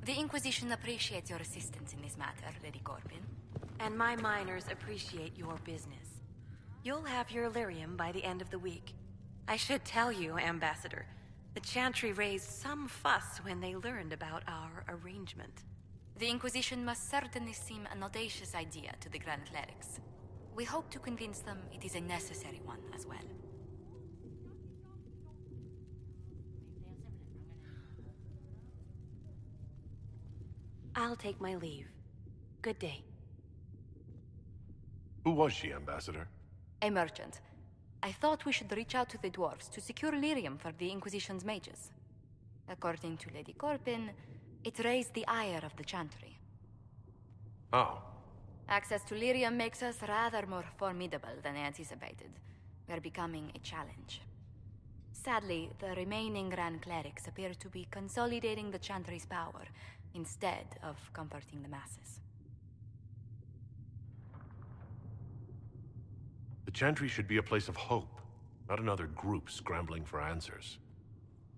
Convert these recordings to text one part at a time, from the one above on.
The Inquisition appreciates your assistance in this matter, Lady Corbin. And my miners appreciate your business. You'll have your lyrium by the end of the week. I should tell you, Ambassador, the Chantry raised some fuss when they learned about our arrangement. The Inquisition must certainly seem an audacious idea to the Grand Clerics. We hope to convince them it is a necessary one as well. I'll take my leave. Good day. Who was she, Ambassador? A merchant. I thought we should reach out to the dwarves to secure lyrium for the Inquisition's mages. According to Lady Corbin, it raised the ire of the Chantry. Oh. Access to lyrium makes us rather more formidable than anticipated. We're becoming a challenge. Sadly, the remaining Grand Clerics appear to be consolidating the Chantry's power, instead of comforting the masses. The Chantry should be a place of hope, not another group scrambling for answers.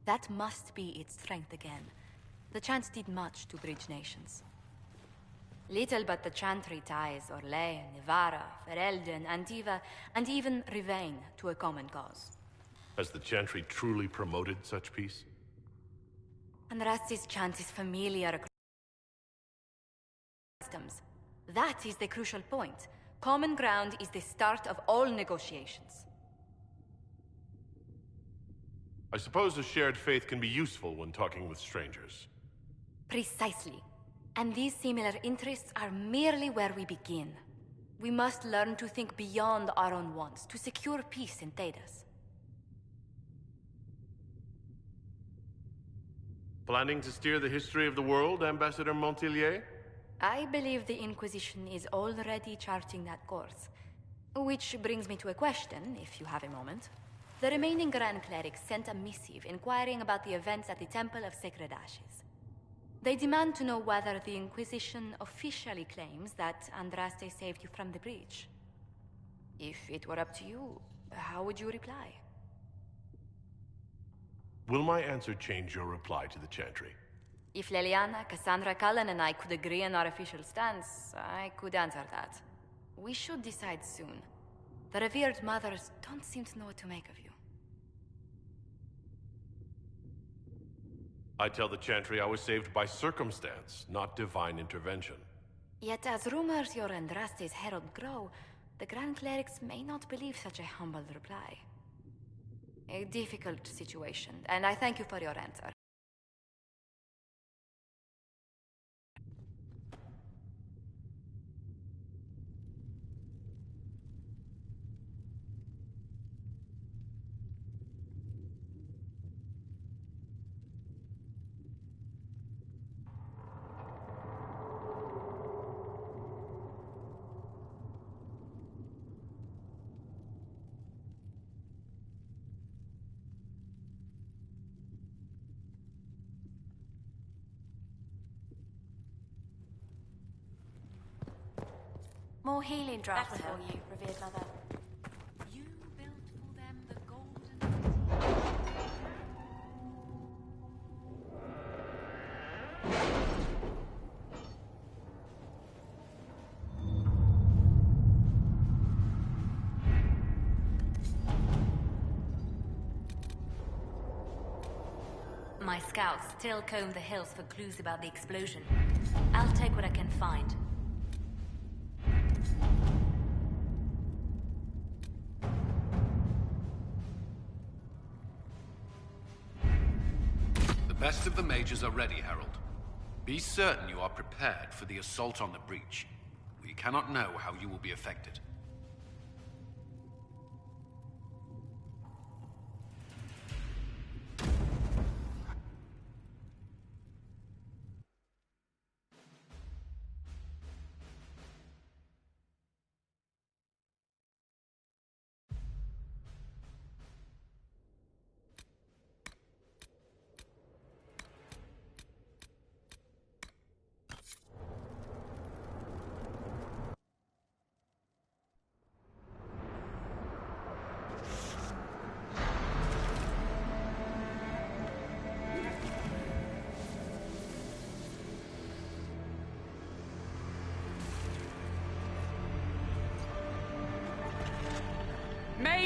That must be its strength again. The Chants did much to bridge nations. Little but the Chantry ties Orlais, Nevarra, Ferelden, Antiva, and even Rivain to a common cause. Has the Chantry truly promoted such peace? Andraste's chant is familiar across systems. That is the crucial point. Common ground is the start of all negotiations. I suppose a shared faith can be useful when talking with strangers. Precisely. And these similar interests are merely where we begin. We must learn to think beyond our own wants to secure peace in Thedas. Planning to steer the history of the world, Ambassador Montilier? I believe the Inquisition is already charting that course. Which brings me to a question, if you have a moment. The remaining Grand Clerics sent a missive inquiring about the events at the Temple of Sacred Ashes. They demand to know whether the Inquisition officially claims that Andraste saved you from the breach. If it were up to you, how would you reply? Will my answer change your reply to the Chantry? If Leliana, Cassandra Cullen, and I could agree on our official stance, I could answer that. We should decide soon. The revered mothers don't seem to know what to make of you. I tell the Chantry I was saved by circumstance, not divine intervention. Yet as rumors your Andraste's herald grow, the Grand Clerics may not believe such a humble reply. A difficult situation, and I thank you for your answer. More healing drafts for you, revered mother. You built for them the golden My scouts still comb the hills for clues about the explosion. I'll take what I can find. The best of the mages are ready, Herald. Be certain you are prepared for the assault on the breach. We cannot know how you will be affected.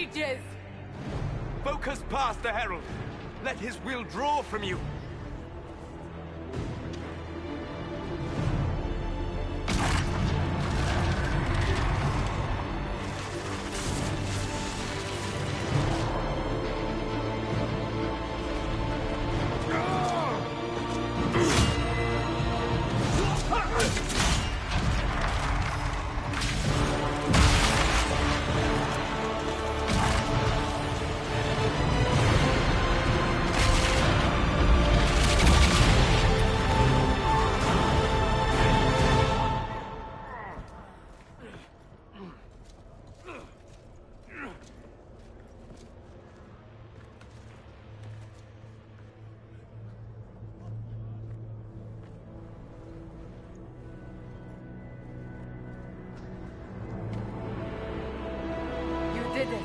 mages! Focus past the Herald. Let his will draw from you. Did it.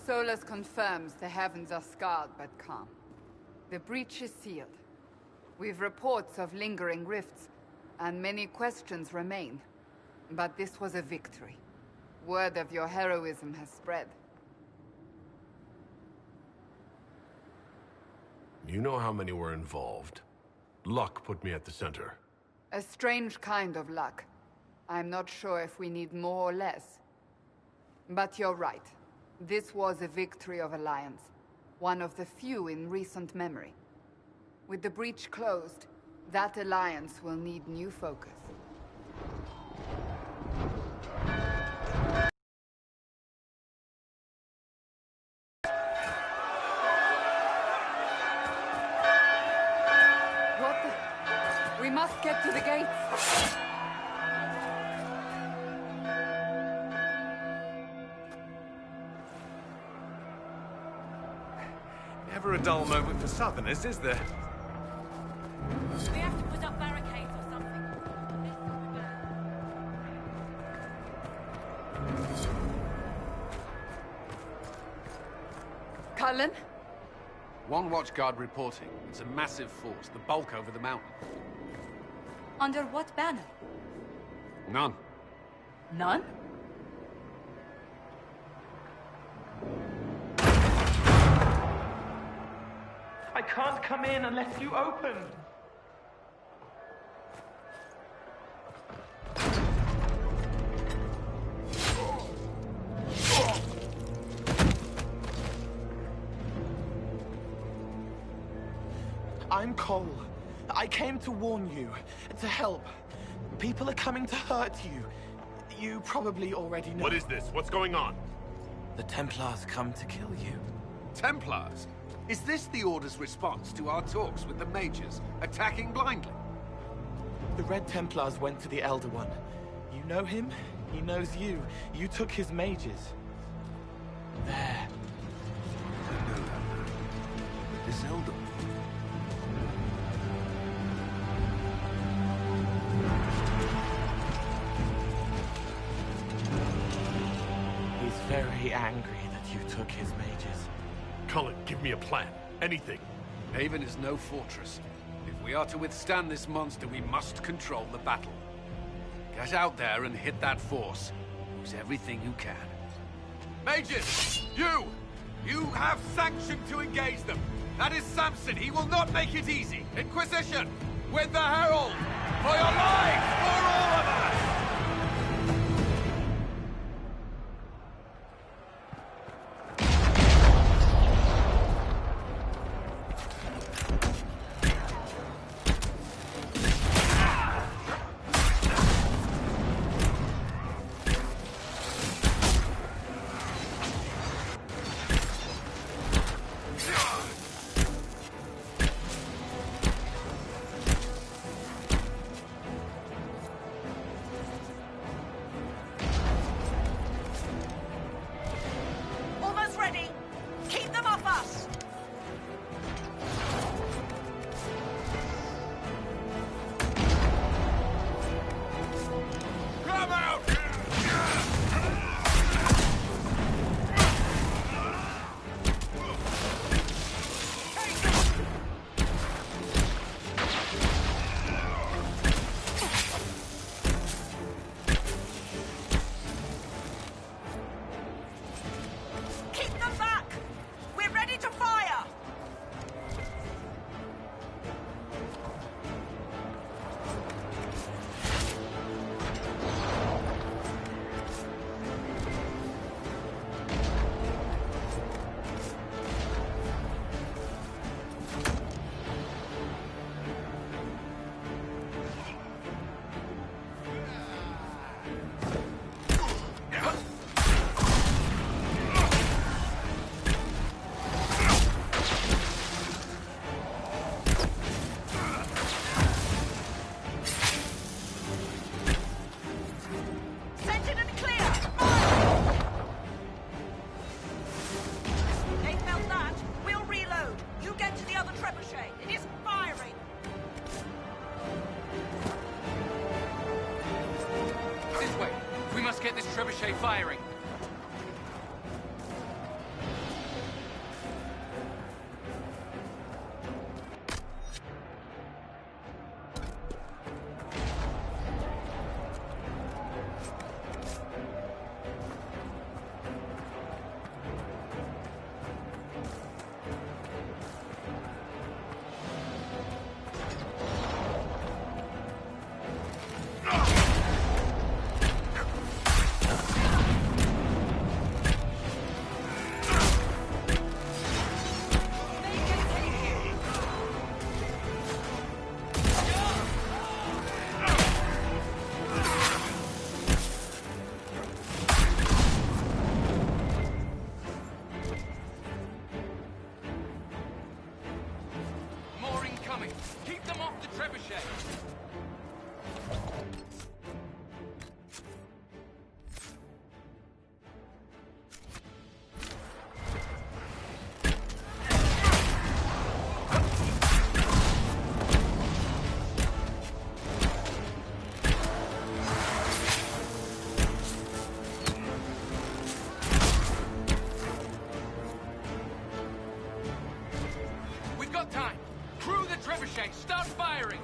Solus confirms the heavens are scarred but calm. The breach is sealed. We've reports of lingering rifts, and many questions remain. But this was a victory. Word of your heroism has spread. You know how many were involved. Luck put me at the center. A strange kind of luck. I'm not sure if we need more or less. But you're right. This was a victory of Alliance. One of the few in recent memory. With the breach closed, that alliance will need new focus. What the... We must get to the gates! Never a dull moment for Southerners, is there? We have to put up barricades or something. Cullen? One watchguard reporting. It's a massive force, the bulk over the mountain. Under what banner? None. None? I can't come in unless you open. I'm Cole. I came to warn you, to help. People are coming to hurt you. You probably already know. What is this? What's going on? The Templars come to kill you. Templars? Is this the Order's response to our talks with the mages, attacking blindly? The Red Templars went to the Elder One. You know him? He knows you. You took his mages. There. I know that. This Elder. He's very angry that you took his mages. Cullen, give me a plan. Anything. Haven is no fortress. If we are to withstand this monster, we must control the battle. Get out there and hit that force. Use everything you can. Mages! You! You have sanction to engage them! That is Samson! He will not make it easy! Inquisition! With the Herald! For your lives! For all of us! Trebuchet firing. Keep them off the trebuchet! We've got time! Crew the trebuchet! Start firing!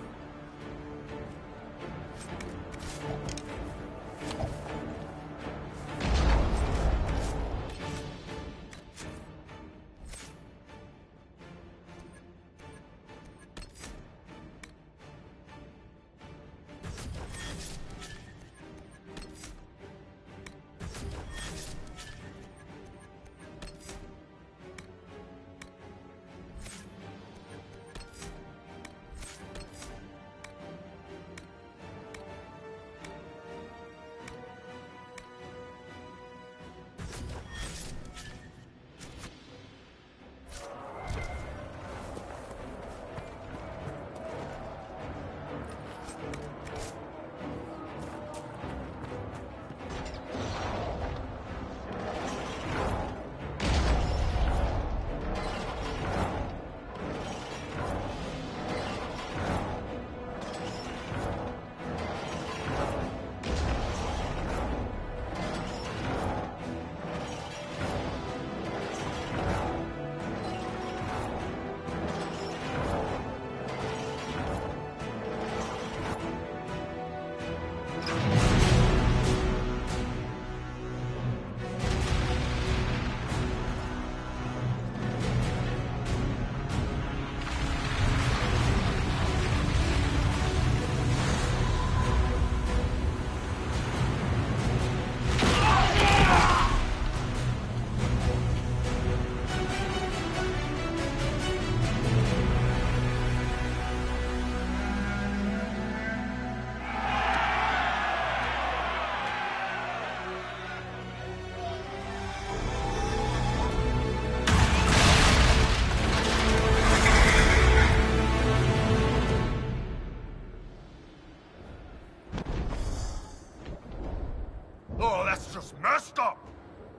That's just messed up!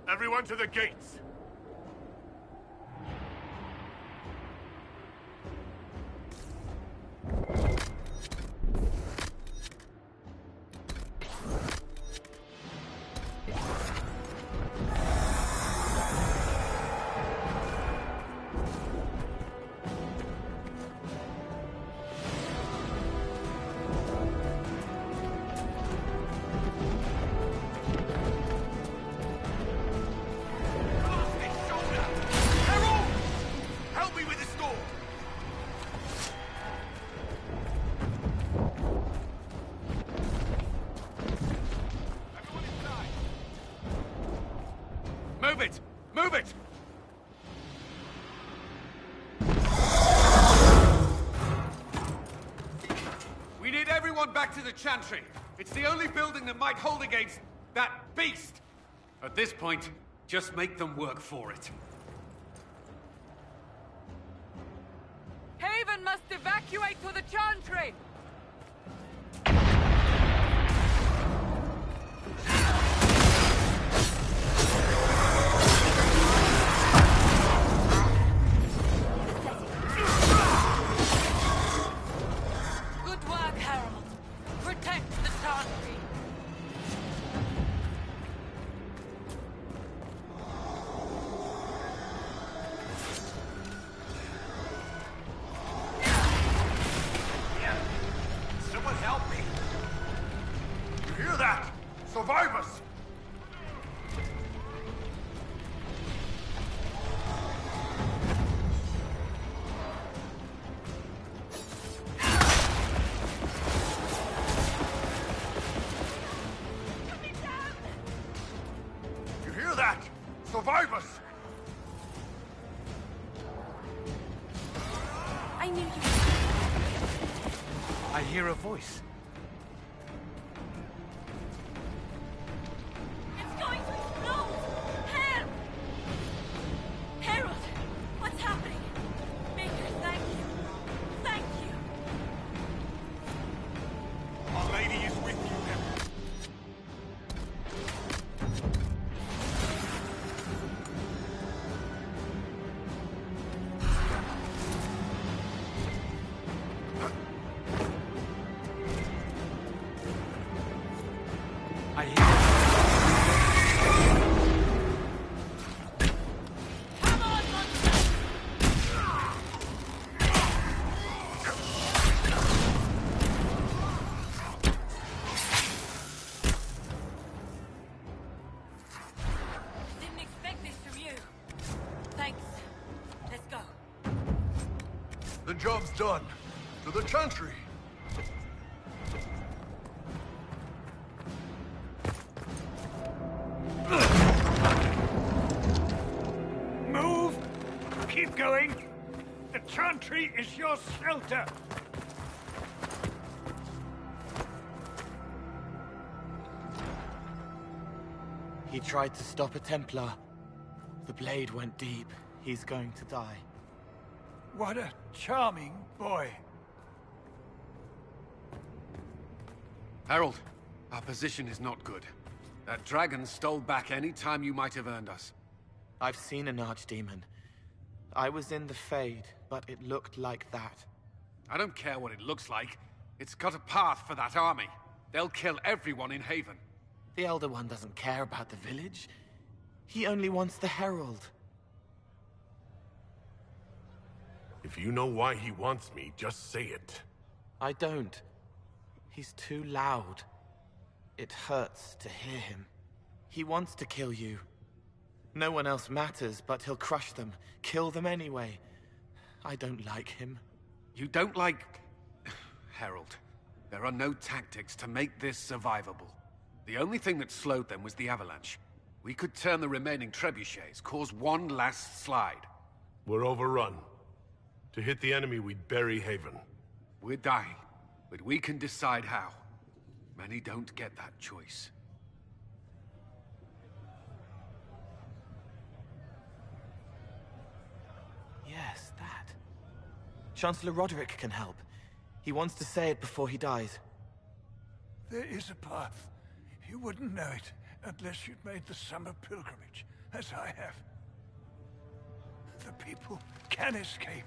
Everyone to the gates! Move it! Move it! We need everyone back to the Chantry. It's the only building that might hold against that beast. At this point, just make them work for it. Haven must evacuate to the Chantry! Good work, Harold. Protect the Chantry. Someone help me! You hear that? Survivors! You hear that? Survivors! I knew you. I hear a voice. It's going to explode! Help! Harold, what's happening? Maker, thank you. Thank you. Our Lady is with you, Emma. I hear. Come on, monster! Didn't expect this from you. Thanks. Let's go. The job's done. To the Chantry. Move! Keep going! The Chantry is your shelter! He tried to stop a Templar. The blade went deep. He's going to die. What a charming boy. Harold, our position is not good. That dragon stole back any time you might have earned us. I've seen an archdemon. I was in the Fade, but it looked like that. I don't care what it looks like. It's got a path for that army. They'll kill everyone in Haven. The Elder One doesn't care about the village. He only wants the Herald. If you know why he wants me, just say it. I don't. He's too loud. It hurts to hear him. He wants to kill you. No one else matters, but he'll crush them, kill them anyway. I don't like him. You don't like... Harold, there are no tactics to make this survivable. The only thing that slowed them was the avalanche. We could turn the remaining trebuchets, cause one last slide. We're overrun. To hit the enemy, we'd bury Haven. We're dying, but we can decide how. Many don't get that choice. Yes, that. Chancellor Roderick can help. He wants to say it before he dies. There is a path. You wouldn't know it unless you'd made the summer pilgrimage, as I have. The people can escape.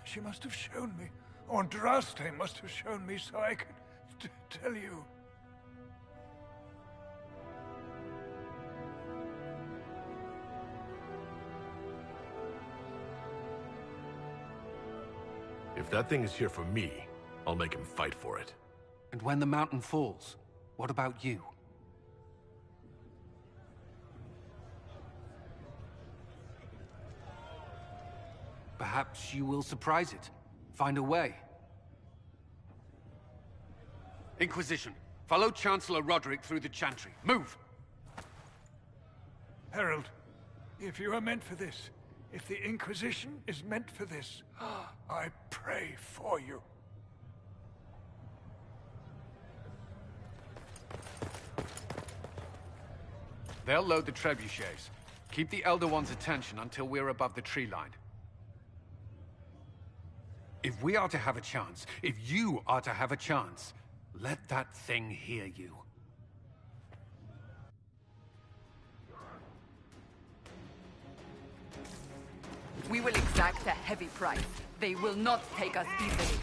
She must have shown me. Or Andraste must have shown me so I could tell you. If that thing is here for me, I'll make him fight for it. And when the mountain falls, what about you? Perhaps you will surprise it. Find a way. Inquisition, follow Chancellor Roderick through the Chantry. Move! Herald, if you are meant for this, if the Inquisition is meant for this, I pray for you. They'll load the trebuchets. Keep the Elder One's attention until we're above the tree line. If we are to have a chance, if you are to have a chance, let that thing hear you. We will exact a heavy price. They will not take us easily.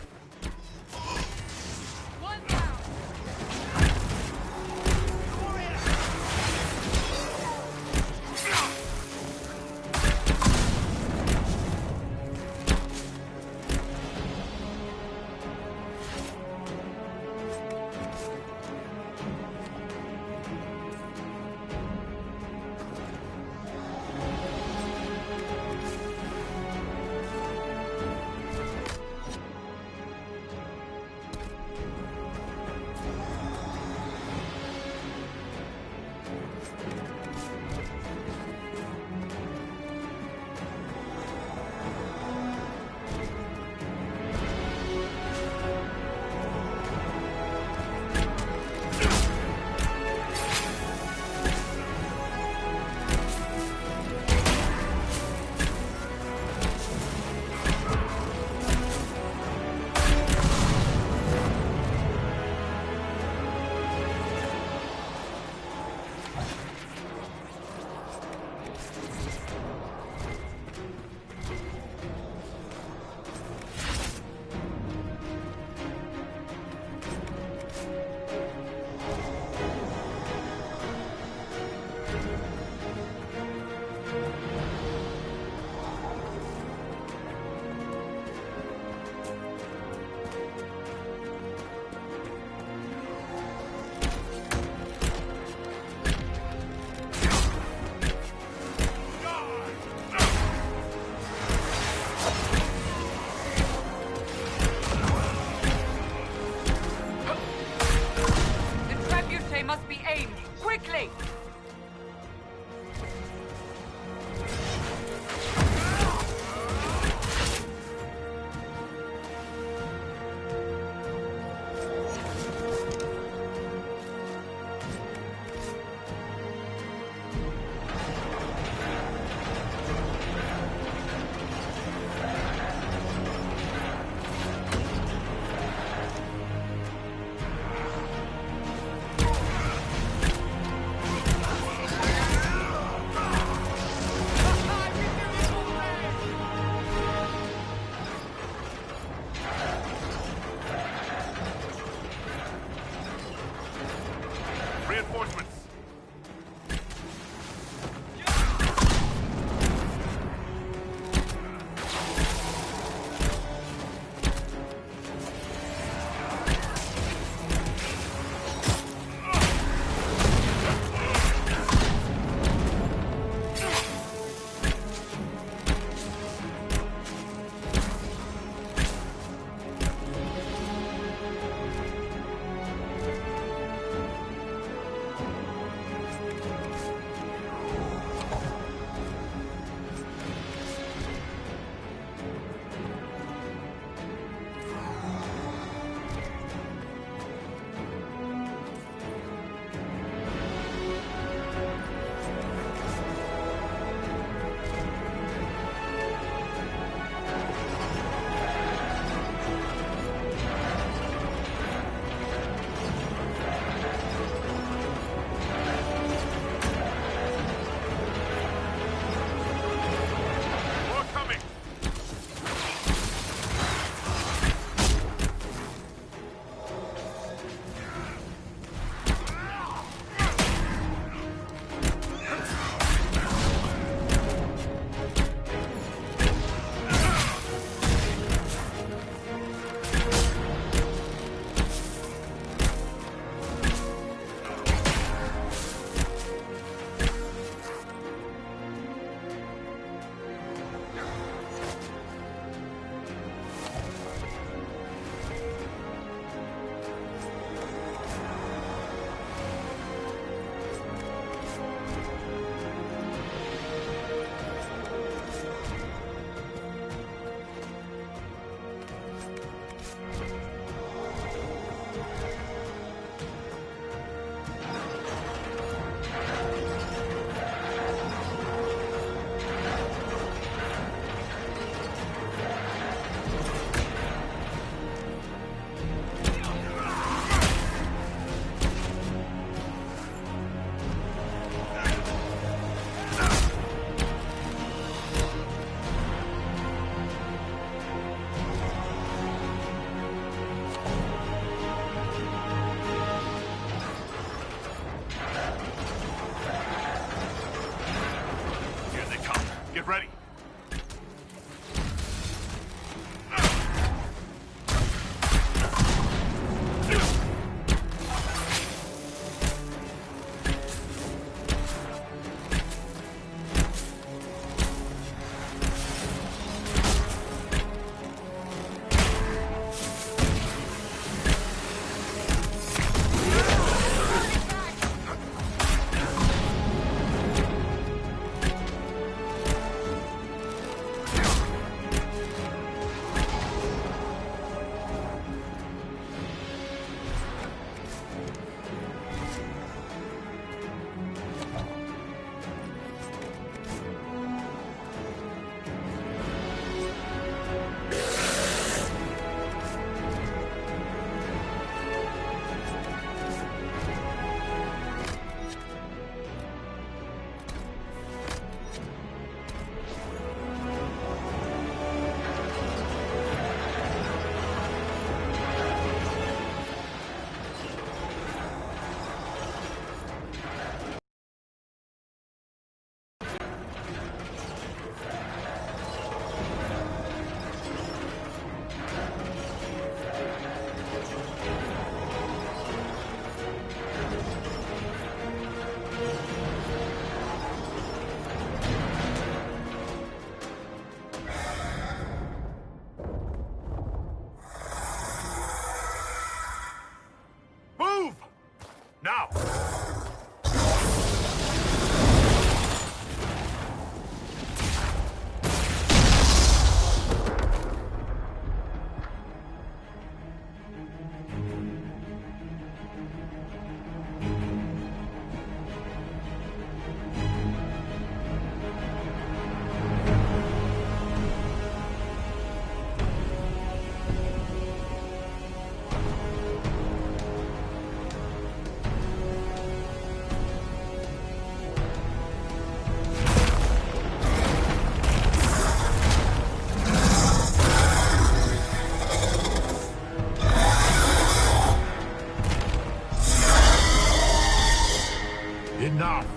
enough!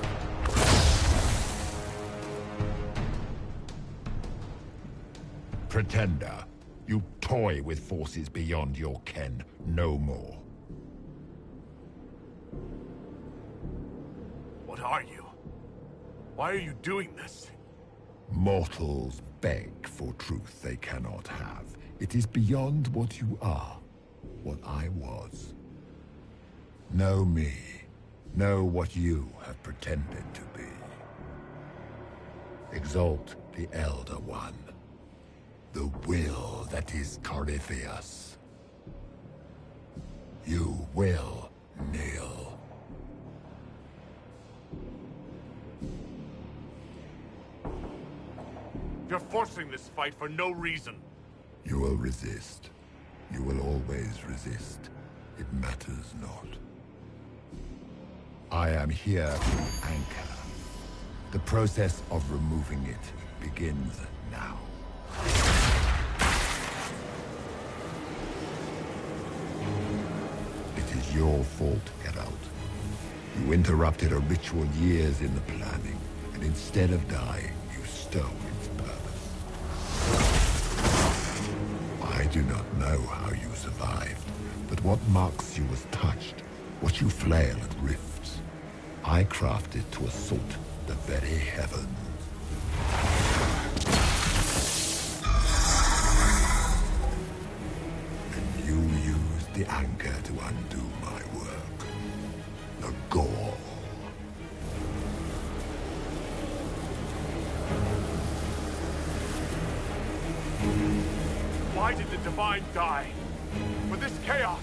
Pretender, you toy with forces beyond your ken no more. What are you? Why are you doing this? Mortals beg for truth they cannot have. It is beyond what you are, what I was. Know me. Know what you have pretended to be. Exalt the Elder One. The will that is Corypheus. You will kneel. You're forcing this fight for no reason. You will resist. You will always resist. It matters not. I am here to anchor. The process of removing it begins now. It is your fault, Geralt. You interrupted a ritual years in the planning, and instead of dying, you stole its purpose. I do not know how you survived, but what marks you as touched, what you flail at rifts, I crafted to assault the very heavens. And you used the anchor to undo my work. The gall. Why did the Divine die? For this chaos!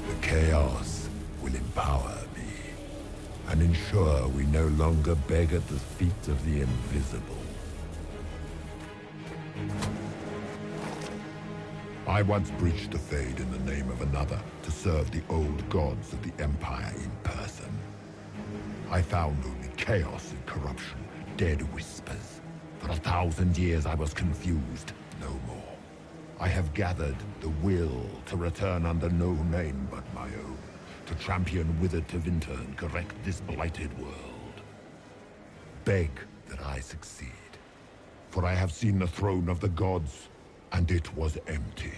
The chaos will empower me, and ensure we no longer beg at the feet of the invisible. I once breached the Fade in the name of another to serve the old gods of the Empire in person. I found only chaos and corruption, dead whispers. For 1,000 years I was confused, no more. I have gathered the will to return under no name but my own, to champion Withered to Winter and correct this blighted world. Beg that I succeed, for I have seen the throne of the gods, and it was empty.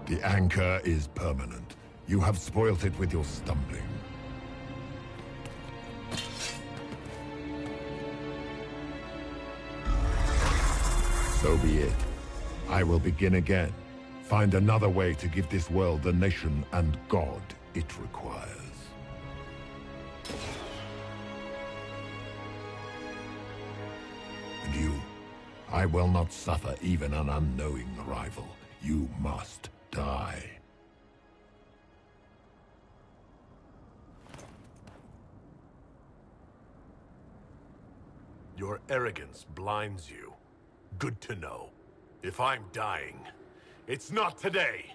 The anchor is permanent. You have spoilt it with your stumbling. So be it. I will begin again. Find another way to give this world the nation and God it requires. And you, I will not suffer even an unknowing rival. You must die. Your arrogance blinds you. Good to know. If I'm dying, it's not today.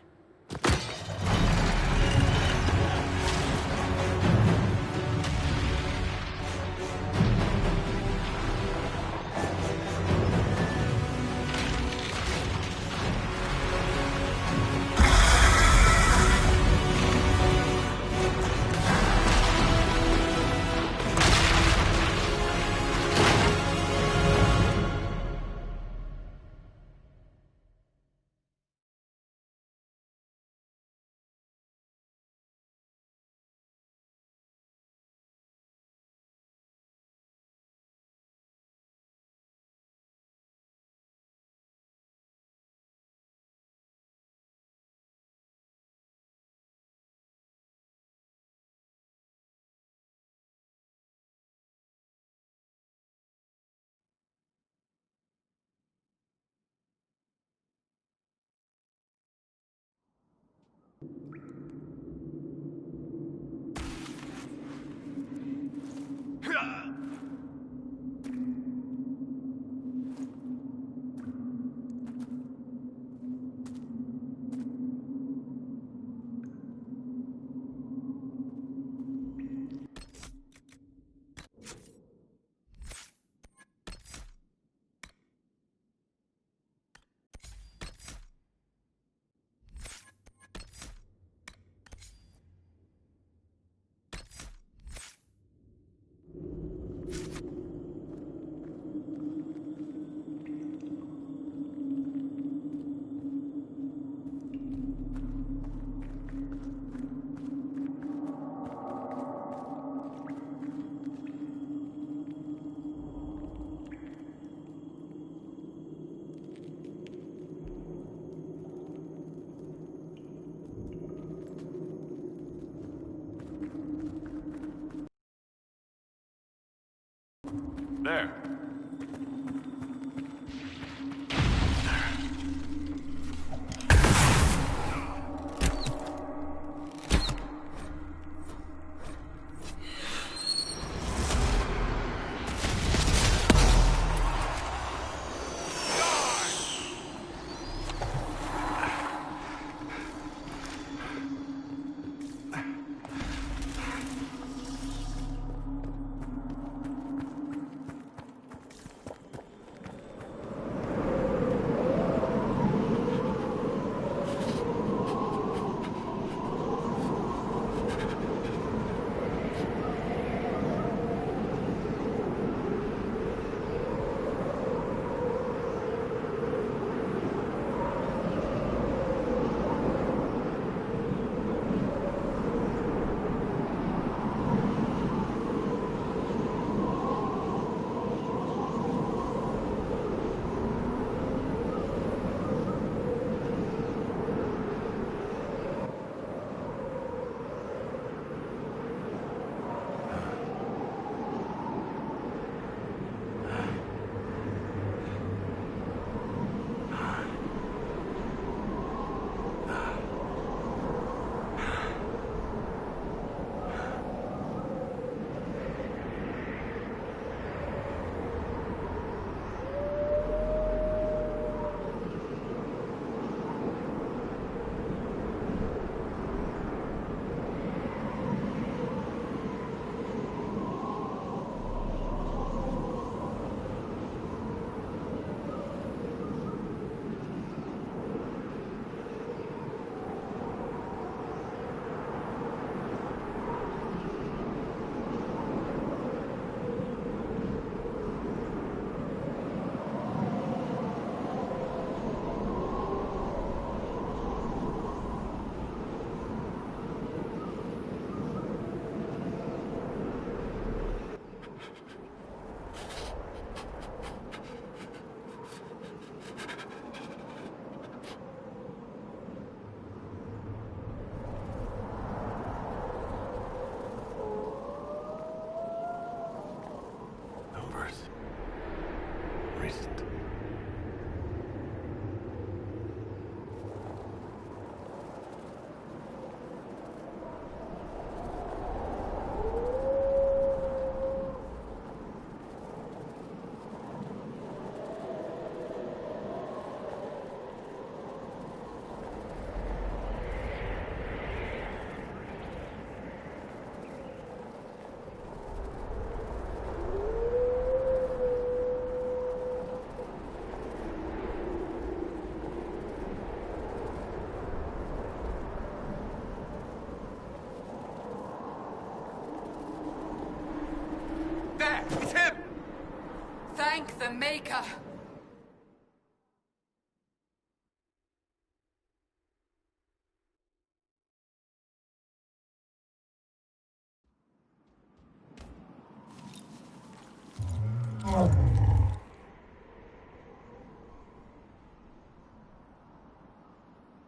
Maker!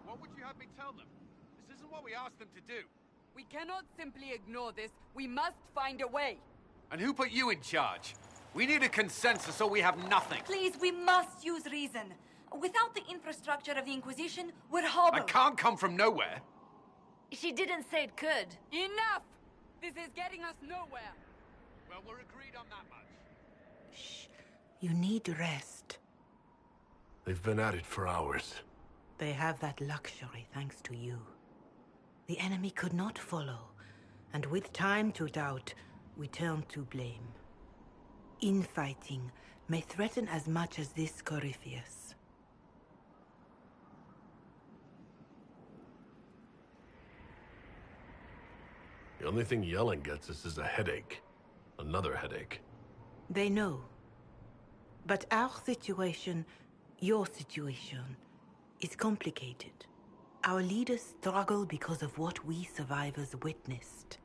What would you have me tell them? This isn't what we asked them to do. We cannot simply ignore this. We must find a way. And who put you in charge? We need a consensus or we have nothing. Please, we must use reason. Without the infrastructure of the Inquisition, we're hobbled. I can't come from nowhere. She didn't say it could. Enough! This is getting us nowhere. Well, we're agreed on that much. Shh. You need rest. They've been at it for hours. They have that luxury thanks to you. The enemy could not follow, and with time to doubt, we turn to blame. Infighting may threaten as much as this Corypheus. The only thing yelling gets us is a headache. Another headache. They know. But our situation, your situation, is complicated. Our leaders struggle because of what we survivors witnessed.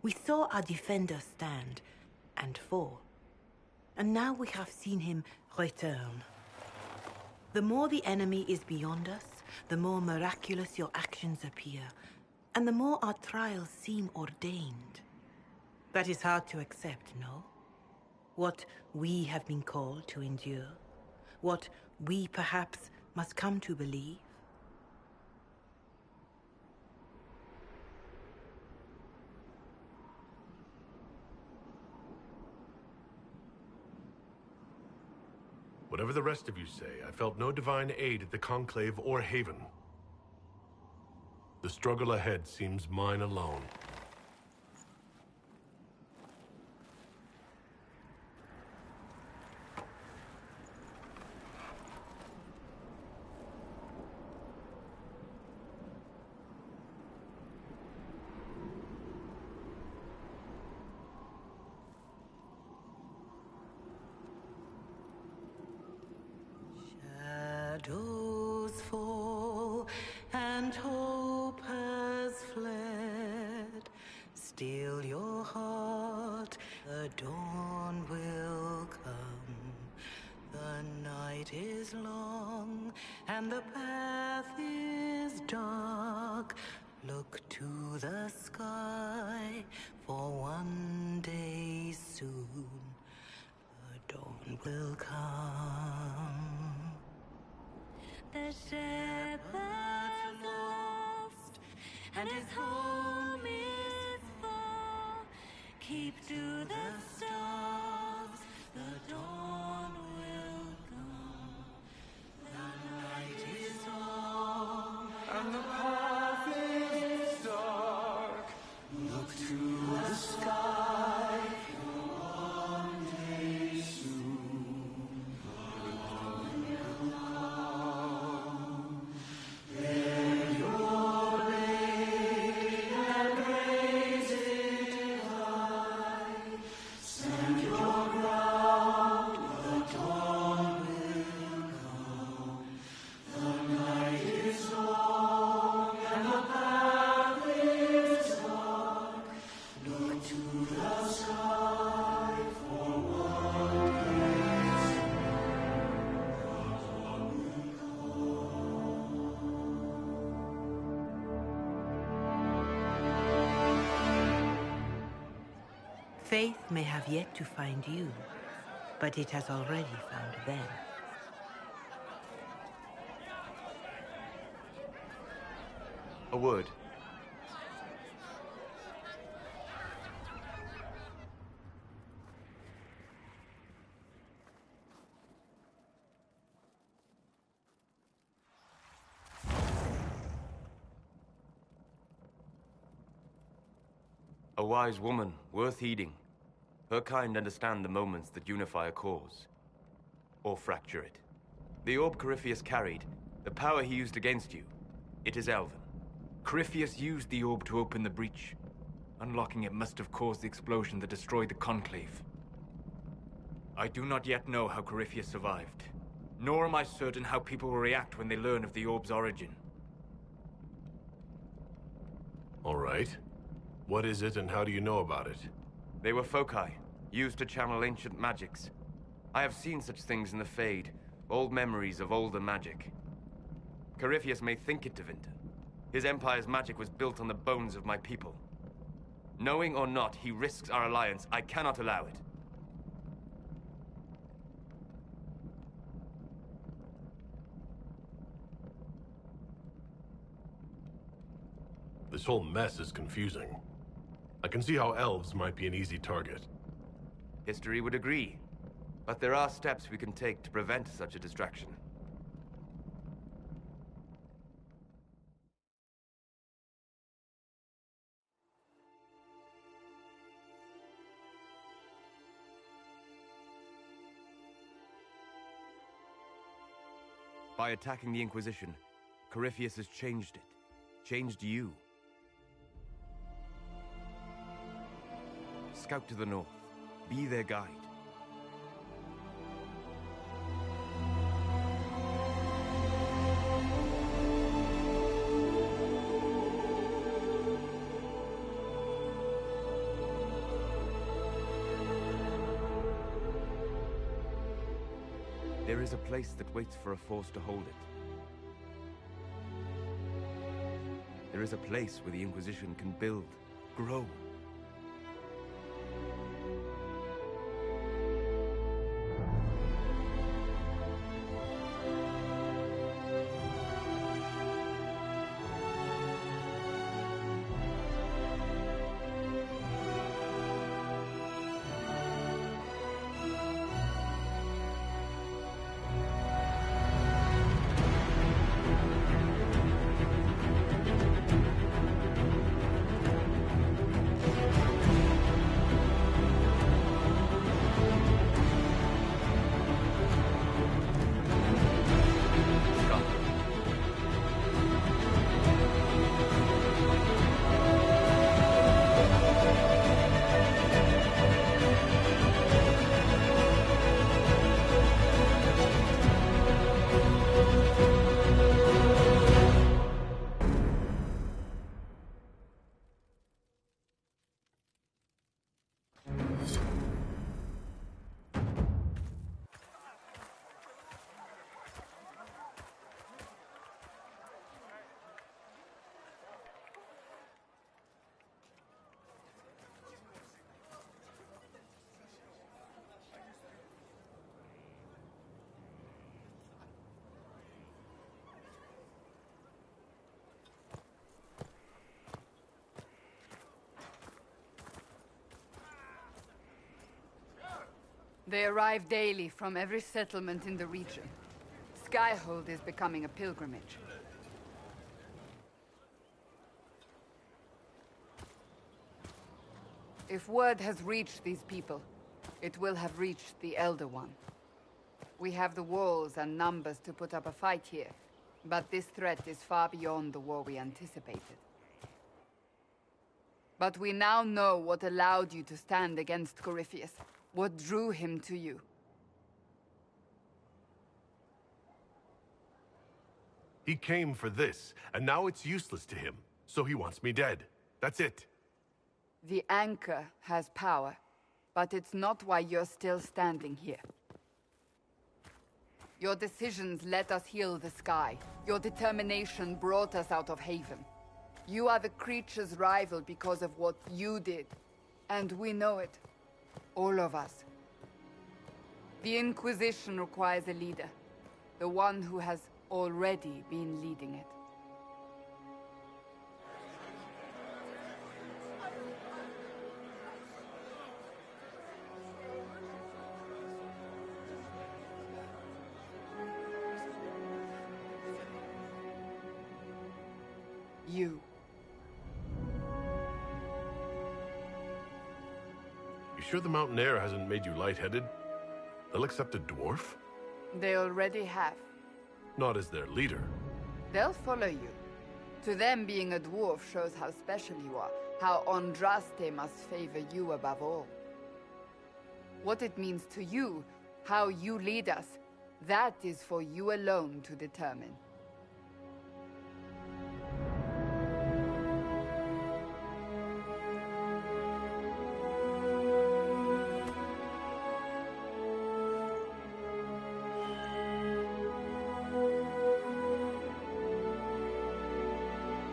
We saw our defender stand and fall. And now we have seen him return. The more the enemy is beyond us, the more miraculous your actions appear, and the more our trials seem ordained. That is hard to accept, no? What we have been called to endure, what we perhaps must come to believe. Whatever the rest of you say, I felt no divine aid at the Conclave or Haven. The struggle ahead seems mine alone. Shadows fall and hope has fled. Still your heart, the dawn will come. The night is long and the path is dark. Look to the sky, for one day soon the dawn will come. The shepherd's lost, and his home is far. Keep to the stars, the dawn will come. The night is long, And the path is dark. Look to the sky, for one day soon the dawn will come. Bear your blade and raise it high. Stand your ground, the dawn will come. The night is long and the path is dark. Look to the sky, for one day soon the dawn will Faith may have yet to find you, but it has already found them. A word. A wise woman, worth heeding. Her kind understand the moments that unify a cause. Or fracture it. The orb Corypheus carried, the power he used against you, it is Elven. Corypheus used the orb to open the breach. Unlocking it must have caused the explosion that destroyed the Conclave. I do not yet know how Corypheus survived, nor am I certain how people will react when they learn of the orb's origin. All right. What is it and how do you know about it? They were foci, used to channel ancient magics. I have seen such things in the Fade, old memories of older magic. Corypheus may think it Tevinter. His empire's magic was built on the bones of my people. Knowing or not, he risks our alliance. I cannot allow it. This whole mess is confusing. I can see how elves might be an easy target. History would agree. But there are steps we can take to prevent such a distraction. By attacking the Inquisition, Corypheus has changed it. Changed you. Scout to the north. Be their guide. There is a place that waits for a force to hold it. There is a place where the Inquisition can build, grow. They arrive daily from every settlement in the region. Skyhold is becoming a pilgrimage. If word has reached these people, it will have reached the Elder One. We have the walls and numbers to put up a fight here, but this threat is far beyond the war we anticipated. But we now know what allowed you to stand against Corypheus. What drew him to you? He came for this, and now it's useless to him, so he wants me dead. That's it. The Anchor has power, but it's not why you're still standing here. Your decisions let us heal the sky. Your determination brought us out of Haven. You are the creature's rival because of what you did, and we know it. All of us. The Inquisition requires a leader. The one who has already been leading it. You. You sure the mountain air hasn't made you lightheaded? They'll accept a dwarf? They already have. Not as their leader. They'll follow you. To them, being a dwarf shows how special you are, how Andraste must favor you above all. What it means to you, how you lead us, that is for you alone to determine.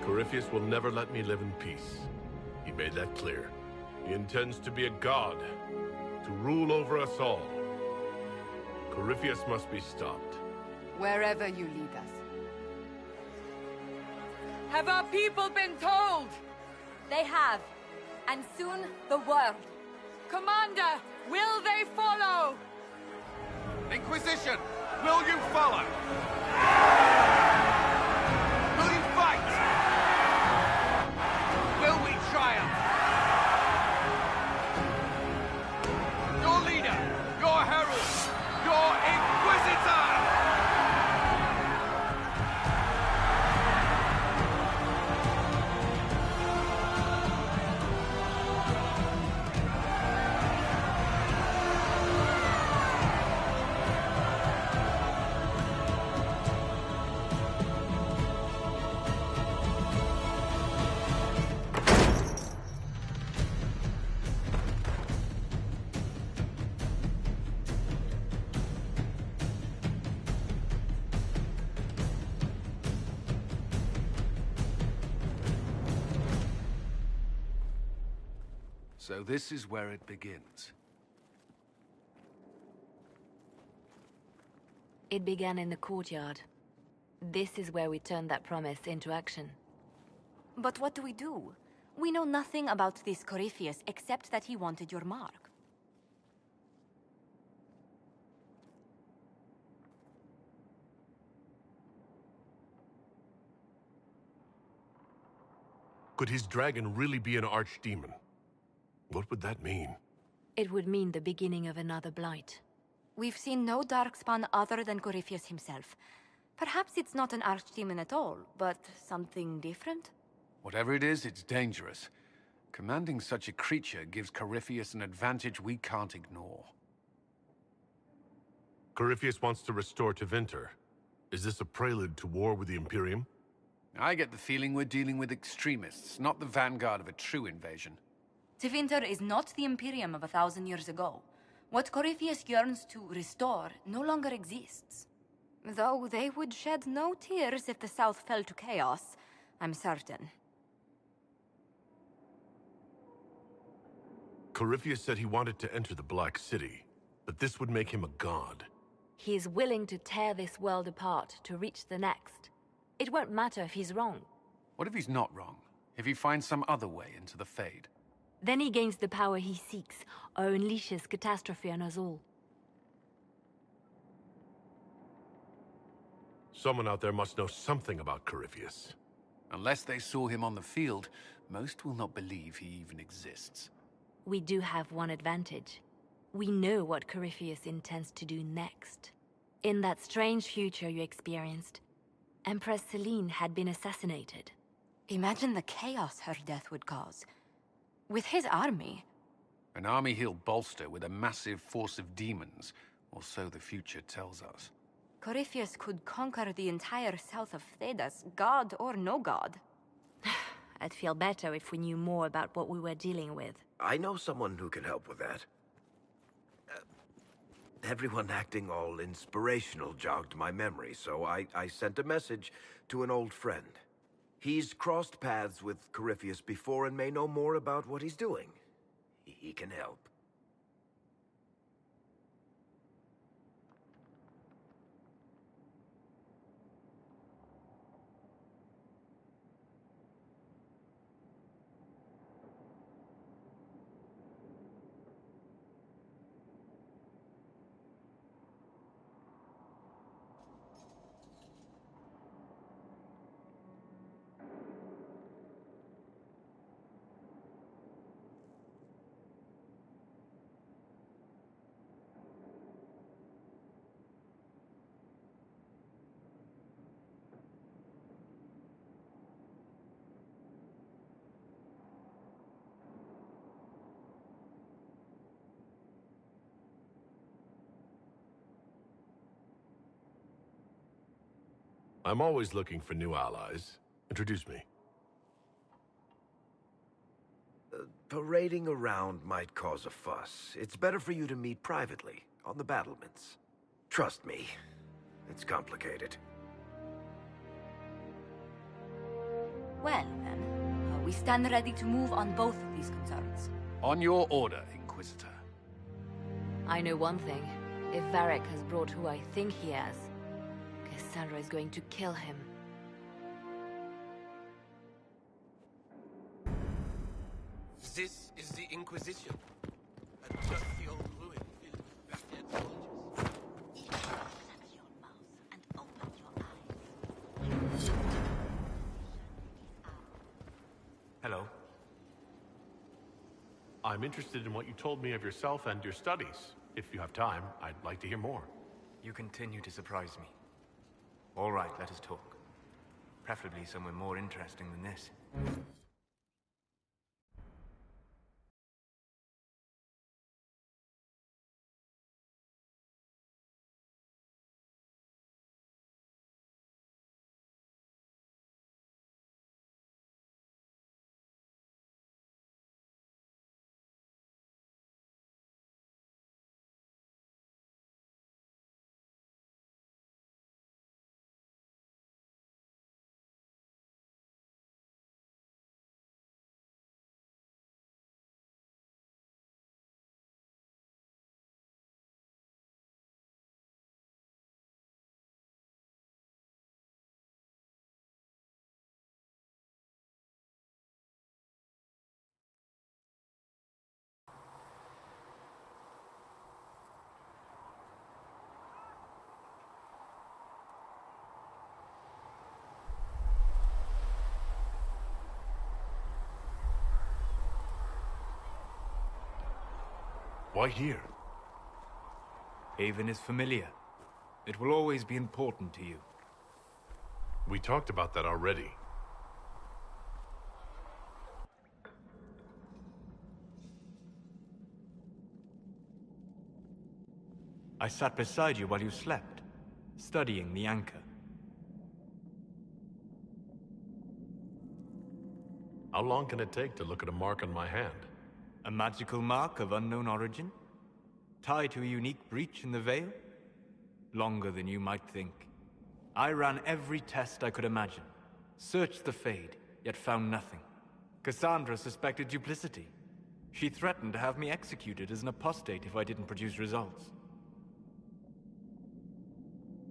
Corypheus will never let me live in peace. He made that clear. He intends to be a god, to rule over us all. Corypheus must be stopped. Wherever you lead us. Have our people been told? They have. And soon, the world. Commander, will they follow? Inquisition, will you follow? Will you fight? Will we triumph? Your leader, your herald, your Inquisitor! So this is where it begins. It began in the courtyard. This is where we turned that promise into action. But what do we do? We know nothing about this Corypheus except that he wanted your mark. Could his dragon really be an archdemon? What would that mean? It would mean the beginning of another blight. We've seen no darkspawn other than Corypheus himself. Perhaps it's not an archdemon at all, but something different? Whatever it is, it's dangerous. Commanding such a creature gives Corypheus an advantage we can't ignore. Corypheus wants to restore Tevinter. Is this a prelude to war with the Imperium? I get the feeling we're dealing with extremists, not the vanguard of a true invasion. Tevinter is not the Imperium of 1,000 years ago. What Corypheus yearns to restore no longer exists. Though they would shed no tears if the South fell to chaos, I'm certain. Corypheus said he wanted to enter the Black City, but this would make him a god. He is willing to tear this world apart to reach the next. It won't matter if he's wrong. What if he's not wrong? If he finds some other way into the Fade? Then he gains the power he seeks, or unleashes catastrophe on us all. Someone out there must know something about Corypheus. Unless they saw him on the field, most will not believe he even exists. We do have one advantage. We know what Corypheus intends to do next. In that strange future you experienced, Empress Celine had been assassinated. Imagine the chaos her death would cause. With his army. An army he'll bolster with a massive force of demons, or so the future tells us. Corypheus could conquer the entire south of Thedas, god or no god. I'd feel better if we knew more about what we were dealing with. I know someone who can help with that. Everyone acting all inspirational jogged my memory, so I sent a message to an old friend. He's crossed paths with Corypheus before and may know more about what he's doing. He can help. I'm always looking for new allies. Introduce me. Parading around might cause a fuss. It's better for you to meet privately, on the battlements. Trust me, it's complicated. Well, then, we stand ready to move on both of these concerns. On your order, Inquisitor. I know one thing. If Varric has brought who I think he has, Cassandra is going to kill him. This is the Inquisition. A dusty old ruin filled with bastard soldiers. Shut your mouth and open your eyes. Hello. I'm interested in what you told me of yourself and your studies. If you have time, I'd like to hear more. You continue to surprise me. All right, let us talk. Preferably somewhere more interesting than this. Why here? Haven is familiar. It will always be important to you. We talked about that already. I sat beside you while you slept, studying the anchor. How long can it take to look at a mark on my hand? A magical mark of unknown origin? Tied to a unique breach in the veil? Longer than you might think. I ran every test I could imagine. Searched the Fade, yet found nothing. Cassandra suspected duplicity. She threatened to have me executed as an apostate if I didn't produce results.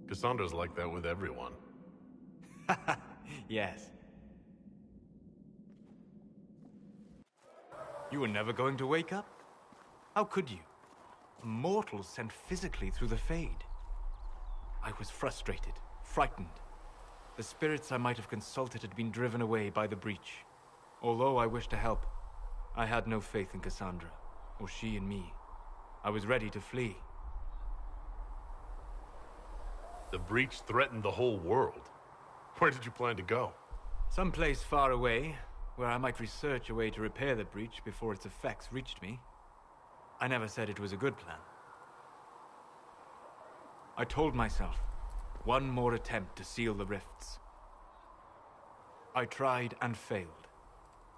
Cassandra's like that with everyone. Yes. You were never going to wake up? How could you? A mortal sent physically through the Fade. I was frustrated, frightened. The spirits I might have consulted had been driven away by the breach. Although I wished to help, I had no faith in Cassandra, or she in me. I was ready to flee. The breach threatened the whole world. Where did you plan to go? Someplace far away, where I might research a way to repair the breach before its effects reached me. I never said it was a good plan. I told myself, one more attempt to seal the rifts. I tried and failed.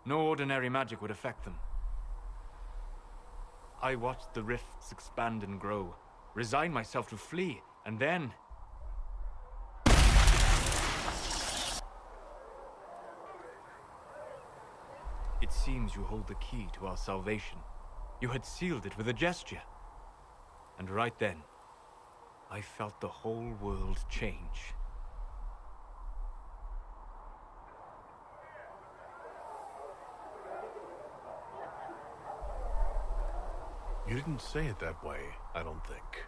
No ordinary magic would affect them. I watched the rifts expand and grow, resigned myself to flee, and then... It seems you hold the key to our salvation. You had sealed it with a gesture. And right then, I felt the whole world change. You didn't say it that way, I don't think.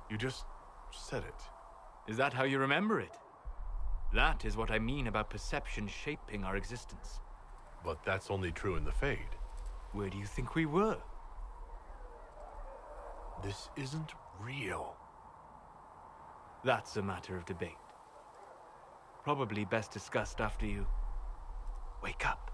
You just said it. Is that how you remember it? That is what I mean about perception shaping our existence. But that's only true in the Fade. Where do you think we were? This isn't real. That's a matter of debate. Probably best discussed after you wake up.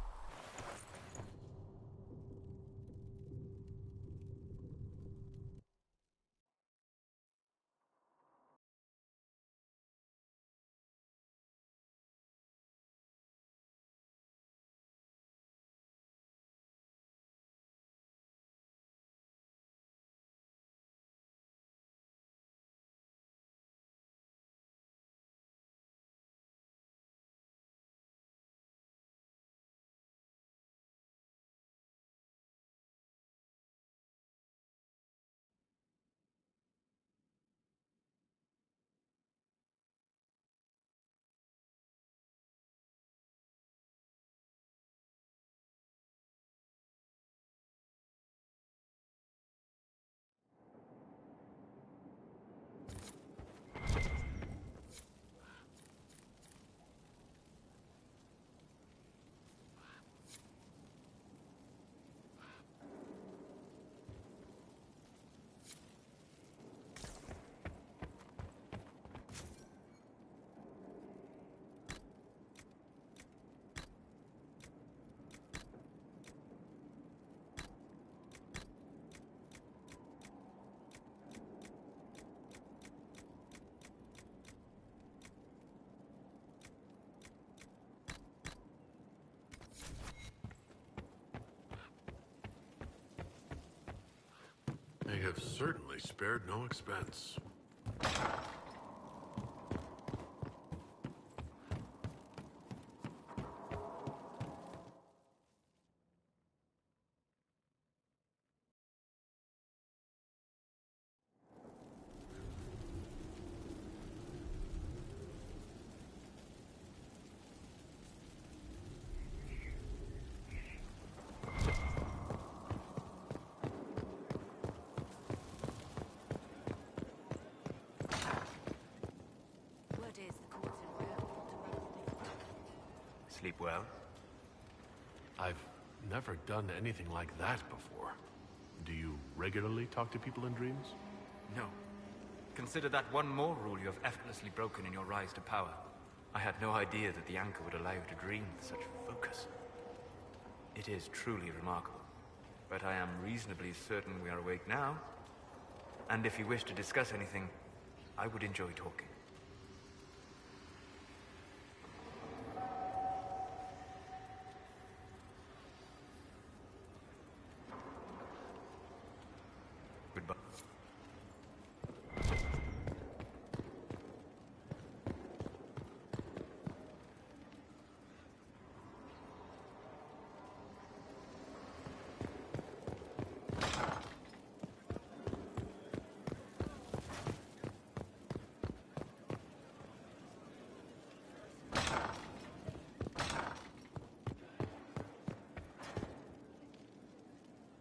have certainly spared no expense. Sleep well? I've never done anything like that before. Do you regularly talk to people in dreams? No. Consider that one more rule you have effortlessly broken in your rise to power. I had no idea that the anchor would allow you to dream with such focus. It is truly remarkable. But I am reasonably certain we are awake now. And if you wish to discuss anything, I would enjoy talking. Goodbye.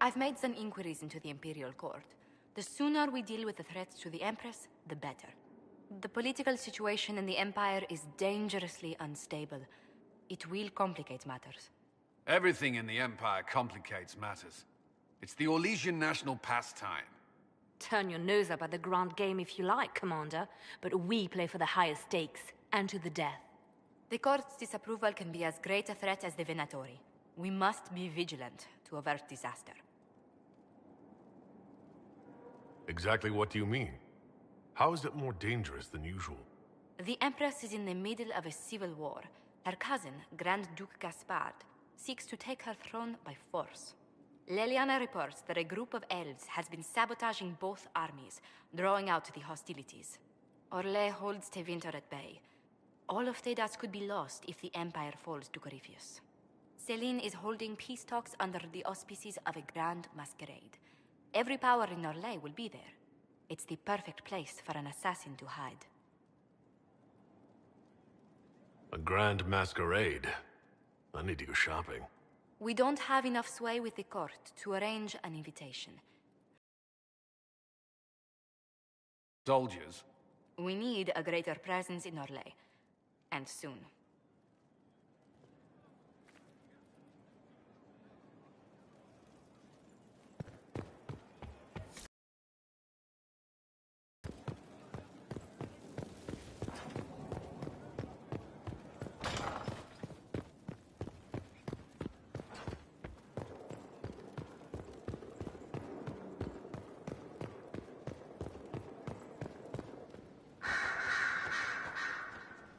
I've made some inquiries into the Imperial Court. The sooner we deal with the threats to the Empress, the better. The political situation in the Empire is dangerously unstable. It will complicate matters. Everything in the Empire complicates matters. It's the Orlesian national pastime. Turn your nose up at the grand game if you like, Commander, but we play for the highest stakes, and to the death. The Court's disapproval can be as great a threat as the Venatori. We must be vigilant to avert disaster. Exactly what do you mean? How is it more dangerous than usual? The Empress is in the middle of a civil war. Her cousin, Grand Duke Gaspard, seeks to take her throne by force. Leliana reports that a group of elves has been sabotaging both armies, drawing out the hostilities. Orlais holds Tevinter at bay. All of Thedas could be lost if the Empire falls to Corypheus. Celine is holding peace talks under the auspices of a grand masquerade. Every power in Orlais will be there. It's the perfect place for an assassin to hide. A grand masquerade. I need to go shopping. We don't have enough sway with the court to arrange an invitation. Soldiers? We need a greater presence in Orlais. And soon.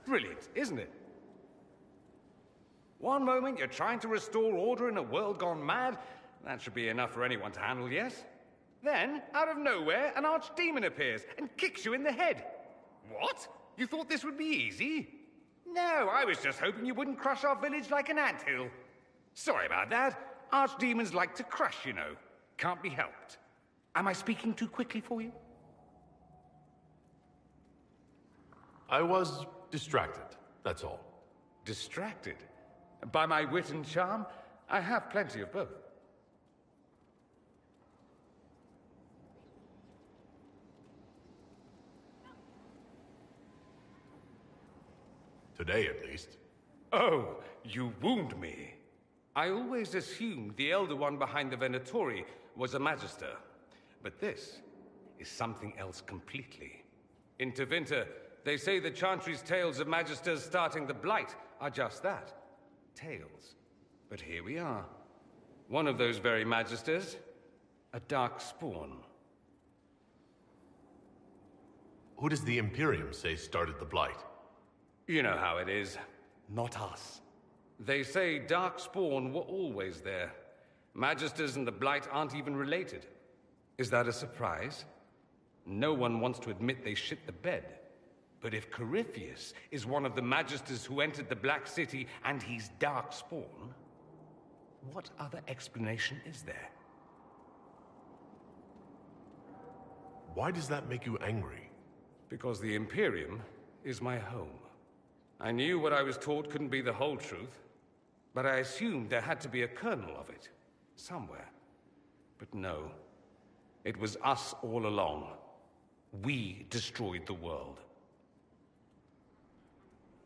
Brilliant, isn't it? One moment you're trying to restore order in a world gone mad. That should be enough for anyone to handle, yes? Then, out of nowhere, an archdemon appears and kicks you in the head. What? You thought this would be easy? No, I was just hoping you wouldn't crush our village like an anthill. Sorry about that. Archdemons like to crush, you know. Can't be helped. Am I speaking too quickly for you? I was distracted, that's all. Distracted? By my wit and charm? I have plenty of both. Today, at least. Oh, you wound me. I always assumed the Elder One behind the Venatori was a Magister. But this is something else completely. In Tevinter, they say the Chantry's tales of Magisters starting the Blight are just that. Tales. But here we are. One of those very Magisters. A dark spawn. Who does the Imperium say started the Blight? You know how it is. Not us. They say dark spawn were always there. Magisters and the Blight aren't even related. Is that a surprise? No one wants to admit they shit the bed. But if Corypheus is one of the Magisters who entered the Black City and he's Darkspawn, what other explanation is there? Why does that make you angry? Because the Imperium is my home. I knew what I was taught couldn't be the whole truth, but I assumed there had to be a kernel of it, somewhere. But no, it was us all along. We destroyed the world.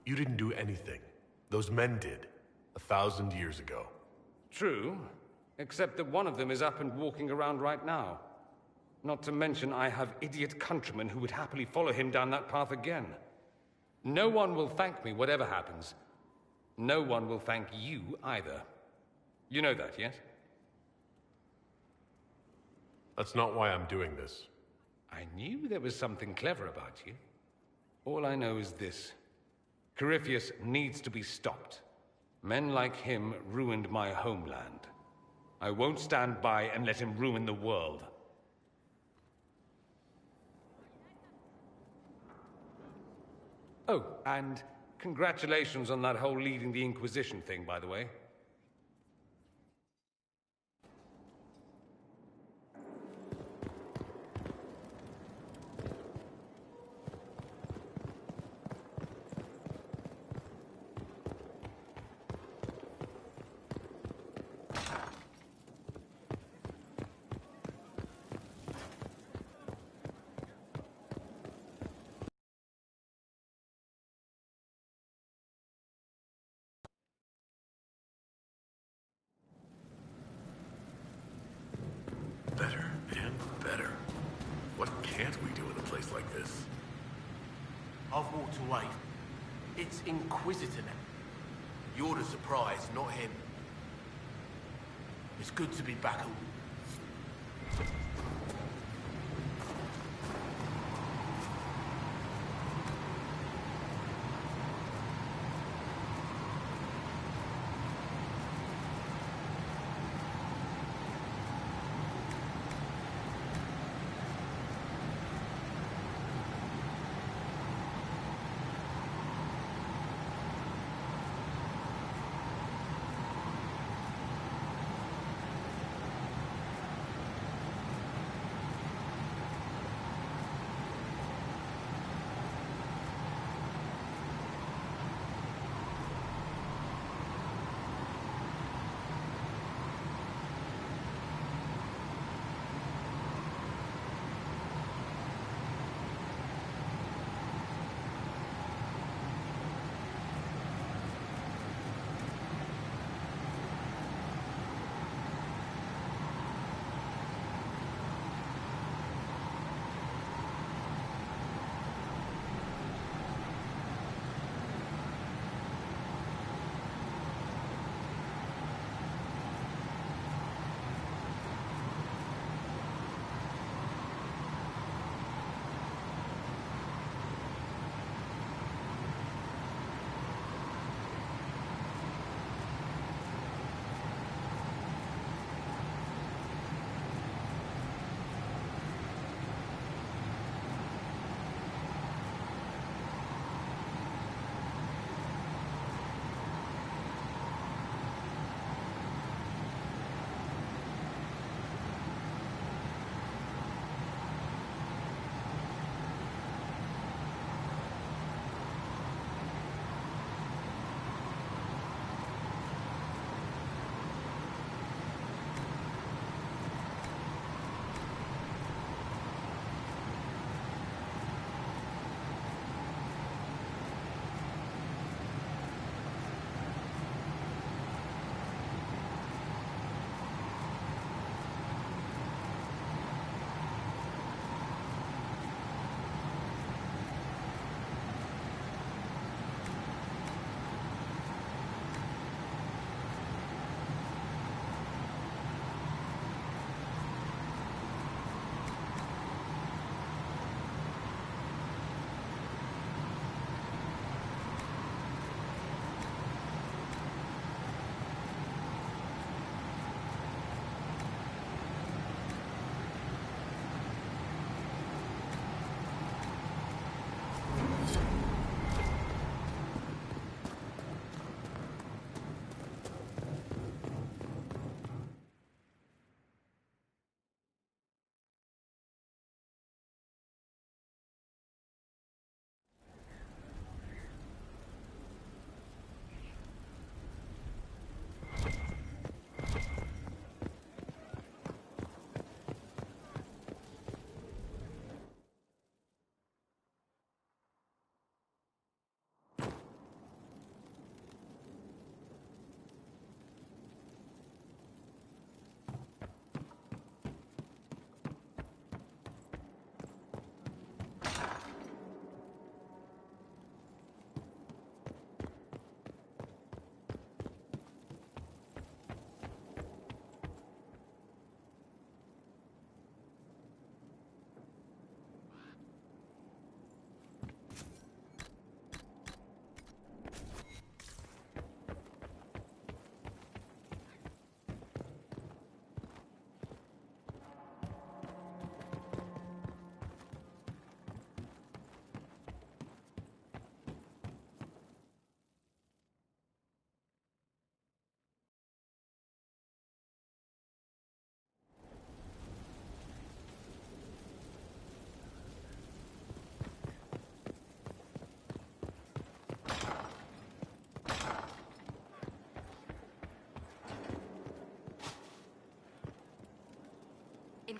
You didn't do anything. Those men did, 1,000 years ago. True, except that one of them is up and walking around right now. Not to mention I have idiot countrymen who would happily follow him down that path again. No one will thank me, whatever happens. No one will thank you either. You know that, yes? That's not why I'm doing this. I knew there was something clever about you. All I know is this. Corypheus needs to be stopped. Men like him ruined my homeland. I won't stand by and let him ruin the world. Oh, and congratulations on that whole leading the Inquisition thing, by the way. Better and better. What can't we do in a place like this? I've walked away. It's Inquisitor now. You're the surprise, not him. It's good to be back.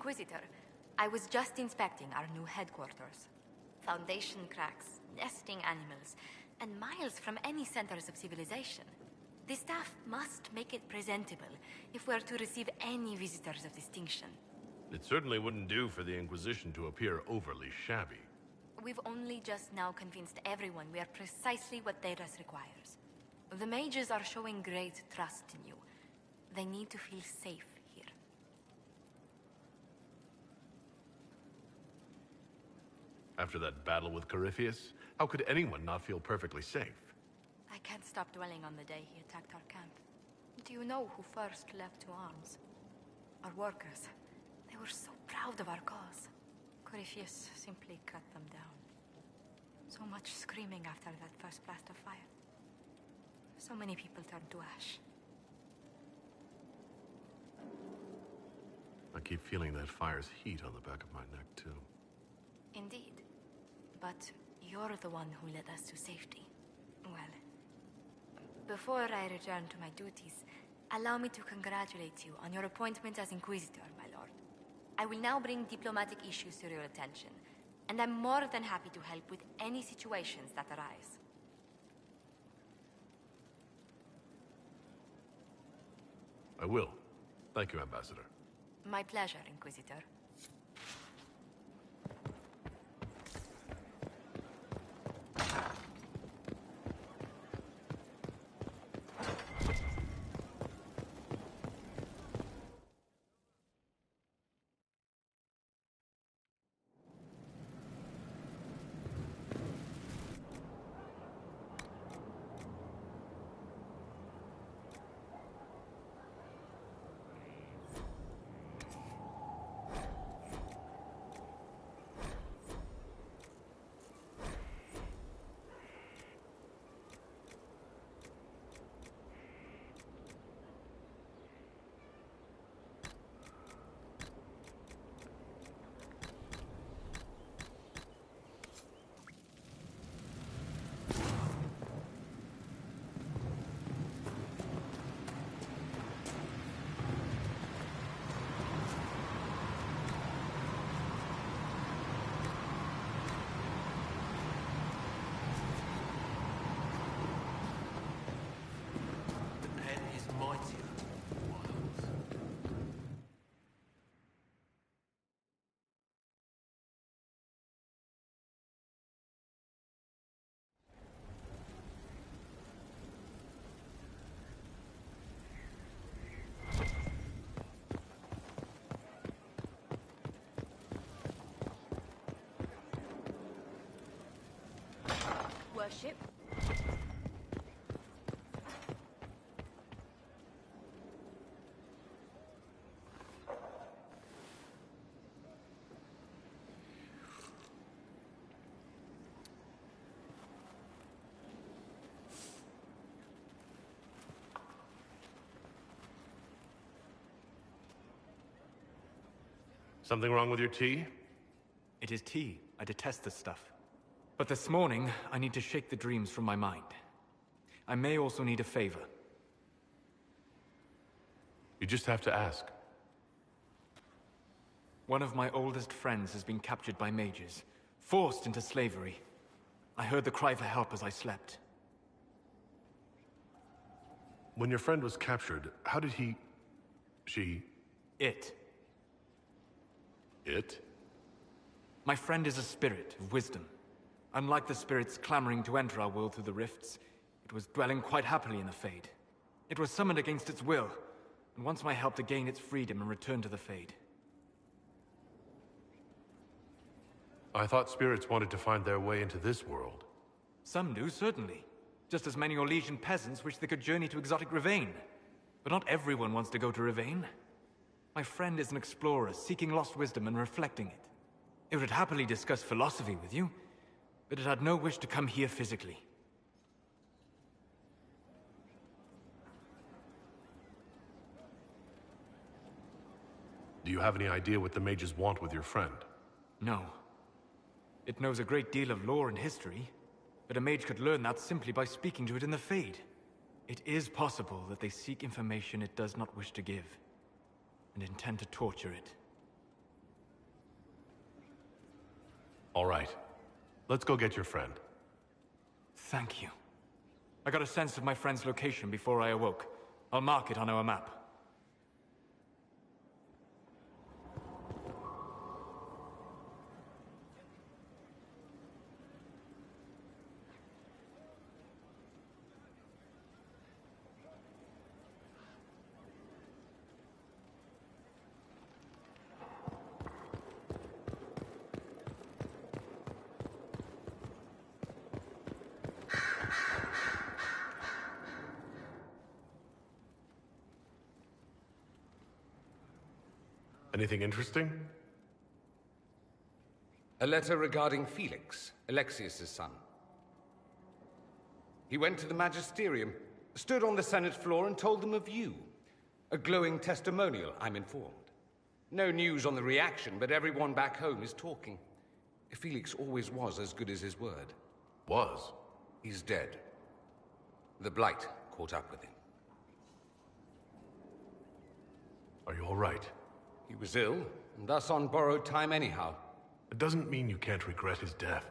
Inquisitor, I was just inspecting our new headquarters. Foundation cracks, nesting animals, and miles from any centers of civilization. The staff must make it presentable if we're to receive any visitors of distinction. It certainly wouldn't do for the Inquisition to appear overly shabby. We've only just now convinced everyone we are precisely what Thedas requires. The mages are showing great trust in you. They need to feel safe here. After that battle with Corypheus, how could anyone not feel perfectly safe? I can't stop dwelling on the day he attacked our camp. Do you know who first leapt to arms? Our workers. They were so proud of our cause. Corypheus simply cut them down. So much screaming after that first blast of fire. So many people turned to ash. I keep feeling that fire's heat on the back of my neck, too. Indeed. But you're the one who led us to safety. Well, before I return to my duties, allow me to congratulate you on your appointment as Inquisitor, my lord. I will now bring diplomatic issues to your attention, and I'm more than happy to help with any situations that arise. I will. Thank you, Ambassador. My pleasure, Inquisitor. Worship. Something wrong with your tea? It is tea. I detest this stuff. But this morning, I need to shake the dreams from my mind. I may also need a favor. You just have to ask. One of my oldest friends has been captured by mages, forced into slavery. I heard the cry for help as I slept. When your friend was captured, how did he... It. It? My friend is a spirit of wisdom. Unlike the spirits clamoring to enter our world through the rifts, it was dwelling quite happily in the Fade. It was summoned against its will, and wants my help to gain its freedom and return to the Fade. I thought spirits wanted to find their way into this world. Some do, certainly. Just as many Orlesian peasants wish they could journey to exotic Rivain. But not everyone wants to go to Rivain. My friend is an explorer, seeking lost wisdom and reflecting it. It would happily discuss philosophy with you, but it had no wish to come here physically. Do you have any idea what the mages want with your friend? No. It knows a great deal of lore and history, but a mage could learn that simply by speaking to it in the Fade. It is possible that they seek information it does not wish to give, and intend to torture it. All right. Let's go get your friend. Thank you. I got a sense of my friend's location before I awoke. I'll mark it on our map. Anything interesting? A letter regarding Felix, Alexius's son. He went to the Magisterium, stood on the Senate floor and told them of you. A glowing testimonial, I'm informed. No news on the reaction, but everyone back home is talking. Felix always was as good as his word. Was? He's dead. The Blight caught up with him. Are you all right? He was ill, and thus on borrowed time anyhow. It doesn't mean you can't regret his death.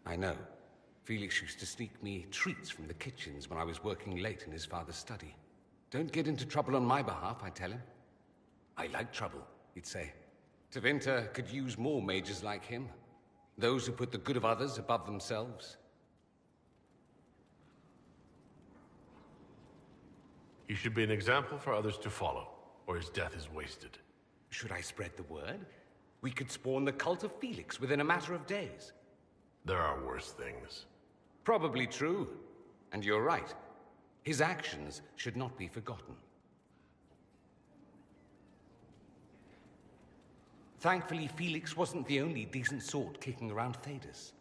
I know. Felix used to sneak me treats from the kitchens when I was working late in his father's study. Don't get into trouble on my behalf, I tell him. I like trouble, he'd say. Tevinter could use more mages like him. Those who put the good of others above themselves. He should be an example for others to follow, or his death is wasted. Should I spread the word? We could spawn the cult of Felix within a matter of days. There are worse things. Probably true. And you're right. His actions should not be forgotten. Thankfully, Felix wasn't the only decent sort kicking around Thedas.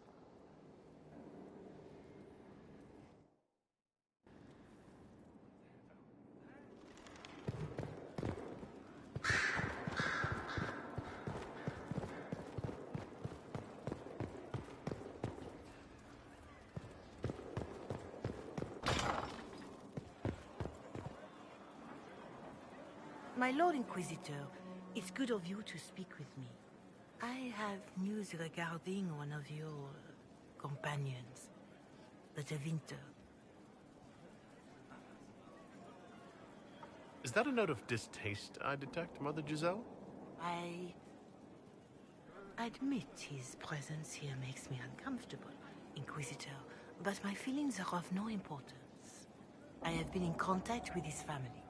My Lord Inquisitor, it's good of you to speak with me. I have news regarding one of your companions, the Tevinter. Is that a note of distaste I detect, Mother Giselle? I admit his presence here makes me uncomfortable, Inquisitor, but my feelings are of no importance. I have been in contact with his family.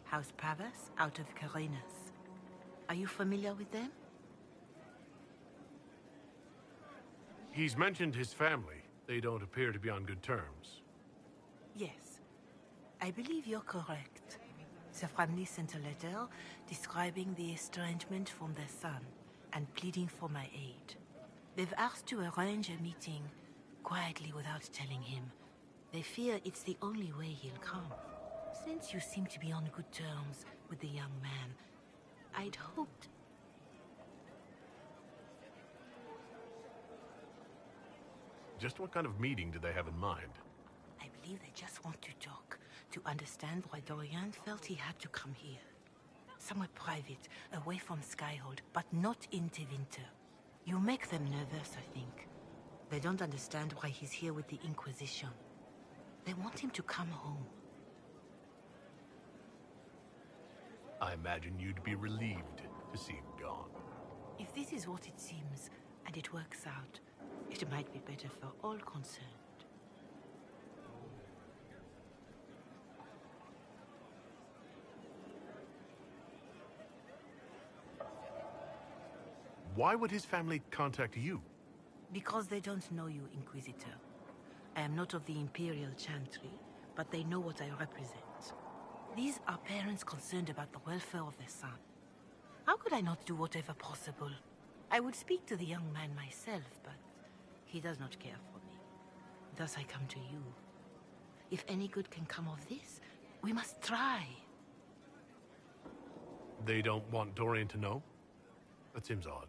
House Pavas, out of Carenas. Are you familiar with them? He's mentioned his family. They don't appear to be on good terms. Yes. I believe you're correct. The family sent a letter describing the estrangement from their son and pleading for my aid. They've asked to arrange a meeting quietly without telling him. They fear it's the only way he'll come. Since you seem to be on good terms with the young man, I'd hoped... Just what kind of meeting do they have in mind? I believe they just want to talk, to understand why Dorian felt he had to come here. Somewhere private, away from Skyhold, but not in Tevinter. You make them nervous, I think. They don't understand why he's here with the Inquisition. They want him to come home. I imagine you'd be relieved to see him gone. If this is what it seems, and it works out, it might be better for all concerned. Why would his family contact you? Because they don't know you, Inquisitor. I am not of the Imperial Chantry, but they know what I represent. These are parents concerned about the welfare of their son. How could I not do whatever possible? I would speak to the young man myself, but he does not care for me. Thus I come to you. If any good can come of this, we must try. They don't want Dorian to know? That seems odd.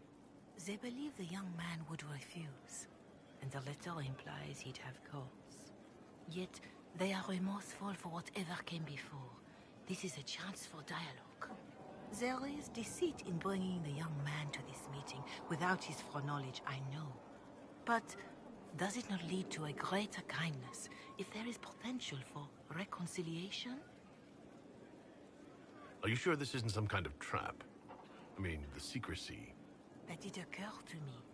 They believe the young man would refuse, and the letter implies he'd have cause. Yet, they are remorseful for whatever came before. This is a chance for dialogue. There is deceit in bringing the young man to this meeting without his foreknowledge, I know. But does it not lead to a greater kindness if there is potential for reconciliation? Are you sure this isn't some kind of trap? I mean, the secrecy. That did occur to me.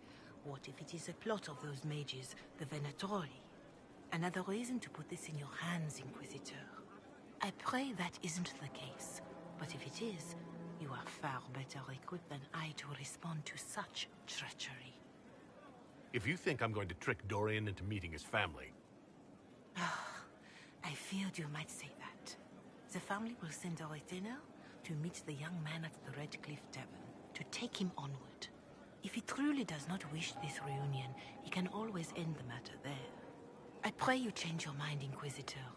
What if it is a plot of those mages, the Venatori? Another reason to put this in your hands, Inquisitor. I pray that isn't the case. But if it is, you are far better equipped than I to respond to such treachery. If you think I'm going to trick Dorian into meeting his family... I feared you might say that. The family will send a retainer to meet the young man at the Red Cliff Tavern, to take him onward. If he truly does not wish this reunion, he can always end the matter there. I pray you change your mind, Inquisitor.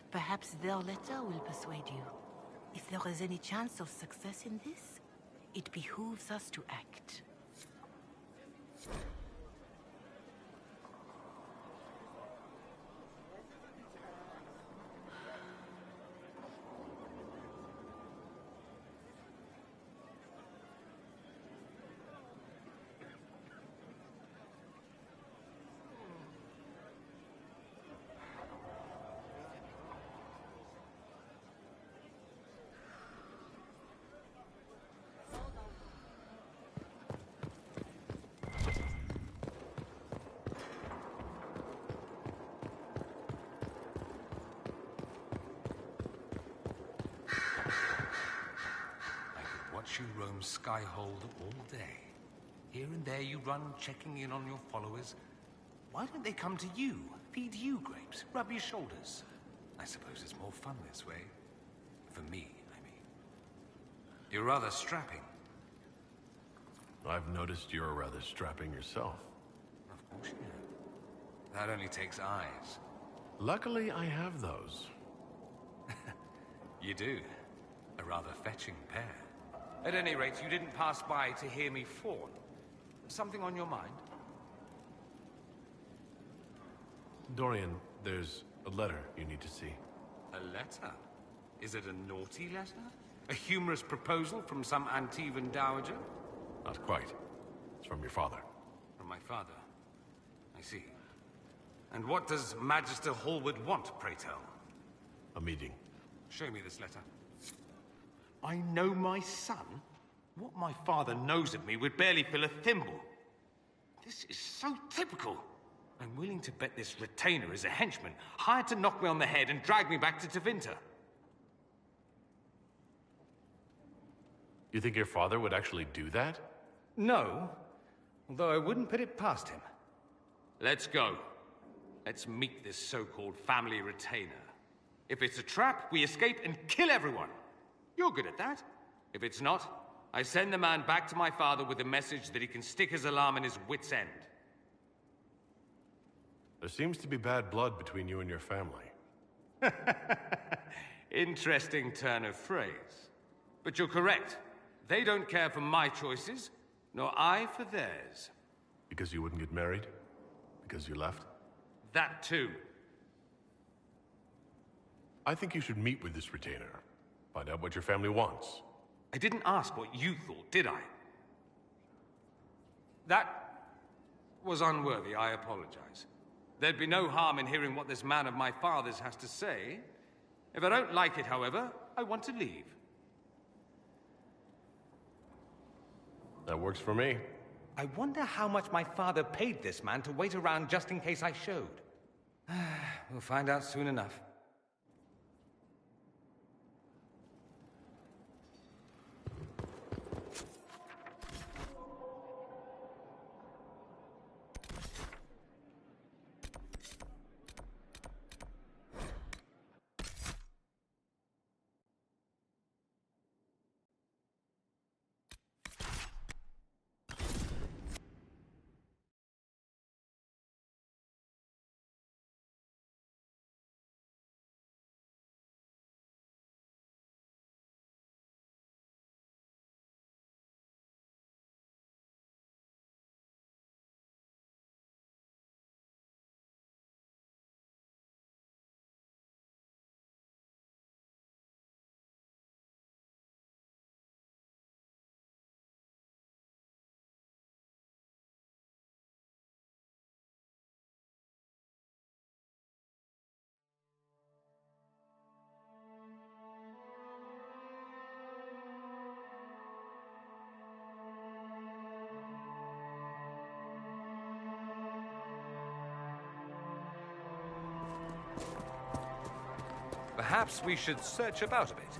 Perhaps their letter will persuade you. If there is any chance of success in this, it behooves us to act. You roam Skyhold all day. Here and there you run, checking in on your followers. Why don't they come to you, feed you grapes, rub your shoulders? I suppose it's more fun this way. For me, I mean. You're rather strapping. I've noticed you're rather strapping yourself. Of course you know. That only takes eyes. Luckily, I have those. You do. A rather fetching pair. At any rate, you didn't pass by to hear me fawn. Something on your mind? Dorian, there's a letter you need to see. A letter? Is it a naughty letter? A humorous proposal from some Antivan dowager? Not quite. It's from your father. From my father? I see. And what does Magister Hallward want, pray tell? A meeting. Show me this letter. I know my son? What my father knows of me would barely fill a thimble. This is so typical. I'm willing to bet this retainer is a henchman, hired to knock me on the head and drag me back to Tevinter. You think your father would actually do that? No, although I wouldn't put it past him. Let's go. Let's meet this so-called family retainer. If it's a trap, we escape and kill everyone. You're good at that. If it's not, I send the man back to my father with a message that he can stick his alarm in his wit's end. There seems to be bad blood between you and your family. Interesting turn of phrase. But you're correct. They don't care for my choices, nor I for theirs. Because you wouldn't get married? Because you left? That too. I think you should meet with this retainer. Find out what your family wants. I didn't ask what you thought, did I? That was unworthy, I apologize. There'd be no harm in hearing what this man of my father's has to say. If I don't like it, however, I want to leave. That works for me. I wonder how much my father paid this man to wait around just in case I showed. We'll find out soon enough. Perhaps we should search about a bit.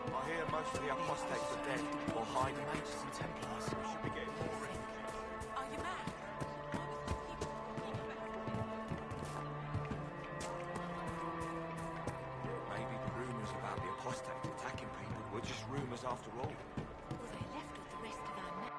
I hear most of the apostates are dead or hiding. Mages and Templars. We should be getting more in. Are you mad? Maybe the rumors about the apostates attacking people were just rumors after all. Or they left with the rest of our men.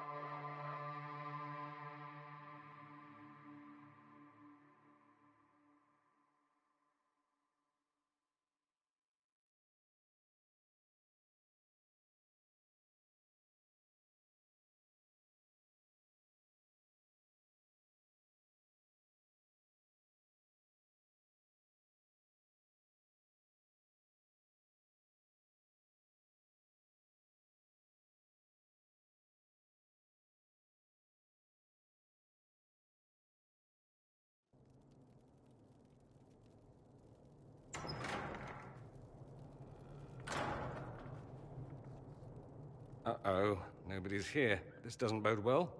Uh-oh, nobody's here. This doesn't bode well.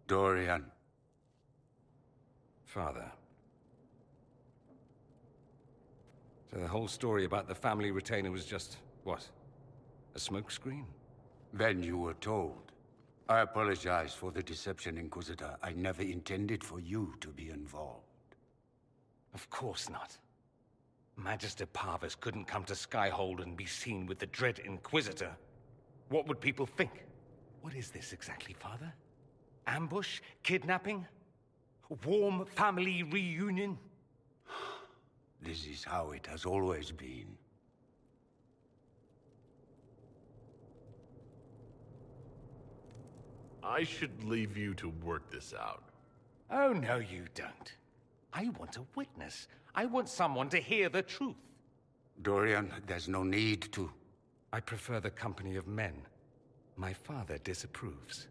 Dorian. Father. So the whole story about the family retainer was just, what? A smokescreen? Then you were told. I apologize for the deception, Inquisitor. I never intended for you to be involved. Of course not. Magister Parvus couldn't come to Skyhold and be seen with the dread Inquisitor. What would people think? What is this exactly, Father? Ambush? Kidnapping? Warm family reunion? This is how it has always been. I should leave you to work this out. Oh, no, you don't. I want a witness. I want someone to hear the truth. Dorian, there's no need to. I prefer the company of men. My father disapproves.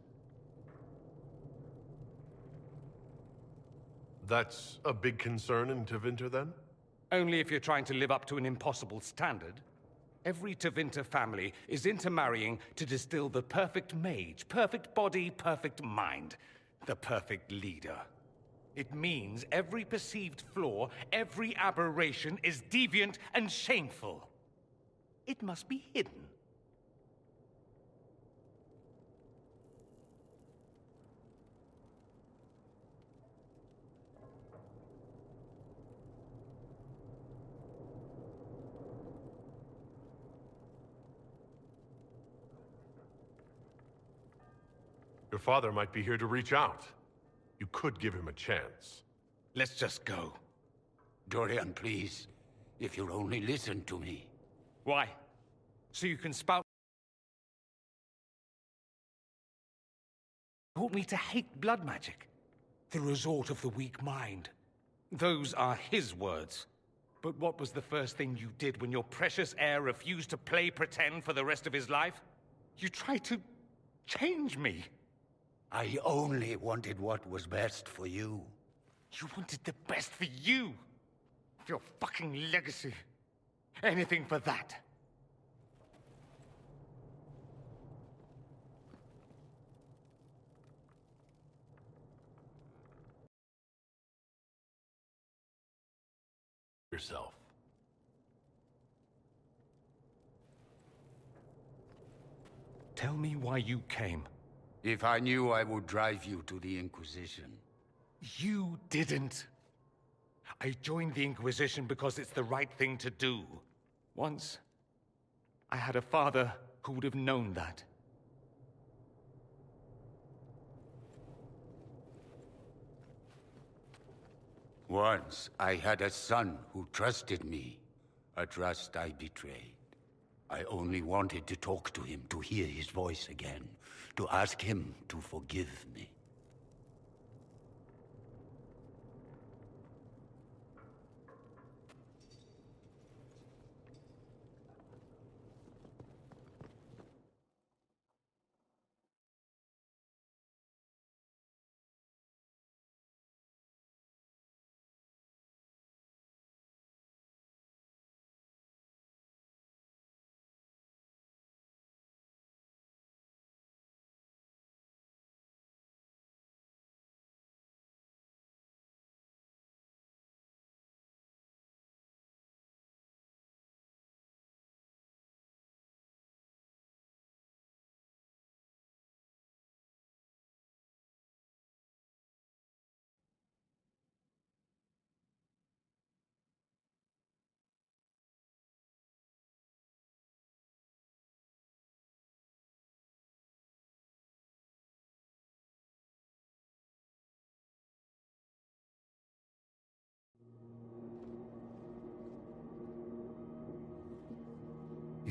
That's a big concern in Tevinter, then? Only if you're trying to live up to an impossible standard. Every Tevinter family is intermarrying to distill the perfect mage, perfect body, perfect mind, the perfect leader. It means every perceived flaw, every aberration is deviant and shameful. It must be hidden. Your father might be here to reach out. You could give him a chance. Let's just go. Dorian, please. If you'll only listen to me. Why? So you can spout... Taught me to hate blood magic. The resort of the weak mind. Those are his words. But what was the first thing you did when your precious heir refused to play pretend for the rest of his life? You tried to change me. I only wanted what was best for you. You wanted the best for you. Your fucking legacy. Anything for that. Yourself. Tell me why you came. If I knew, I would drive you to the Inquisition. You didn't. I joined the Inquisition because it's the right thing to do. Once, I had a father who would have known that. Once, I had a son who trusted me. A trust I betrayed. I only wanted to talk to him, to hear his voice again, to ask him to forgive me.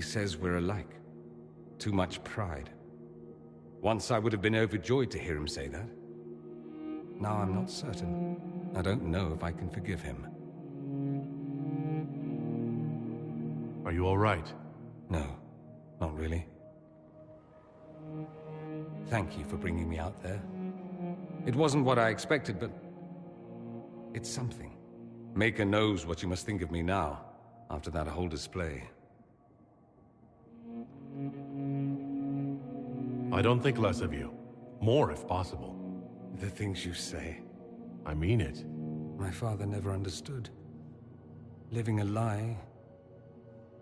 says we're alike. Too much pride. Once I would have been overjoyed to hear him say that. Now I'm not certain. I don't know if I can forgive him. Are you all right? No, not really. Thank you for bringing me out there. It wasn't what I expected, but it's something. Maker knows what you must think of me now, after that whole display. I don't think less of you. More, if possible. The things you say. I mean it. My father never understood. Living a lie,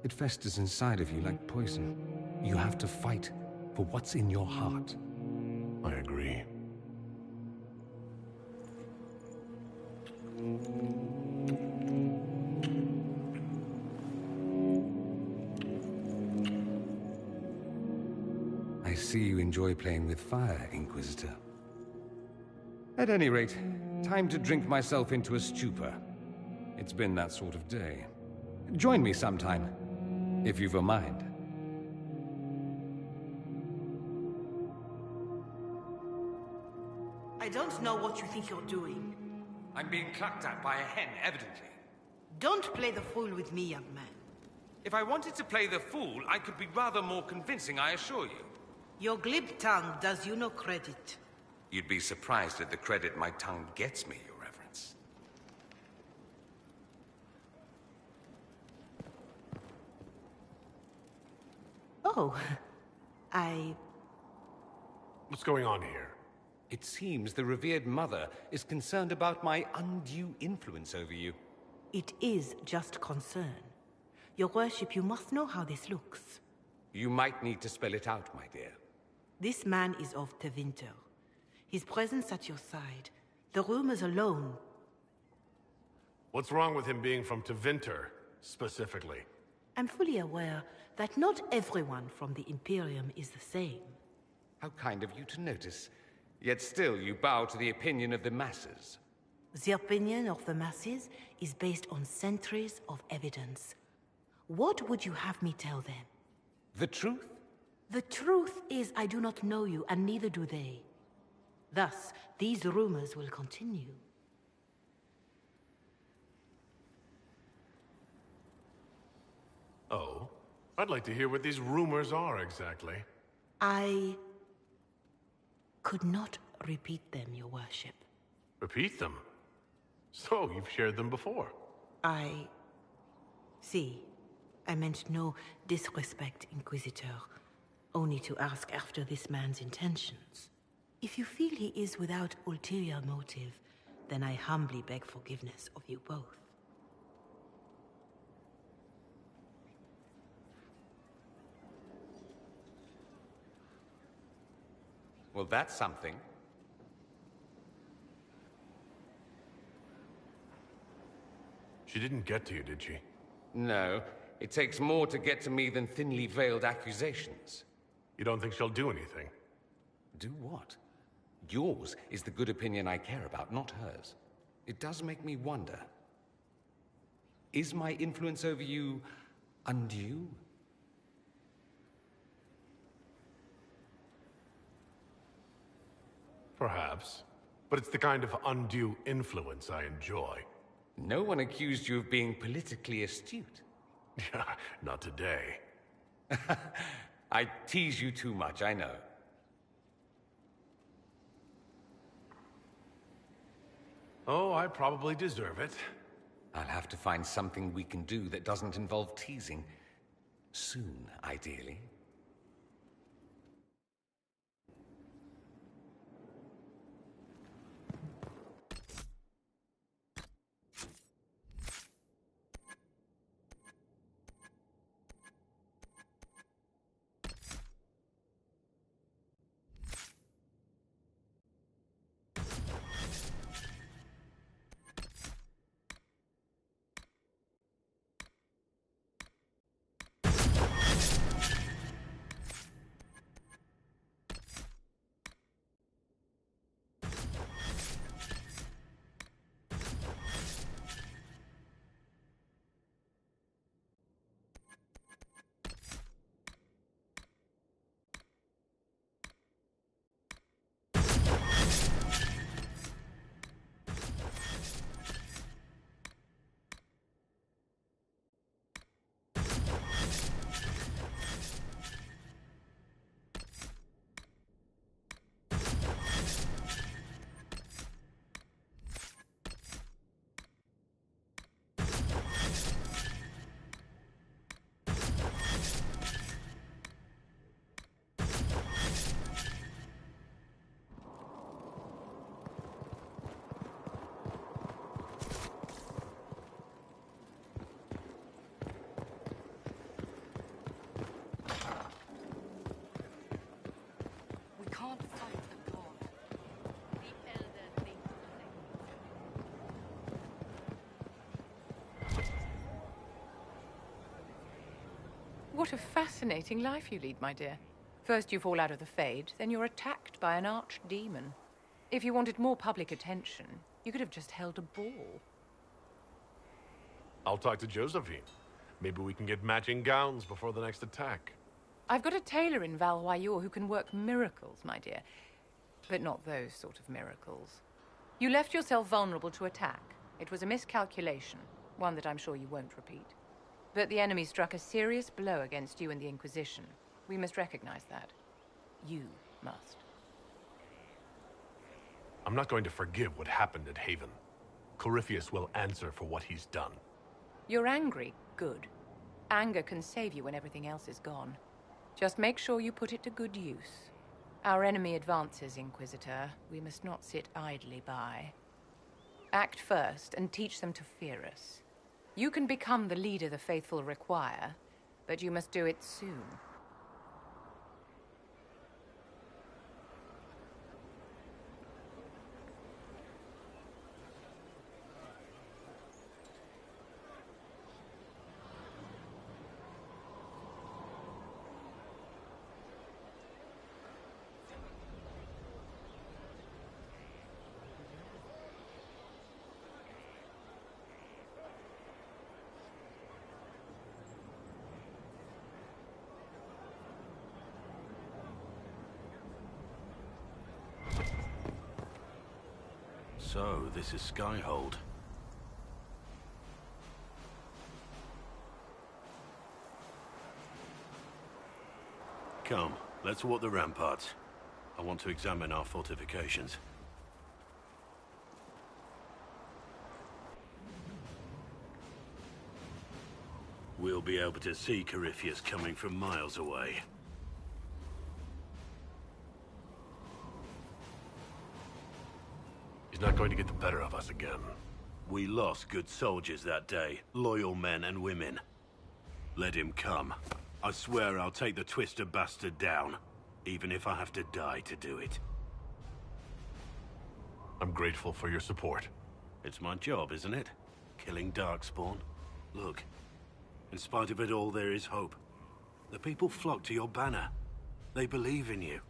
it festers inside of you like poison. You have to fight for what's in your heart. I agree. I see you enjoy playing with fire, Inquisitor. At any rate, time to drink myself into a stupor. It's been that sort of day. Join me sometime, if you've a mind. I don't know what you think you're doing. I'm being clucked at by a hen, evidently. Don't play the fool with me, young man. If I wanted to play the fool, I could be rather more convincing, I assure you. Your glib tongue does you no credit. You'd be surprised at the credit my tongue gets me, Your Reverence. Oh, I... What's going on here? It seems the revered mother is concerned about my undue influence over you. It is just concern. Your worship, you must know how this looks. You might need to spell it out, my dear. This man is of Tevinter. His presence at your side, the rumors alone. What's wrong with him being from Tevinter, specifically? I'm fully aware that not everyone from the Imperium is the same. How kind of you to notice. Yet still you bow to the opinion of the masses. The opinion of the masses is based on centuries of evidence. What would you have me tell them? The truth? The truth is I do not know you, and neither do they. Thus, these rumors will continue. Oh? I'd like to hear what these rumors are exactly. I could not repeat them, Your Worship. Repeat them? So, you've shared them before? See, I meant no disrespect, Inquisitor. Only to ask after this man's intentions. If you feel he is without ulterior motive, then I humbly beg forgiveness of you both. Well, that's something. She didn't get to you, did she? No. It takes more to get to me than thinly veiled accusations. You don't think she'll do anything? Do what? Yours is the good opinion I care about, not hers. It does make me wonder. Is my influence over you undue? Perhaps. But it's the kind of undue influence I enjoy. No one accused you of being politically astute. Not today. I tease you too much, I know. Oh, I probably deserve it. I'll have to find something we can do that doesn't involve teasing. Soon, ideally. What a fascinating life you lead, my dear. First you fall out of the Fade, then you're attacked by an archdemon. If you wanted more public attention, you could have just held a ball. I'll talk to Josephine. Maybe we can get matching gowns before the next attack. I've got a tailor in Valroyur who can work miracles, my dear. But not those sort of miracles. You left yourself vulnerable to attack. It was a miscalculation, one that I'm sure you won't repeat. But the enemy struck a serious blow against you and the Inquisition. We must recognize that. You must. I'm not going to forgive what happened at Haven. Corypheus will answer for what he's done. You're angry? Good. Anger can save you when everything else is gone. Just make sure you put it to good use. Our enemy advances, Inquisitor. We must not sit idly by. Act first and teach them to fear us. You can become the leader the faithful require, but you must do it soon. So, this is Skyhold. Come, let's walk the ramparts. I want to examine our fortifications. We'll be able to see Corypheus coming from miles away. He's not going to get the better of us again. We lost good soldiers that day, loyal men and women. Let him come. I swear I'll take the Twister bastard down, even if I have to die to do it. I'm grateful for your support. It's my job, isn't it? Killing Darkspawn. Look, in spite of it all, there is hope. The people flock to your banner. They believe in you.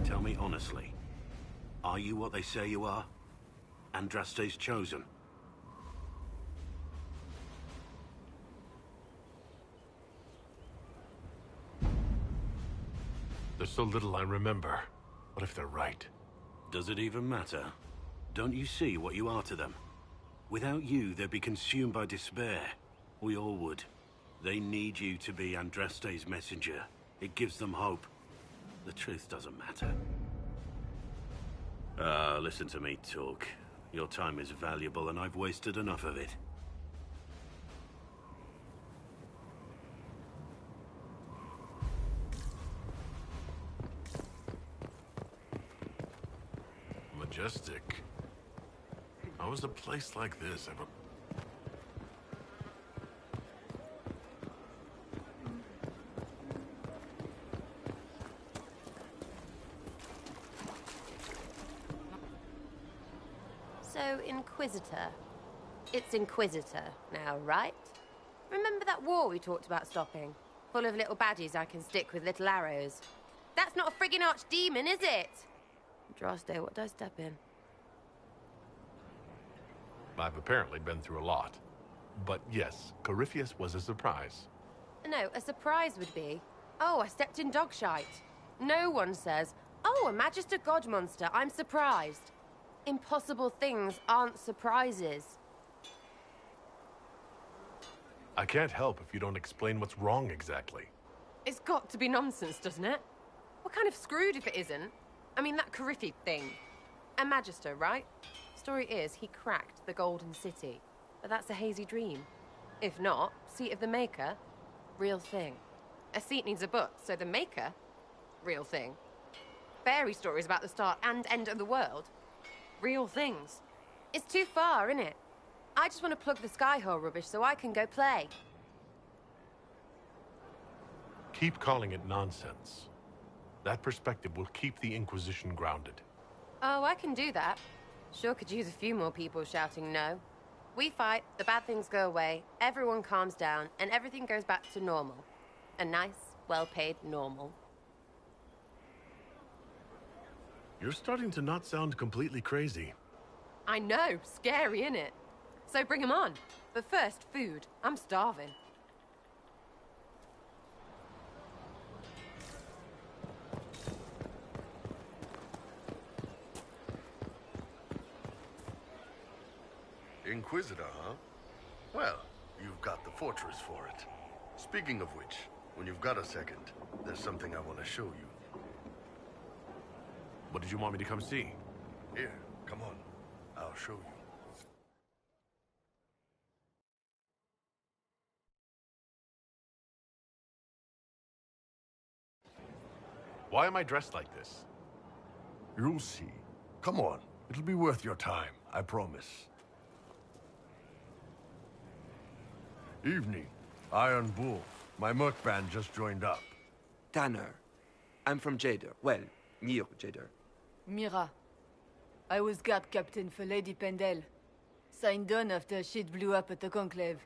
Tell me honestly, are you what they say you are? Andraste's chosen? There's so little I remember. What if they're right? Does it even matter? Don't you see what you are to them? Without you, they'd be consumed by despair. We all would. They need you to be Andraste's messenger. It gives them hope. The truth doesn't matter. Listen to me talk. Your time is valuable and I've wasted enough of it. Majestic. How is a place like this ever... So, Inquisitor. It's Inquisitor now, right? Remember that war we talked about stopping? Full of little baddies I can stick with little arrows. That's not a friggin' archdemon, is it? Draste, what did I step in? I've apparently been through a lot. But yes, Corypheus was a surprise. No, a surprise would be, oh, I stepped in dog shite. No one says, oh, a Magister God monster, I'm surprised. Impossible things aren't surprises. I can't help if you don't explain what's wrong exactly. It's got to be nonsense, doesn't it? We're kind of screwed if it isn't. I mean, that Corypheus thing. A Magister, right? Story is, he cracked the Golden City. But that's a hazy dream. If not, seat of the Maker, real thing. A seat needs a book, so the Maker, real thing. Fairy stories about the start and end of the world, real things. It's too far, innit? I just want to plug the Skyhole rubbish so I can go play. Keep calling it nonsense. That perspective will keep the Inquisition grounded. Oh, I can do that. Sure could use a few more people shouting no. We fight, the bad things go away, everyone calms down, and everything goes back to normal. A nice, well-paid normal. You're starting to not sound completely crazy. I know, scary, innit? So bring 'em on. But first, food. I'm starving. Inquisitor, huh? Well, you've got the fortress for it. Speaking of which, when you've got a second, there's something I want to show you. What did you want me to come see? Here, come on. I'll show you. Why am I dressed like this? You'll see. Come on. It'll be worth your time, I promise. Evening. Iron Bull. My merc band just joined up. Tanner. I'm from Jader. Well, near Jader. Mira. I was guard captain for Lady Pendel. Signed on after shit blew up at the Conclave.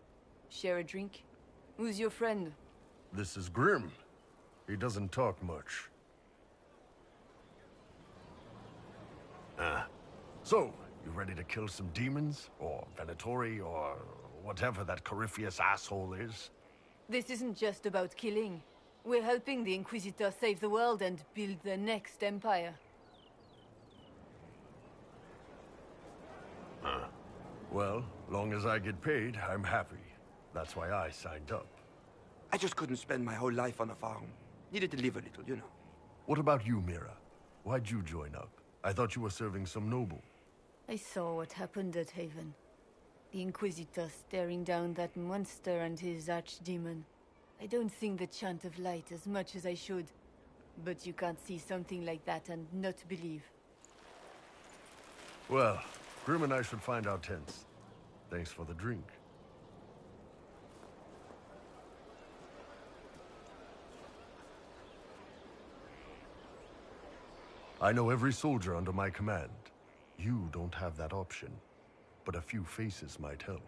Share a drink? Who's your friend? This is Grim. He doesn't talk much. So, you ready to kill some demons? Or Venatori, or whatever that Corypheus asshole is? This isn't just about killing. We're helping the Inquisitor save the world and build the next empire. Well, long as I get paid, I'm happy. That's why I signed up. I just couldn't spend my whole life on a farm. Needed to live a little, you know. What about you, Mira? Why'd you join up? I thought you were serving some noble. I saw what happened at Haven. The Inquisitor staring down that monster and his archdemon. I don't sing the chant of light as much as I should. But you can't see something like that and not believe. Well, Grim and I should find our tents. Thanks for the drink. I know every soldier under my command. You don't have that option, but a few faces might help.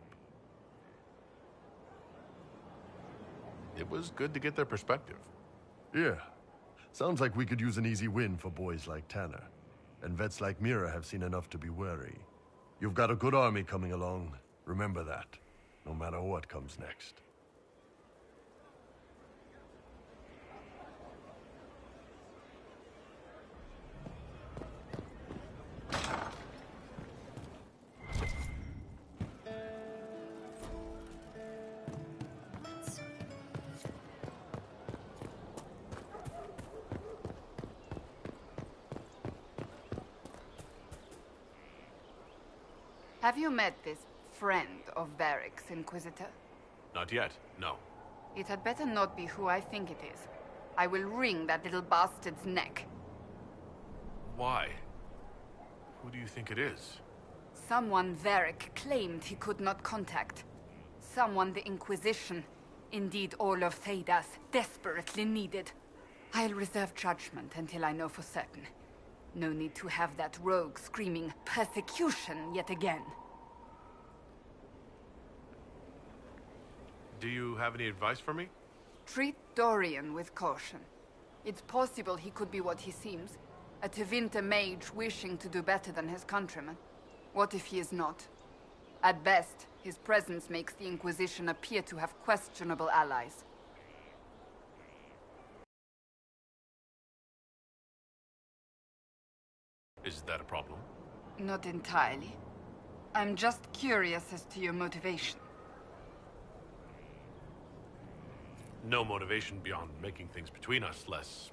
It was good to get their perspective. Yeah. Sounds like we could use an easy win for boys like Tanner. And vets like Mira have seen enough to be wary. You've got a good army coming along. Remember that, no matter what comes next. Have you met this friend of Varric's, Inquisitor? Not yet, no. It had better not be who I think it is. I will wring that little bastard's neck. Why? Who do you think it is? Someone Varric claimed he could not contact. Someone the Inquisition, indeed all of Thedas, desperately needed. I'll reserve judgment until I know for certain. No need to have that rogue screaming persecution yet again. Do you have any advice for me? Treat Dorian with caution. It's possible he could be what he seems. A Tevinter mage wishing to do better than his countrymen. What if he is not? At best, his presence makes the Inquisition appear to have questionable allies. Is that a problem? Not entirely. I'm just curious as to your motivation. No motivation beyond making things between us less...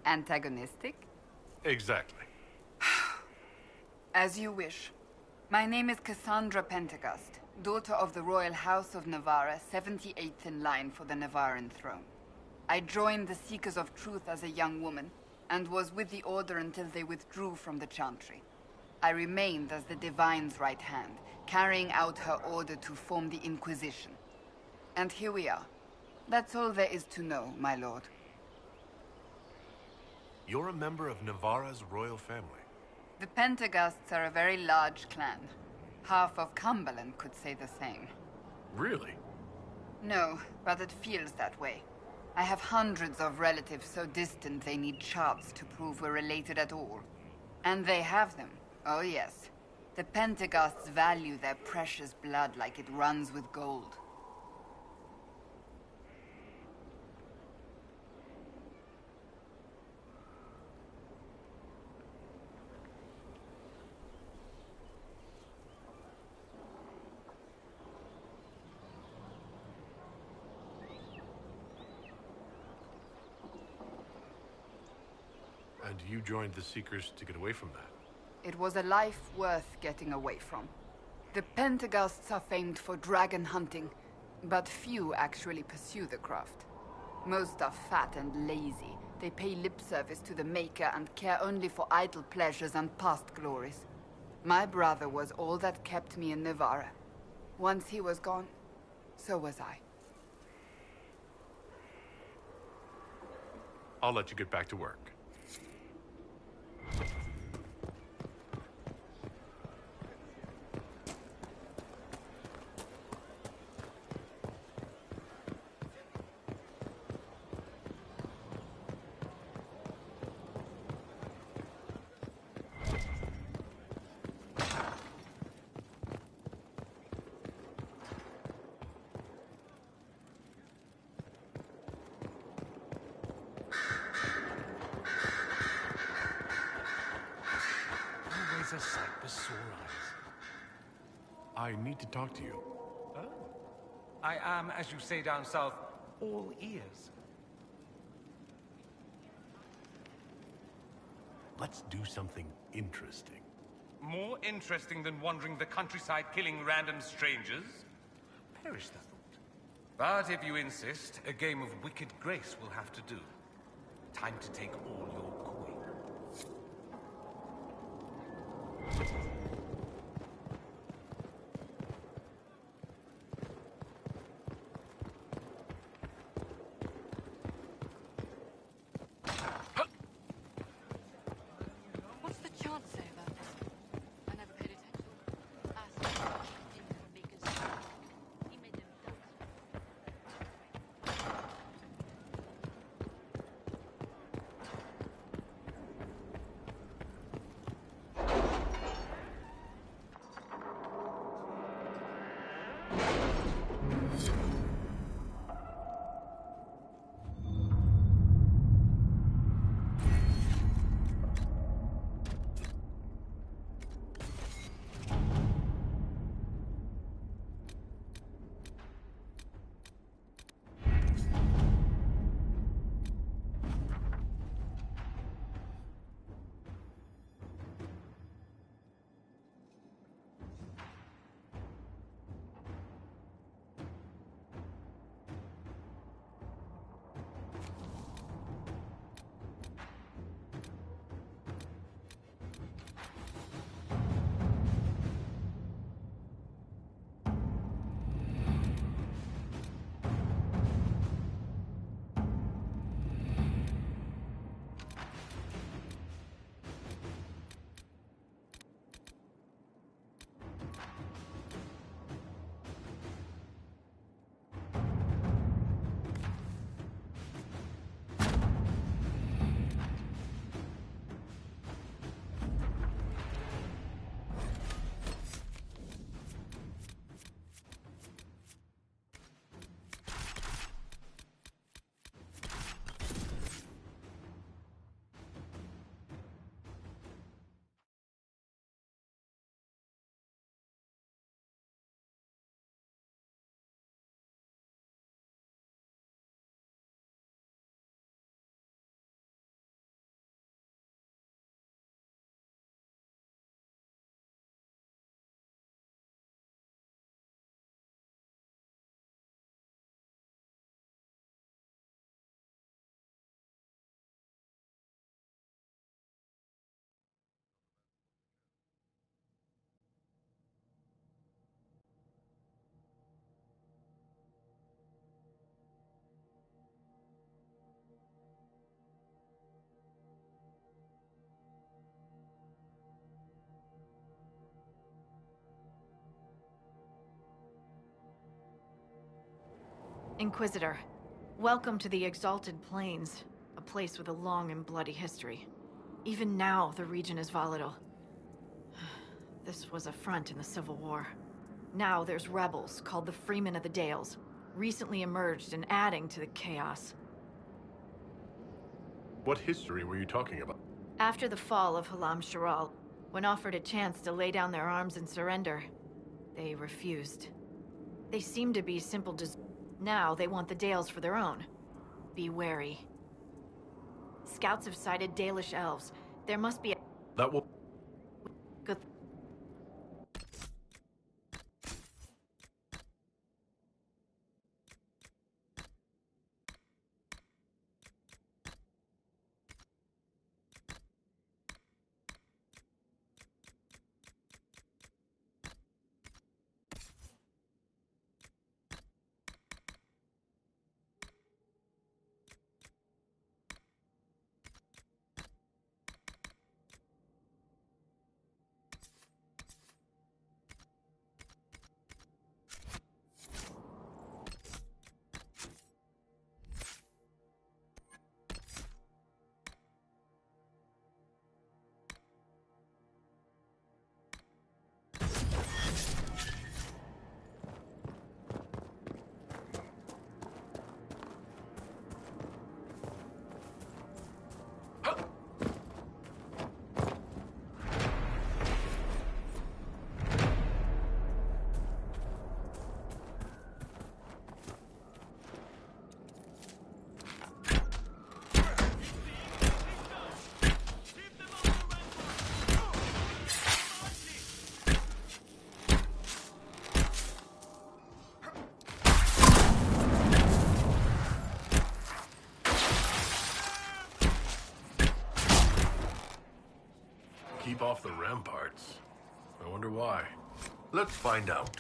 Antagonistic? Exactly. As you wish. My name is Cassandra Pentagast, daughter of the Royal House of Navarra, 78th in line for the Navarran throne. I joined the Seekers of Truth as a young woman, and was with the Order until they withdrew from the Chantry. I remained as the Divine's right hand, carrying out her order to form the Inquisition. And here we are. That's all there is to know, my lord. You're a member of Navarra's royal family. The Pentagasts are a very large clan. Half of Cumberland could say the same. Really? No, but it feels that way. I have hundreds of relatives so distant they need charts to prove we're related at all. And they have them. Oh yes. The Pentaghasts value their precious blood like it runs with gold. And you joined the Seekers to get away from that? It was a life worth getting away from. The Pentaghasts are famed for dragon hunting, but few actually pursue the craft. Most are fat and lazy. They pay lip service to the Maker and care only for idle pleasures and past glories. My brother was all that kept me in Navarra. Once he was gone, so was I. I'll let you get back to work. A sight for sore eyes. I need to talk to you. Oh. I am, as you say down south, all ears. Let's do something interesting. More interesting than wandering the countryside killing random strangers? Perish the thought. But if you insist, a game of Wicked Grace will have to do. Time to take all your coin. What's the chance say about this? I never paid attention. Asked because he made them ducks. Inquisitor, welcome to the Exalted Plains, a place with a long and bloody history. Even now, the region is volatile. This was a front in the Civil War. Now there's rebels called the Freemen of the Dales, recently emerged and adding to the chaos. What history were you talking about? After the fall of Halam Sharal, when offered a chance to lay down their arms and surrender, they refused. They seemed to be simple Now they want the Dales for their own. Be wary. Scouts have sighted Dalish elves. There must be a... That will... Good. Keep off the ramparts. I wonder why. Let's find out.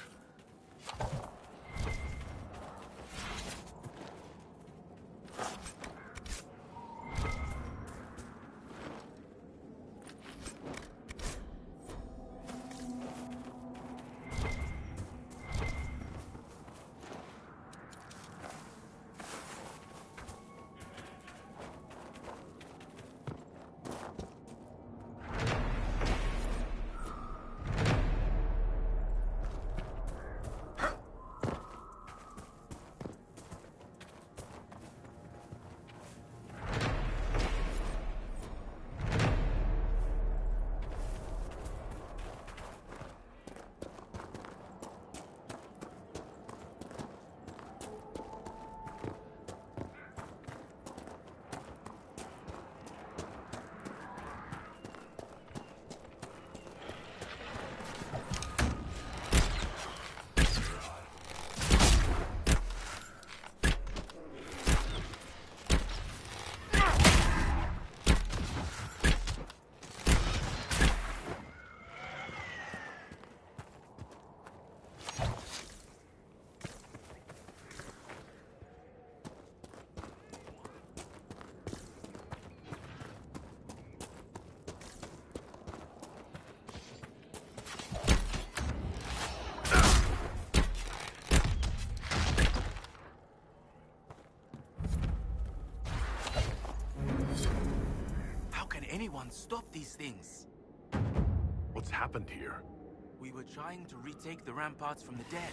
Anyone stop these things? What's happened here? We were trying to retake the ramparts from the dead.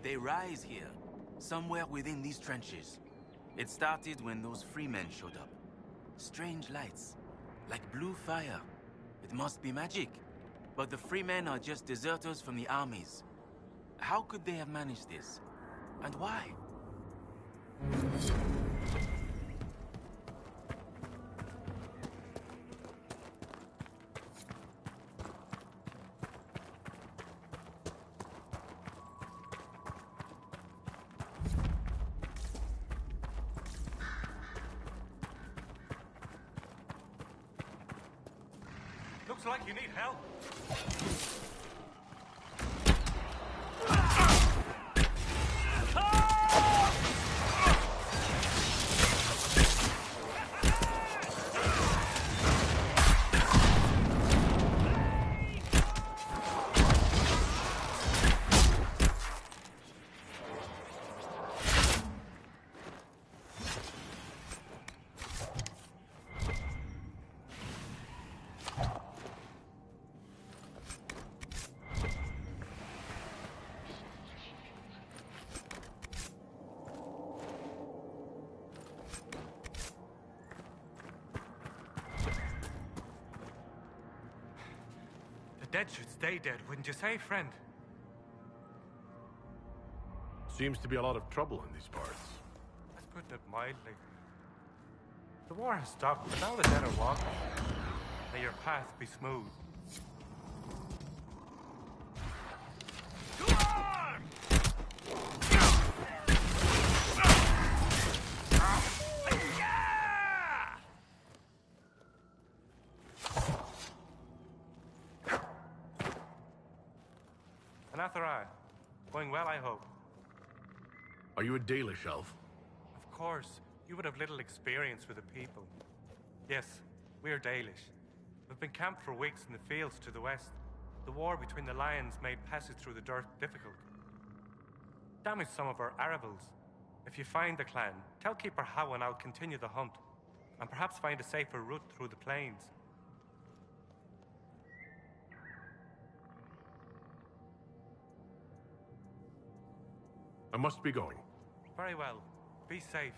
They rise here, somewhere within these trenches. It started when those freemen showed up. Strange lights, like blue fire. It must be magic. But the freemen are just deserters from the armies. How could they have managed this? And why? Looks like you need help. dead should stay dead, wouldn't you say, friend? Seems to be a lot of trouble in these parts. That's putting it mildly. The war has stopped, but now the dead are walking. May your path be smooth. Anathari, going well, I hope. Are you a Dalish elf? Of course, you would have little experience with the people. Yes, we are Dalish. We've been camped for weeks in the fields to the west. The war between the lions made passage through the dirt difficult. Damaged some of our arravals. If you find the clan, tell Keeper How and I'll continue the hunt, and perhaps find a safer route through the plains. I must be going. Very well. Be safe.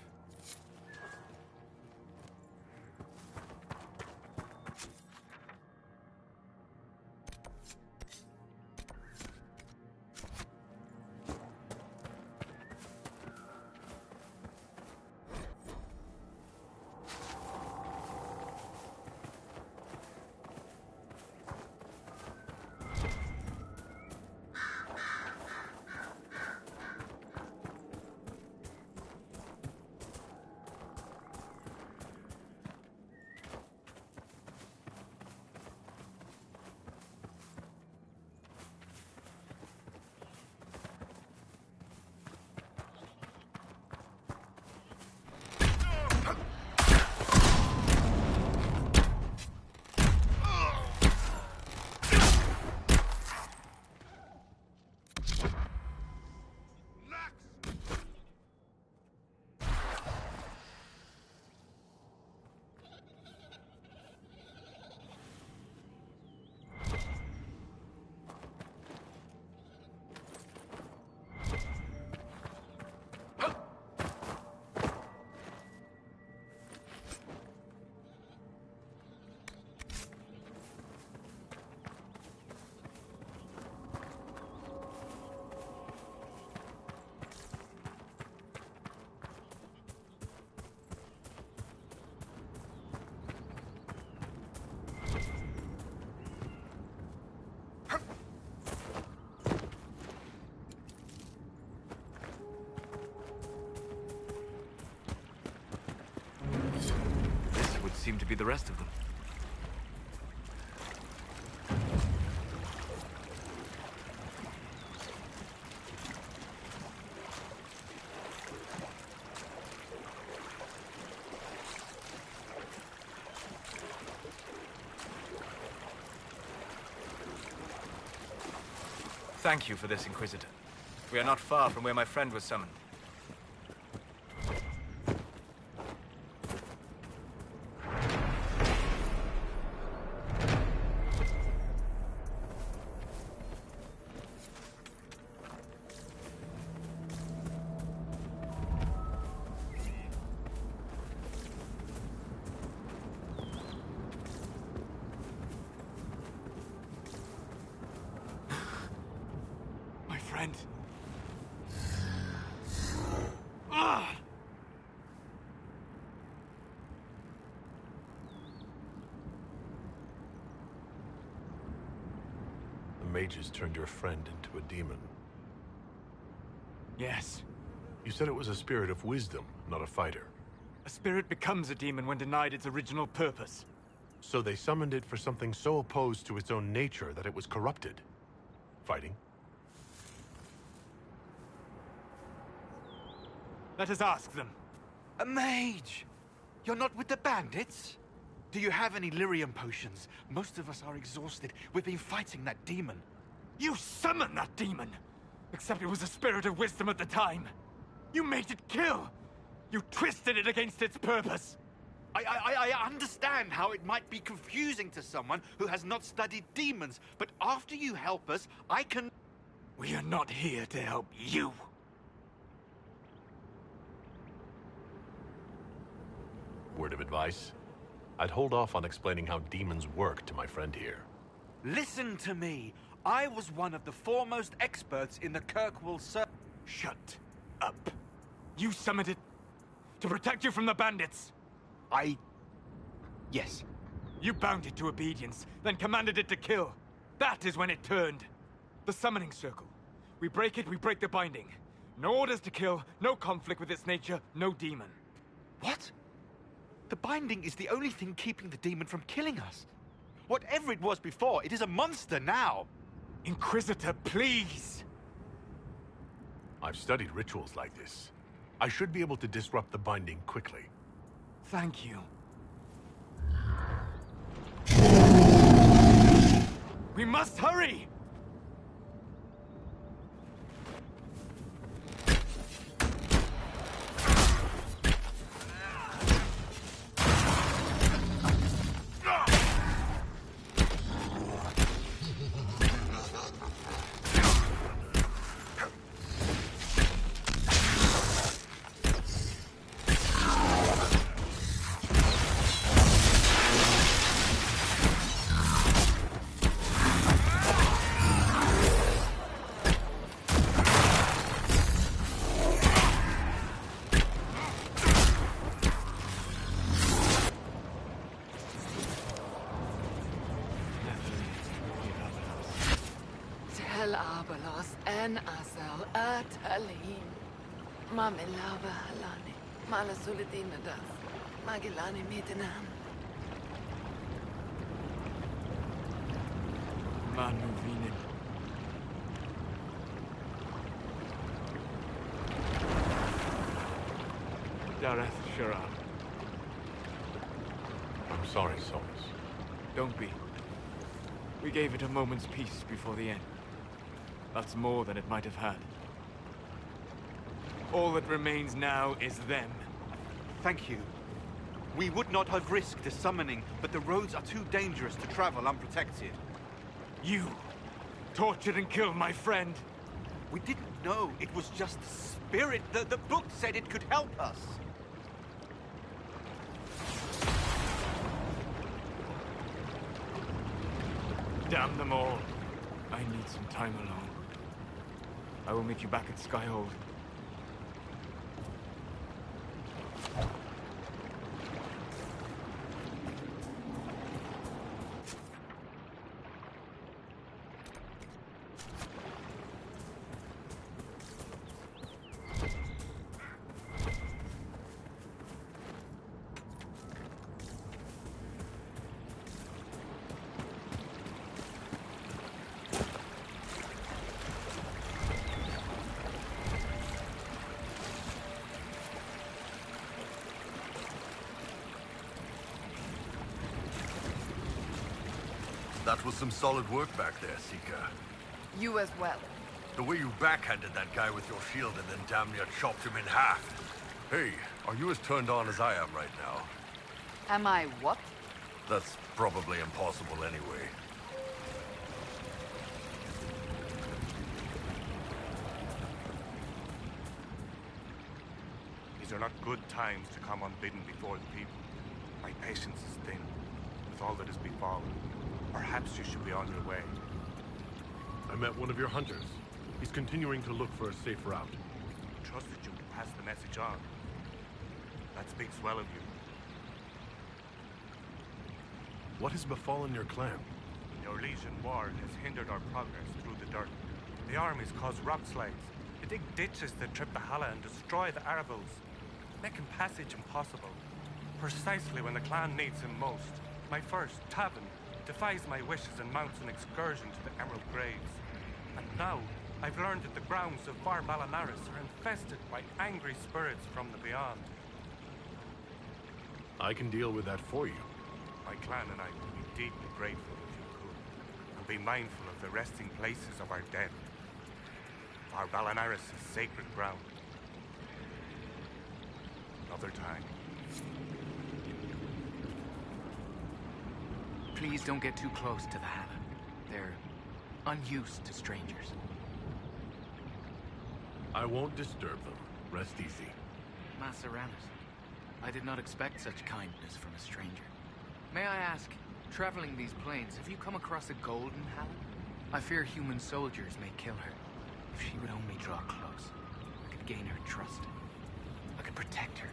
Seem to be the rest of them. Thank you for this, Inquisitor. We are not far from where my friend was summoned. Friend. The mages turned your friend into a demon. Yes. You said it was a spirit of wisdom, not a fighter. A spirit becomes a demon when denied its original purpose. So they summoned it for something so opposed to its own nature that it was corrupted. Fighting? Let us ask them. A mage! You're not with the bandits? Do you have any lyrium potions? Most of us are exhausted. We've been fighting that demon. You summoned that demon! Except it was a spirit of wisdom at the time. You made it kill! You twisted it against its purpose! I understand how it might be confusing to someone who has not studied demons, but after you help us, I can... We are not here to help you. Word of advice? I'd hold off on explaining how demons work to my friend here. Listen to me. I was one of the foremost experts in the Kirkwall Shut up. You summoned it to protect you from the bandits. Yes. You bound it to obedience, then commanded it to kill. That is when it turned. The summoning circle. We break it, we break the binding. No orders to kill, no conflict with its nature, no demon. What? The binding is the only thing keeping the demon from killing us. Whatever it was before, it is a monster now. Inquisitor, please! I've studied rituals like this. I should be able to disrupt the binding quickly. Thank you. We must hurry! Tel Abalos en Asel Atalim. Mamelava Halani. Malasulidinadas. Magilani Mitanam. Manu Vinin. Dareth Sharan. I'm sorry, Solus. Don't be. We gave it a moment's peace before the end. That's more than it might have had. All that remains now is them. Thank you. We would not have risked the summoning, but the roads are too dangerous to travel unprotected. You tortured and killed my friend. We didn't know it was just a spirit. The book said it could help us. Damn them all. I need some time alone. I will meet you back at Skyhold. That was some solid work back there, Seeker. You as well. The way you backhanded that guy with your shield and then damn near chopped him in half. Hey, are you as turned on as I am right now? Am I what? That's probably impossible anyway. These are not good times to come unbidden before the people. My patience is thin, with all that has befallen. Perhaps you should be on your way. I met one of your hunters. He's continuing to look for a safe route. He trusted you to pass the message on. That speaks well of you. What has befallen your clan? Your Legion war has hindered our progress through the dirt. The armies cause rock slides. They dig ditches that trip the Hala and destroy the Arabos, making passage impossible. Precisely when the clan needs him most, my first, Tavin, defies my wishes and mounts an excursion to the Emerald Graves. And now, I've learned that the grounds of Far Balanaris are infested by angry spirits from the beyond. I can deal with that for you. My clan and I would be deeply grateful if you could, and be mindful of the resting places of our dead. Far Balanaris is sacred ground. Another time. Please don't get too close to the Hala. They're unused to strangers. I won't disturb them. Rest easy. Maceranus, I did not expect such kindness from a stranger. May I ask, Traveling these plains, have you come across a golden Helen? I fear human soldiers may kill her. If she would only draw close, I could gain her trust. I could protect her.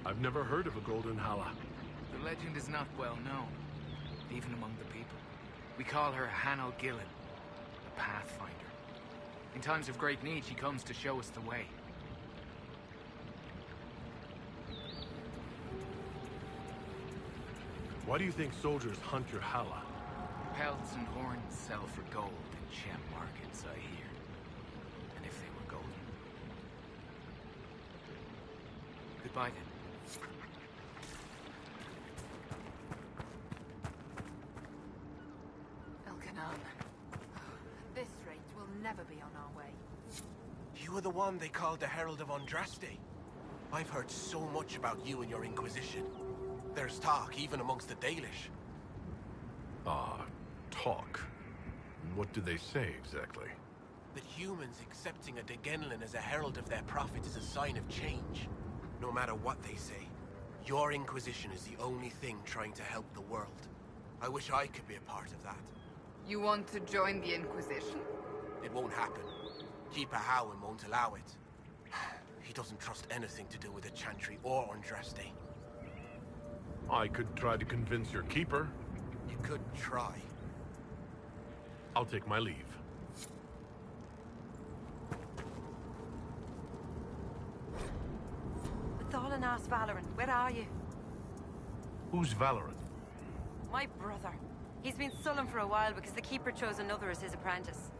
I've never heard of a golden Hala. The legend is not well known, even among the people. We call her Hanno Gillen, the Pathfinder. In times of great need, she comes to show us the way. Why do you think soldiers hunt your Hala? Pelts and horns sell for gold in gem markets, I hear. And if they were golden... Goodbye, then. At this rate, we'll never be on our way. You were the one they called the Herald of Andraste. I've heard so much about you and your Inquisition. There's talk, even amongst the Dalish. Talk? What do they say, exactly? That humans accepting a Degenlin as a herald of their prophet is a sign of change. No matter what they say, your Inquisition is the only thing trying to help the world. I wish I could be a part of that. You want to join the Inquisition? It won't happen. Keeper Howin won't allow it. He doesn't trust anything to do with the Chantry or Andraste. I could try to convince your keeper. You could try. I'll take my leave. Thalanas Valorant, where are you? Who's Valorant? My brother. He's been sullen for a while because the Keeper chose another as his apprentice.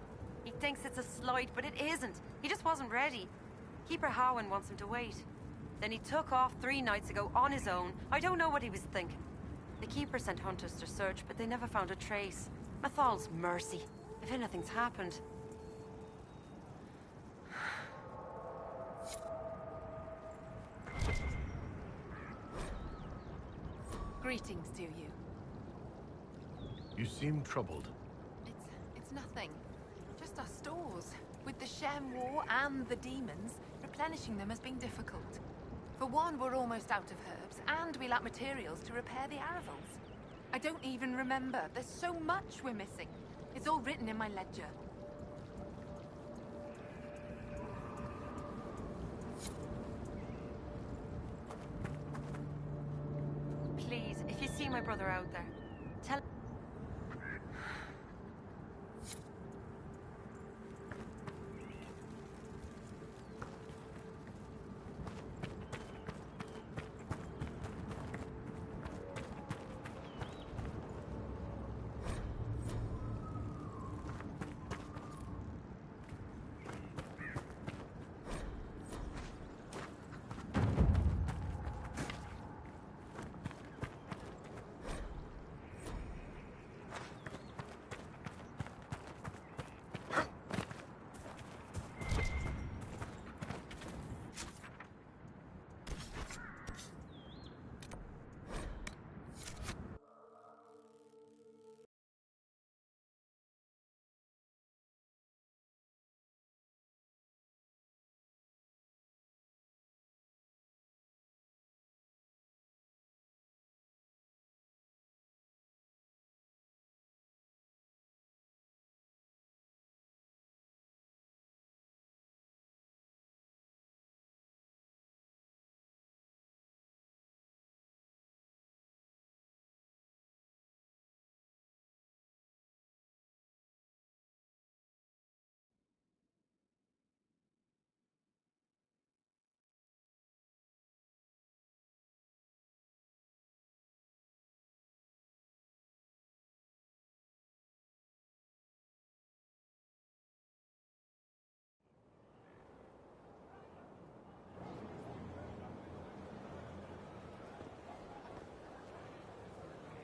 He thinks it's a slight, but it isn't. He just wasn't ready. Keeper Howin wants him to wait. Then he took off 3 nights ago on his own. I don't know what he was thinking. The Keeper sent hunters to search, but they never found a trace. Mathal's mercy. If anything's happened... Greetings to you. You seem troubled. It's nothing. Just our stores. With the Shem War and the demons, replenishing them has been difficult. For one, we're almost out of herbs, and we lack materials to repair the Aravals. I don't even remember. There's so much we're missing. It's all written in my ledger. Please, if you see my brother out there, tell...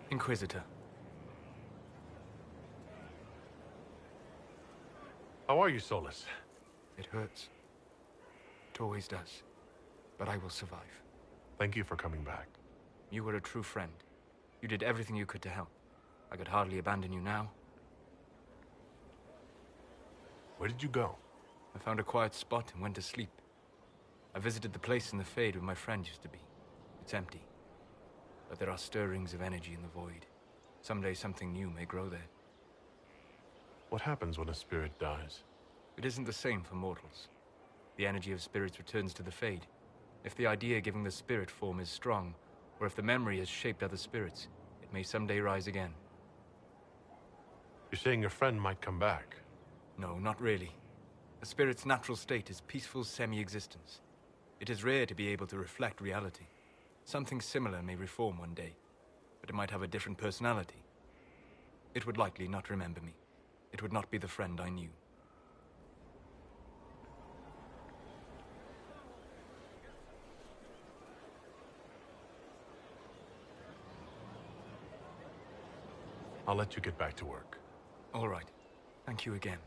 Inquisitor. How are you, Solus? It hurts. It always does. But I will survive. Thank you for coming back. You were a true friend. You did everything you could to help. I could hardly abandon you now. Where did you go? I found a quiet spot and went to sleep. I visited the place in the Fade where my friend used to be. It's empty. But there are stirrings of energy in the void. Someday something new may grow there. What happens when a spirit dies? It isn't the same for mortals. The energy of spirits returns to the Fade. If the idea giving the spirit form is strong, or if the memory has shaped other spirits, it may someday rise again. You're saying your friend might come back? No, not really. A spirit's natural state is peaceful semi-existence. It is rare to be able to reflect reality. Something similar may reform one day, but it might have a different personality. It would likely not remember me. It would not be the friend I knew. I'll let you get back to work. All right. Thank you again.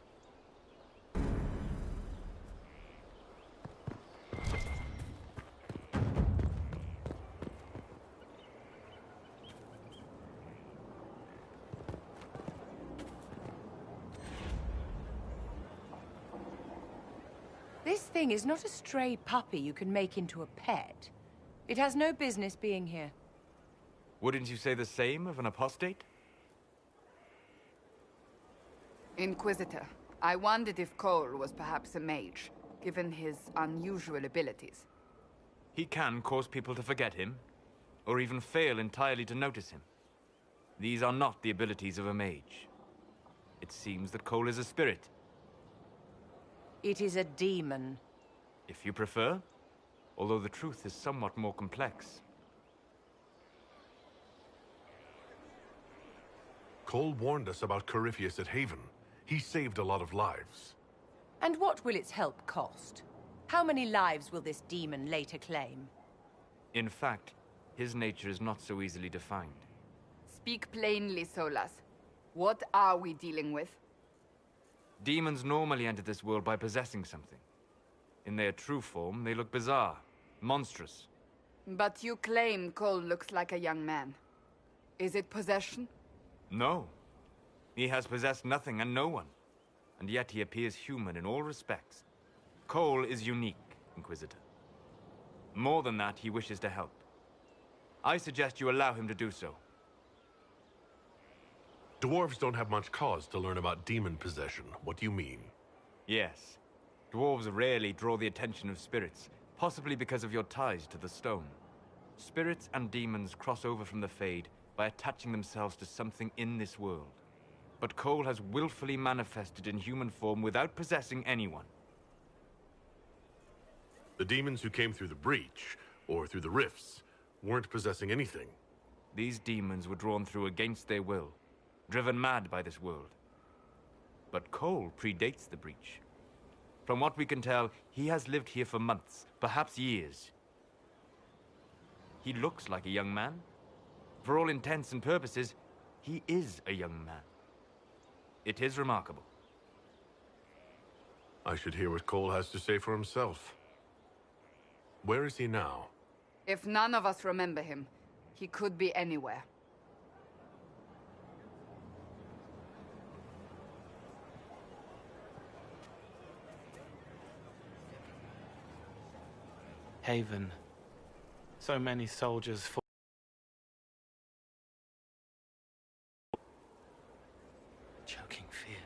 This thing is not a stray puppy you can make into a pet. It has no business being here. Wouldn't you say the same of an apostate? Inquisitor, I wondered if Cole was perhaps a mage, given his unusual abilities. He can cause people to forget him, or even fail entirely to notice him. These are not the abilities of a mage. It seems that Cole is a spirit. It is a demon. If you prefer, although the truth is somewhat more complex. Cole warned us about Corypheus at Haven. He saved a lot of lives. And what will its help cost? How many lives will this demon later claim? In fact, his nature is not so easily defined. Speak plainly, Solas. What are we dealing with? Demons normally enter this world by possessing something. In their true form, they look bizarre, monstrous. But you claim Cole looks like a young man. Is it possession? No. He has possessed nothing and no one. And yet he appears human in all respects. Cole is unique, Inquisitor. More than that, he wishes to help. I suggest you allow him to do so. Dwarves don't have much cause to learn about demon possession. What do you mean? Yes. Dwarves rarely draw the attention of spirits, possibly because of your ties to the stone. Spirits and demons cross over from the Fade by attaching themselves to something in this world. But Cole has willfully manifested in human form without possessing anyone. The demons who came through the breach, or through the rifts, weren't possessing anything. These demons were drawn through against their will, driven mad by this world. But Cole predates the breach. From what we can tell, he has lived here for months, perhaps years. He looks like a young man. For all intents and purposes, he is a young man. It is remarkable. I should hear what Cole has to say for himself. Where is he now? If none of us remember him, he could be anywhere. Haven. So many soldiers fought. Choking fear.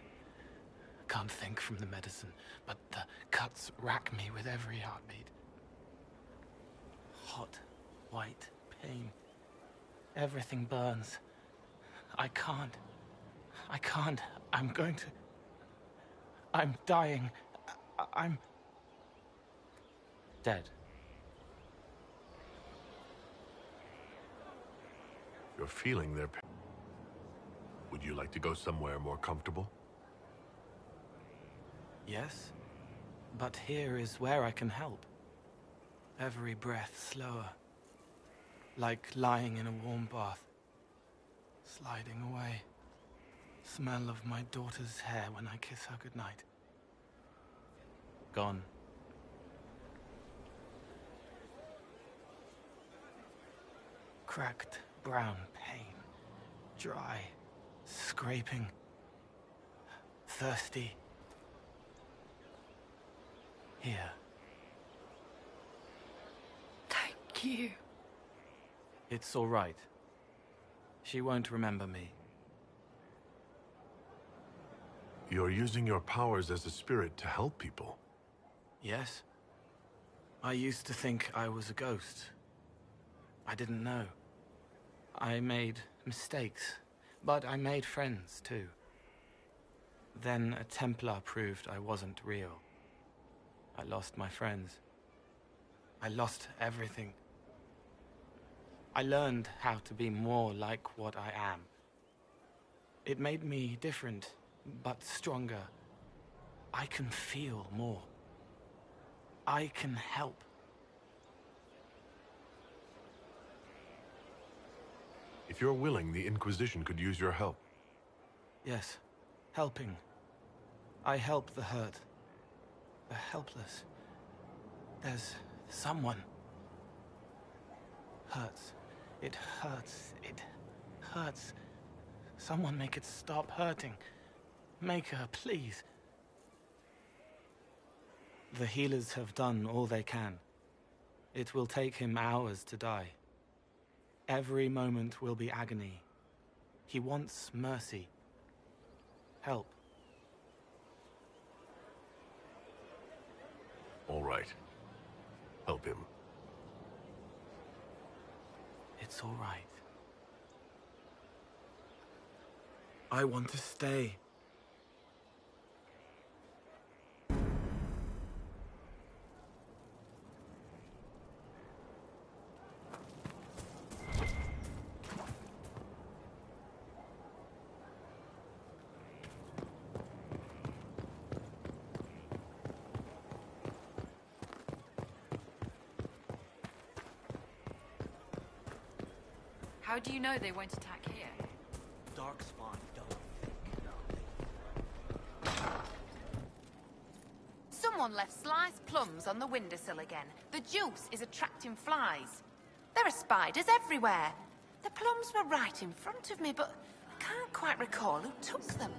Can't think from the medicine, but the cuts rack me with every heartbeat. Hot, white pain. Everything burns. I can't. I'm going to... I'm dying. I'm... dead. You're feeling their pain. Would you like to go somewhere more comfortable? Yes, but here is where I can help. Every breath slower. Like lying in a warm bath. Sliding away. Smell of my daughter's hair when I kiss her goodnight. Gone. Cracked brown pain. Dry. Scraping. Thirsty. Here. you. It's all right. She won't remember me. You're using your powers as a spirit to help people. Yes? I used to think I was a ghost. I didn't know. I made mistakes, but I made friends too. Then a Templar proved I wasn't real. I lost my friends. I lost everything. I learned how to be more like what I am. It made me different, but stronger. I can feel more. I can help. If you're willing, the Inquisition could use your help. Yes, helping. I help the hurt, the helpless. There's someone. Hurts. It hurts. It hurts. Someone make it stop hurting. Make her, please. The healers have done all they can. It will take him hours to die. Every moment will be agony. He wants mercy. Help. All right. Help him. It's all right. I want to stay. How do you know they won't attack here? Darkspawn don't Someone left sliced plums on the windowsill again. The juice is attracting flies. There are spiders everywhere. The plums were right in front of me, but I can't quite recall who took them.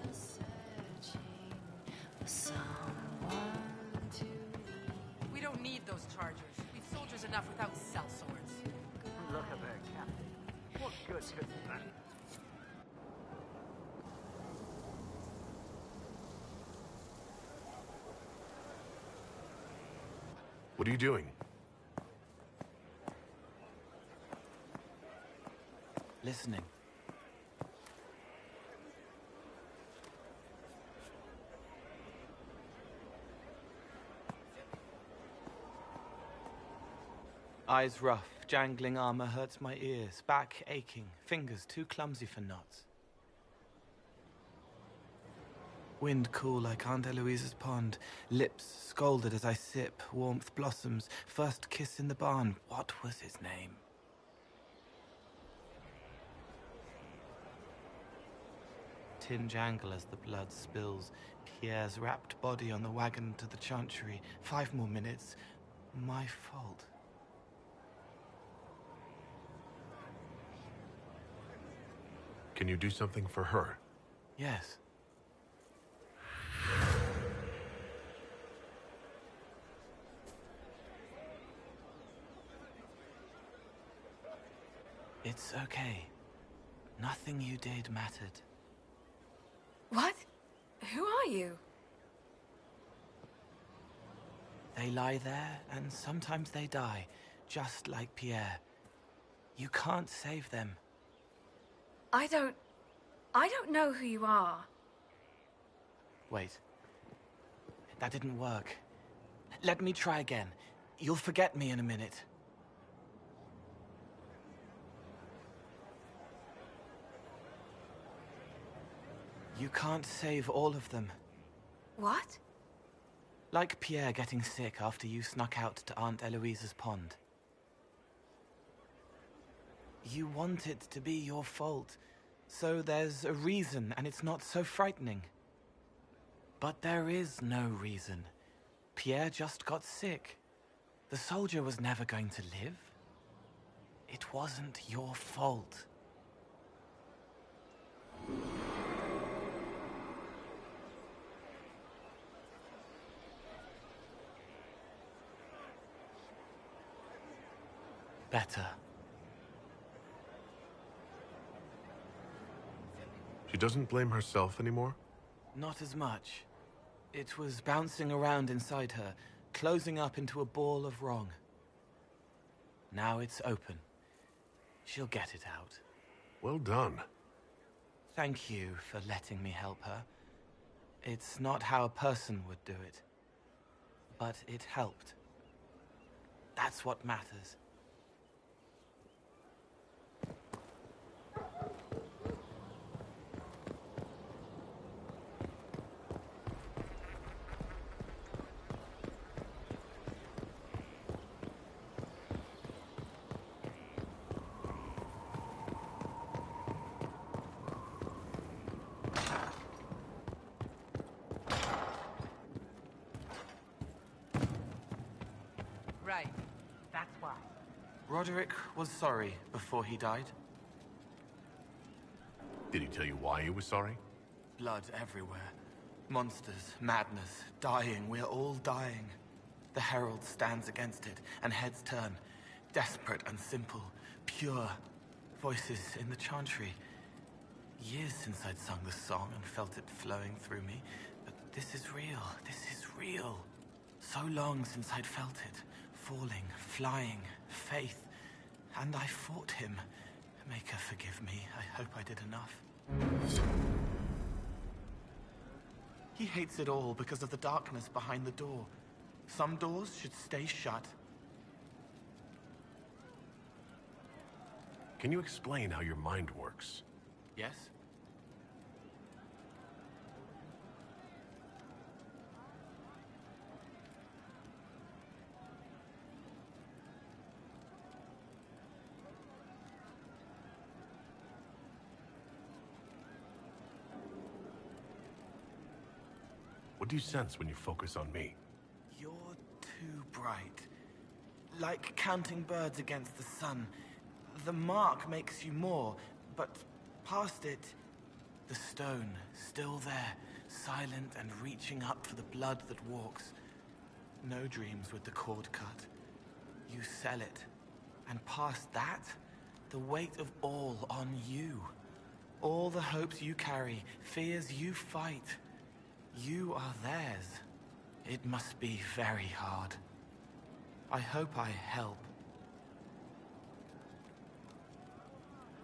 We don't need those chargers. We've soldiers enough without cell swords. Look at that, Captain. What good is that? What are you doing? Listening. Eyes rough, jangling armor hurts my ears, back aching, fingers too clumsy for knots. Wind cool like Aunt Eloise's pond, lips scalded as I sip, warmth blossoms, first kiss in the barn. What was his name? Tin jangle as the blood spills, Pierre's wrapped body on the wagon to the chantry. 5 more minutes. My fault. Can you do something for her? Yes. It's okay. Nothing you did mattered. What? Who are you? They lie there, and sometimes they die, just like Pierre. You can't save them. I don't know who you are. Wait. That didn't work. Let me try again. You'll forget me in a minute. You can't save all of them. What? Like Pierre getting sick after you snuck out to Aunt Eloise's pond. You want it to be your fault, so there's a reason and it's not so frightening. But there is no reason. Pierre just got sick. The soldier was never going to live. It wasn't your fault. better. She doesn't blame herself anymore? Not as much. It was bouncing around inside her, closing up into a ball of wrong. Now it's open. She'll get it out. Well done. Thank you for letting me help her. It's not how a person would do it. But it helped. That's what matters. Right. That's why. Roderick was sorry before he died. Did he tell you why he was sorry? Blood everywhere. Monsters, madness, dying. We're all dying. The Herald stands against it, and heads turn. Desperate and simple. Pure. Voices in the chantry. Years since I'd sung the song and felt it flowing through me. But this is real. This is real. So long since I'd felt it. Falling, flying, faith. And I fought him. Make her forgive me. I hope I did enough. He hates it all because of the darkness behind the door. Some doors should stay shut. Can you explain how your mind works? Yes? What do you sense when you focus on me? You're too bright. Like counting birds against the sun. The mark makes you more, but past it, the stone, still there, silent and reaching up for the blood that walks. No dreams with the cord cut. You sell it. And past that, the weight of all on you. All the hopes you carry, fears you fight. You are theirs. It must be very hard. I hope I help.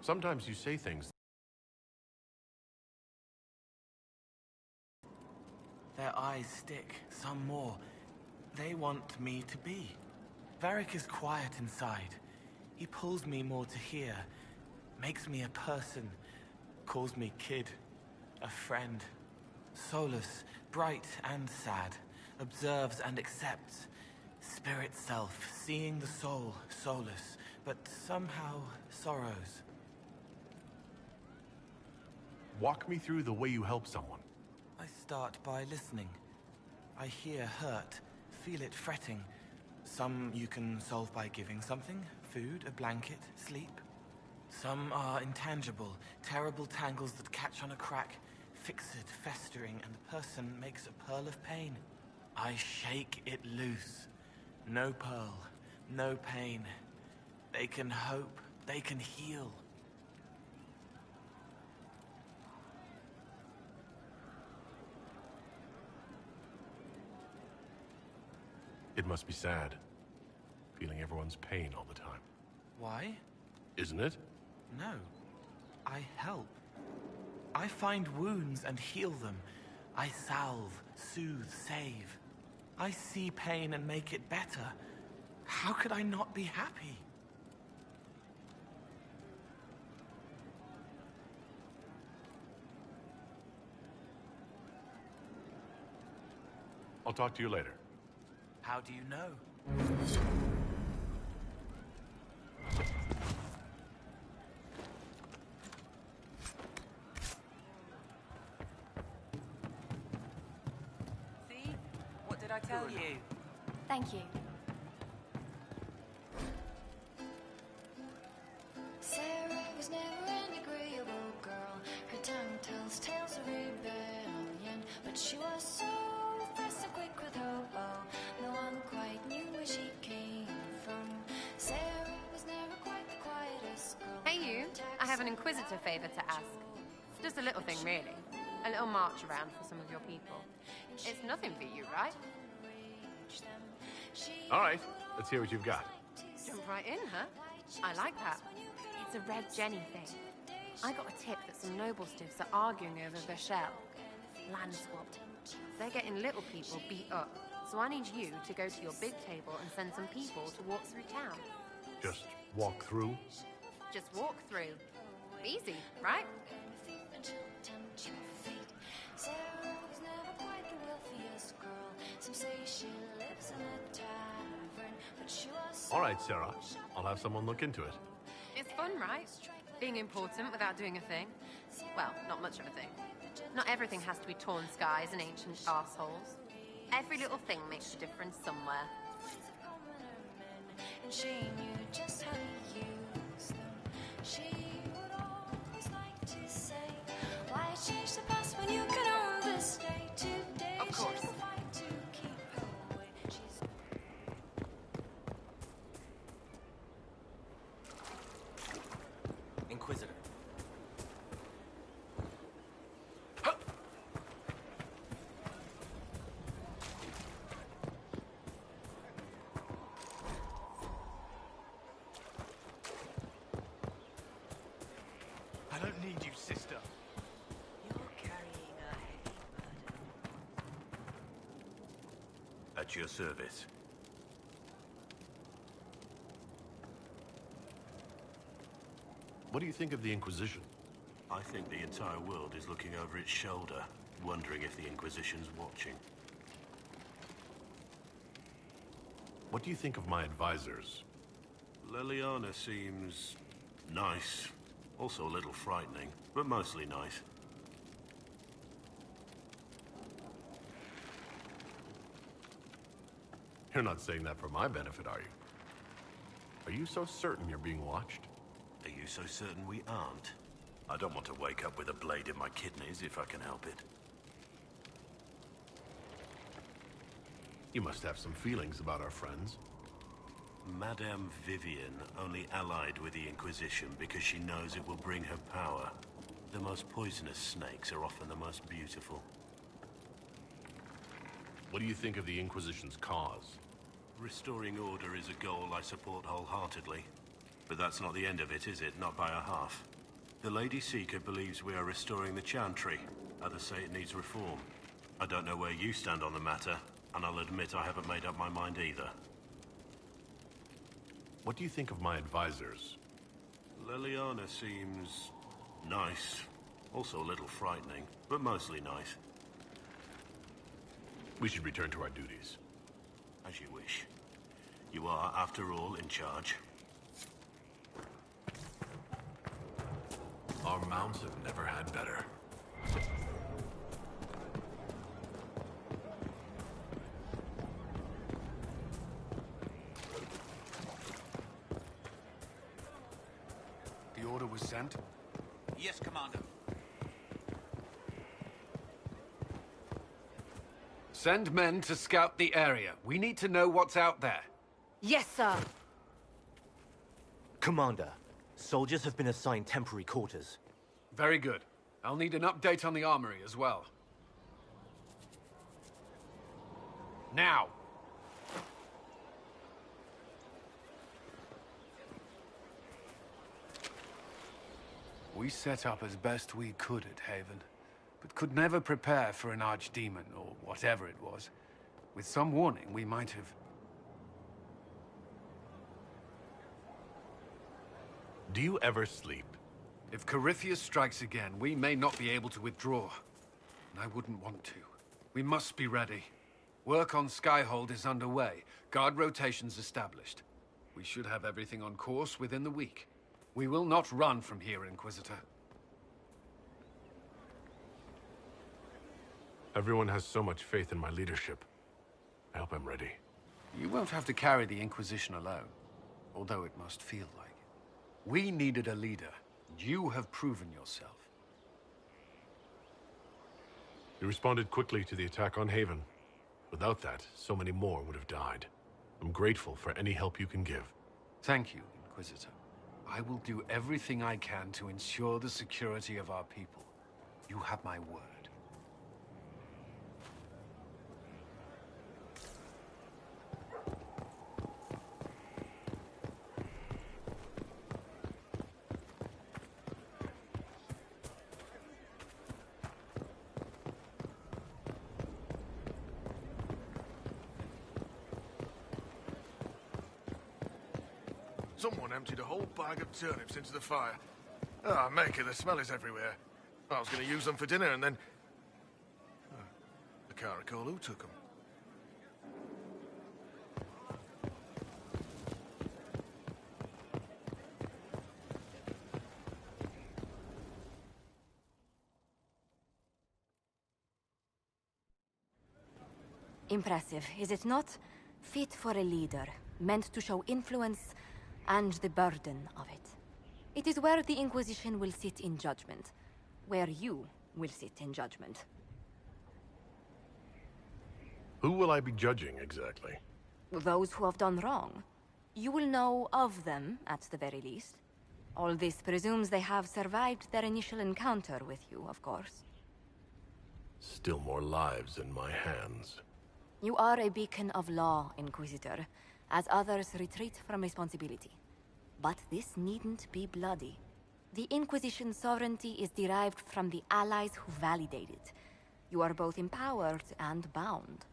Sometimes you say things. Their eyes stick, some more. They want me to be. Varric is quiet inside. He pulls me more to hear. Makes me a person. Calls me kid. A friend. Solus, bright and sad, observes and accepts. Spirit self, seeing the soul, Solus, but somehow sorrows. Walk me through the way you help someone. I start by listening. I hear hurt, feel it fretting. Some you can solve by giving something, food, a blanket, sleep. Some are intangible, terrible tangles that catch on a crack. Fixed, festering, and the person makes a pearl of pain. I shake it loose. No pearl, no pain. They can hope, they can heal. It must be sad, feeling everyone's pain all the time. Why? Isn't it? No. I help. I find wounds and heal them. I salve, soothe, save. I see pain and make it better. How could I not be happy? I'll talk to you later. How do you know? See? What did I tell you? Thank you. Sarah was never an agreeable girl. Her tongue tells tales of rebellion, but she was so fast and quick with her bow. No one quite knew where she came from. Sarah was never have an Inquisitor favor to ask. It's just a little thing, really. A little march around for some of your people. It's nothing for you, right? All right, let's hear what you've got. Jump right in, huh? I like that. It's a Red Jenny thing. I got a tip that some noble stiffs are arguing over Vashel. Land swap. They're getting little people beat up. So I need you to go to your big table and send some people to walk through town. Just walk through? Just walk through. Easy, right? All right, Sarah. I'll have someone look into it. It's fun, right? Being important without doing a thing. Well, not much of a thing. Not everything has to be torn skies and ancient arseholes. Every little thing makes a difference somewhere. And she knew just how to use them. She would always like to say, why change the past when you can own this day? Today of course. she'll fight to keep her way. She's Inquisitor. I don't need you, sister. You're carrying a heavy burden. At your service. What do you think of the Inquisition? I think the entire world is looking over its shoulder, wondering if the Inquisition's watching. What do you think of my advisors? Leliana seems nice. Also a little frightening, but mostly nice. You're not saying that for my benefit, are you? Are you so certain you're being watched? Are you so certain we aren't? I don't want to wake up with a blade in my kidneys if I can help it. You must have some feelings about our friends. Madame Vivian only allied with the Inquisition because she knows it will bring her power. The most poisonous snakes are often the most beautiful. What do you think of the Inquisition's cause? Restoring order is a goal I support wholeheartedly. But that's not the end of it, is it? Not by a half. The Lady Seeker believes we are restoring the Chantry. Others say it needs reform. I don't know where you stand on the matter, and I'll admit I haven't made up my mind either. What do you think of my advisors? Leliana seems nice. Also a little frightening, but mostly nice. We should return to our duties. As you wish. You are, after all, in charge. Our mounts have never had better. The order was sent? Yes, Commander. Send men to scout the area. We need to know what's out there. Yes, sir. Commander, soldiers have been assigned temporary quarters. Very good. I'll need an update on the armory as well. Now! We set up as best we could at Haven, but could never prepare for an archdemon, or whatever it was. With some warning, we might have... Do you ever sleep? If Corypheus strikes again, we may not be able to withdraw. And I wouldn't want to. We must be ready. Work on Skyhold is underway. Guard rotations established. We should have everything on course within the week. We will not run from here, Inquisitor. Everyone has so much faith in my leadership. I hope I'm ready. You won't have to carry the Inquisition alone, although it must feel like it. We needed a leader. You have proven yourself. You responded quickly to the attack on Haven. Without that, so many more would have died. I'm grateful for any help you can give. Thank you, Inquisitor. I will do everything I can to ensure the security of our people. You have my word. Someone emptied a whole bag of turnips into the fire. Ah, Maker, the smell is everywhere. I was going to use them for dinner and then... Oh, I can't recall who took them. Impressive, is it not? Fit for a leader, meant to show influence and the burden of it. It is where the Inquisition will sit in judgment, where you will sit in judgment. Who will I be judging, exactly? Those who have done wrong. You will know of them, at the very least. All this presumes they have survived their initial encounter with you, of course. Still more lives in my hands. You are a beacon of law, Inquisitor, as others retreat from responsibility. But this needn't be bloody. The Inquisition's sovereignty is derived from the allies who validate it. You are both empowered and bound.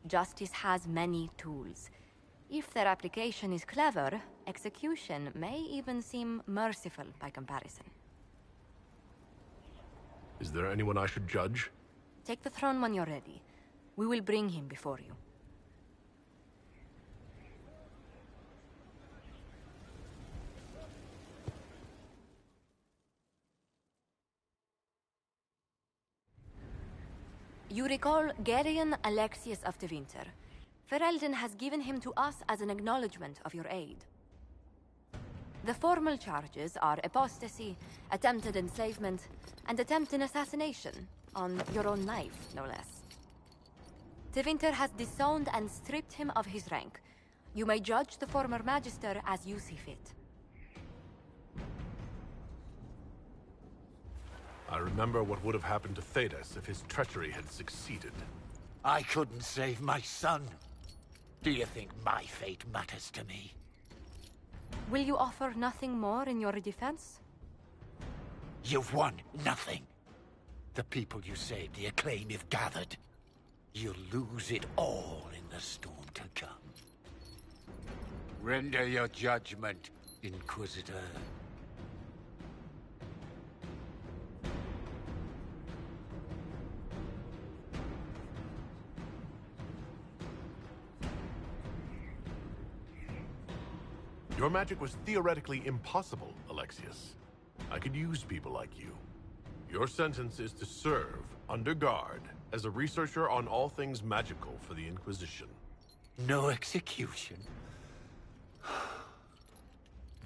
Justice has many tools. If their application is clever, execution may even seem merciful by comparison. Is there anyone I should judge? Take the throne when you're ready. We will bring him before you. You recall Gerion Alexius of the Winter. Ferelden has given him to us as an acknowledgement of your aid. The formal charges are apostasy, attempted enslavement, and attempted assassination, on your own life, no less. Tevinter has disowned and stripped him of his rank. You may judge the former Magister as you see fit. I remember what would have happened to Thedas if his treachery had succeeded. I couldn't save my son. Do you think my fate matters to me? Will you offer nothing more in your defense? You've won nothing. The people you saved, the acclaim you've gathered. You'll lose it all in the storm to come. Render your judgment, Inquisitor. Your magic was theoretically impossible, Alexius. I could use people like you. Your sentence is to serve, under guard, as a researcher on all things magical for the Inquisition. No execution?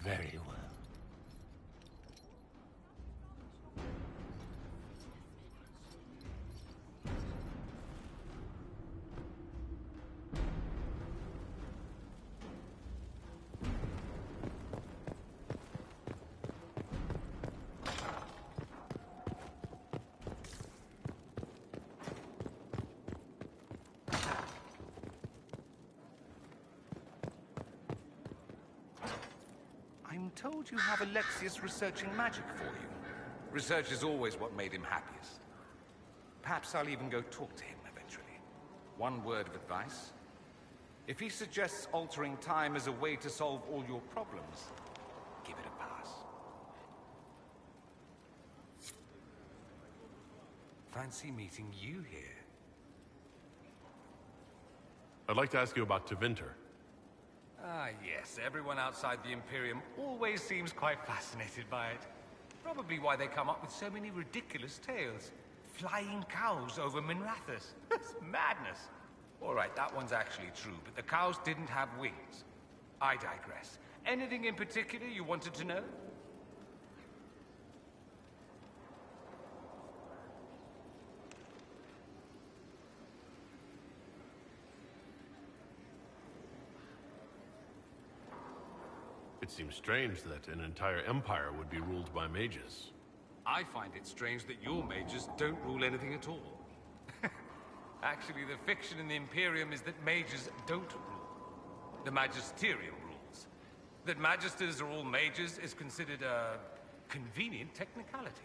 Very well. I'm told you have Alexius researching magic for you. Research is always what made him happiest. Perhaps I'll even go talk to him eventually. One word of advice. If he suggests altering time as a way to solve all your problems, give it a pass. Fancy meeting you here. I'd like to ask you about Tevinter. Ah, yes. Everyone outside the Imperium always seems quite fascinated by it. Probably why they come up with so many ridiculous tales. Flying cows over Minrathous. It's madness. All right, that one's actually true, but the cows didn't have wings. I digress. Anything in particular you wanted to know? It seems strange that an entire empire would be ruled by mages. I find it strange that your mages don't rule anything at all. Actually, the fiction in the Imperium is that mages don't rule. The Magisterium rules. That magisters are all mages is considered a convenient technicality.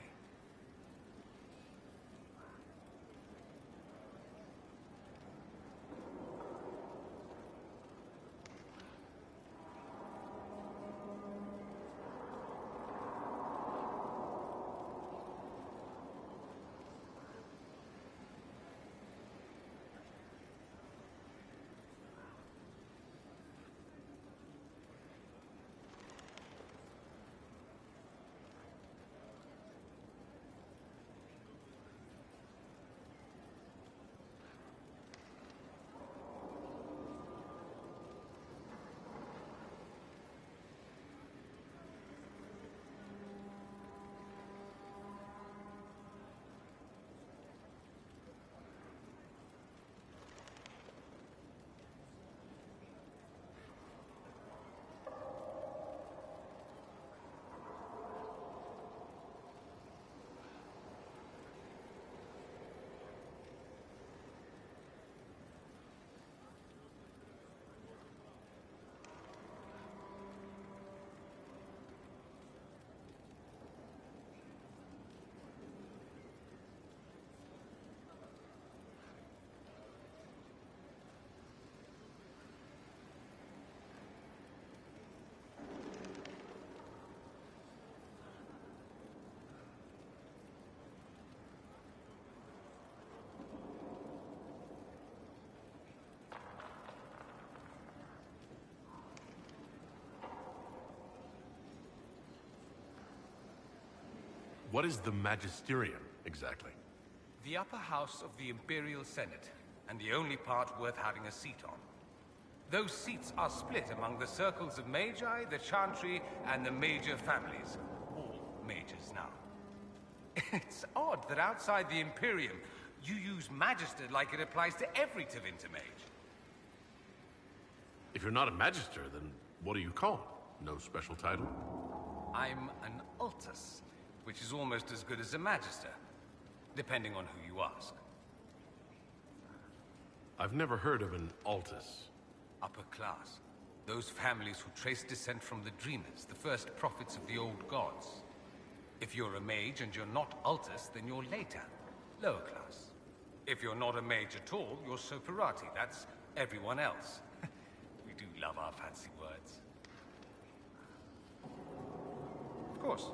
What is the Magisterium, exactly? The upper house of the Imperial Senate, and the only part worth having a seat on. Those seats are split among the circles of Magi, the Chantry, and the major families. All mages now. It's odd that outside the Imperium, you use Magister like it applies to every Tevinter mage. If you're not a Magister, then what are you called? No special title? I'm an Altus, which is almost as good as a Magister, depending on who you ask. I've never heard of an Altus. Upper class. Those families who trace descent from the Dreamers, the first prophets of the old gods. If you're a mage and you're not Altus, then you're later, lower class. If you're not a mage at all, you're Soperati. That's everyone else. We do love our fancy words. Of course.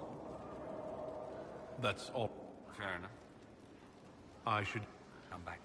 That's all. Fair enough. I should come back.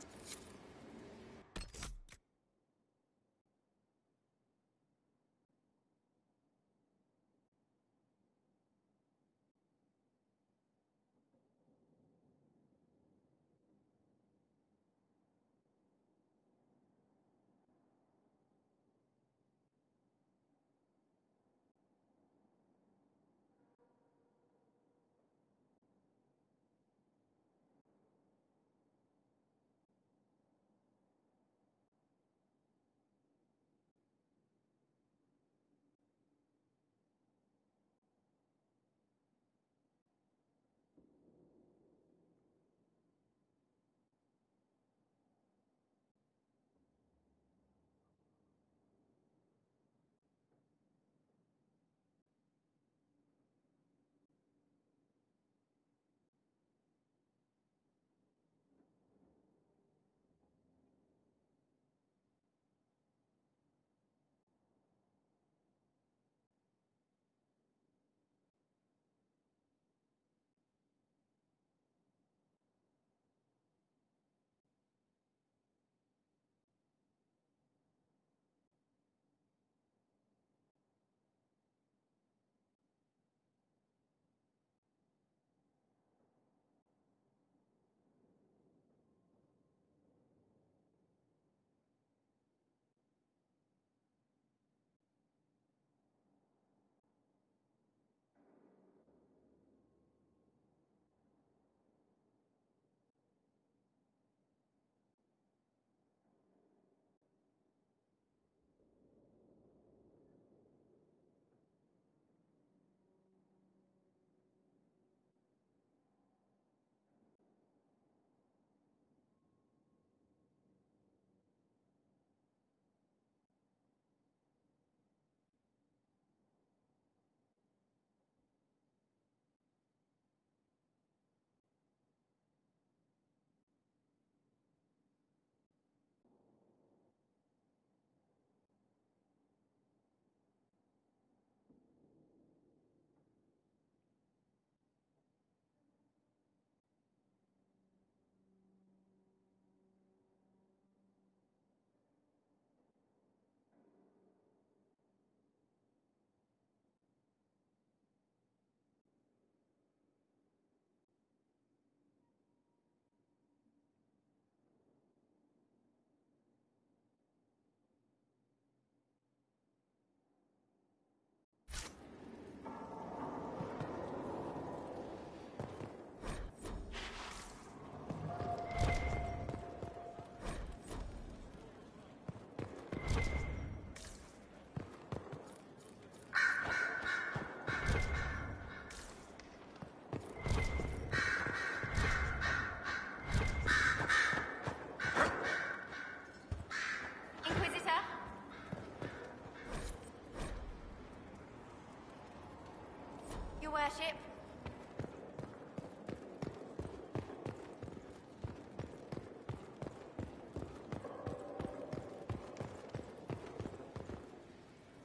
ship.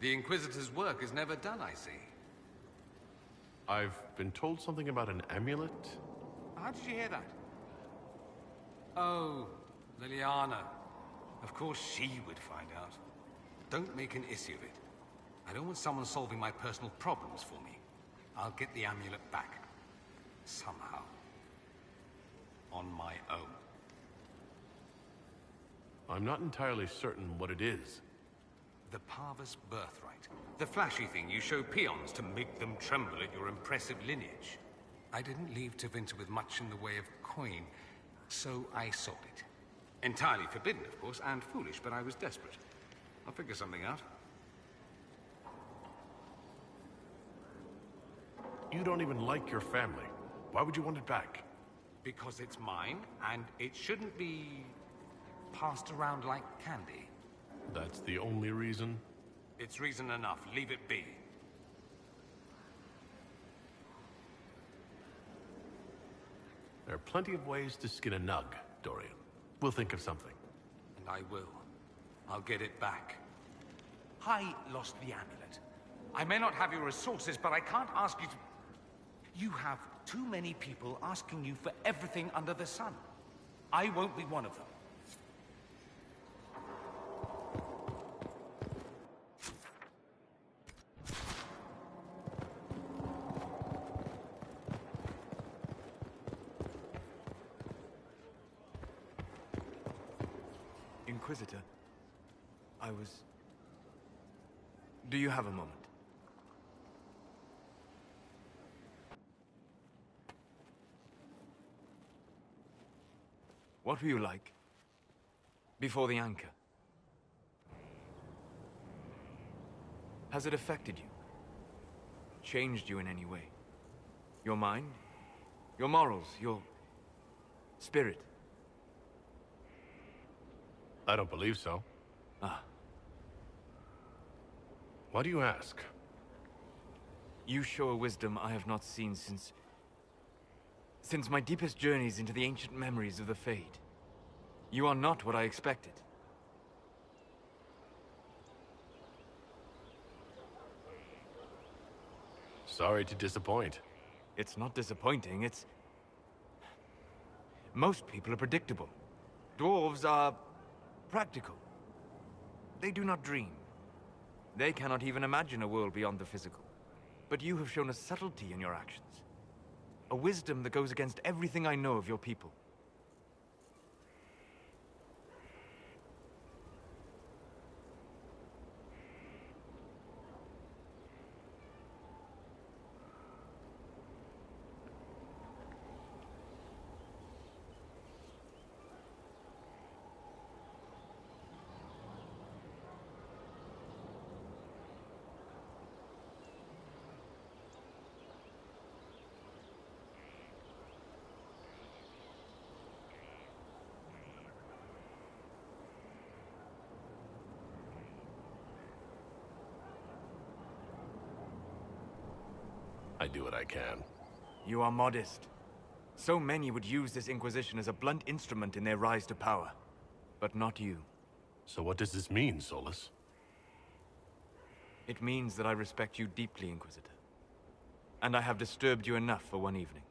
The Inquisitor's work is never done, I see. I've been told something about an amulet. How did you hear that? Oh, Liliana. Of course she would find out. Don't make an issue of it. I don't want someone solving my personal problems for me. I'll get the amulet back. Somehow. On my own. I'm not entirely certain what it is. The Parvus birthright. The flashy thing you show peons to make them tremble at your impressive lineage. I didn't leave Tevinter with much in the way of coin, so I sold it. Entirely forbidden, of course, and foolish, but I was desperate. I'll figure something out. You don't even like your family. Why would you want it back? Because it's mine, and it shouldn't be passed around like candy. That's the only reason? It's reason enough. Leave it be. There are plenty of ways to skin a nug, Dorian. We'll think of something. And I will. I'll get it back. I lost the amulet. I may not have your resources, but I can't ask you to... You have too many people asking you for everything under the sun. I won't be one of them. Inquisitor, Do you have a moment? What were you like before the anchor? Has it affected you? Changed you in any way? Your mind? Your morals? Your spirit? I don't believe so. Ah. Why do you ask? You show a wisdom I have not seen since my deepest journeys into the ancient memories of the Fade. You are not what I expected. Sorry to disappoint. It's not disappointing, it's... Most people are predictable. Dwarves are practical. They do not dream. They cannot even imagine a world beyond the physical. But you have shown a subtlety in your actions. A wisdom that goes against everything I know of your people. I do what I can. You are modest. So many would use this Inquisition as a blunt instrument in their rise to power. But not you. So what does this mean, Solus? It means that I respect you deeply, Inquisitor. And I have disturbed you enough for one evening.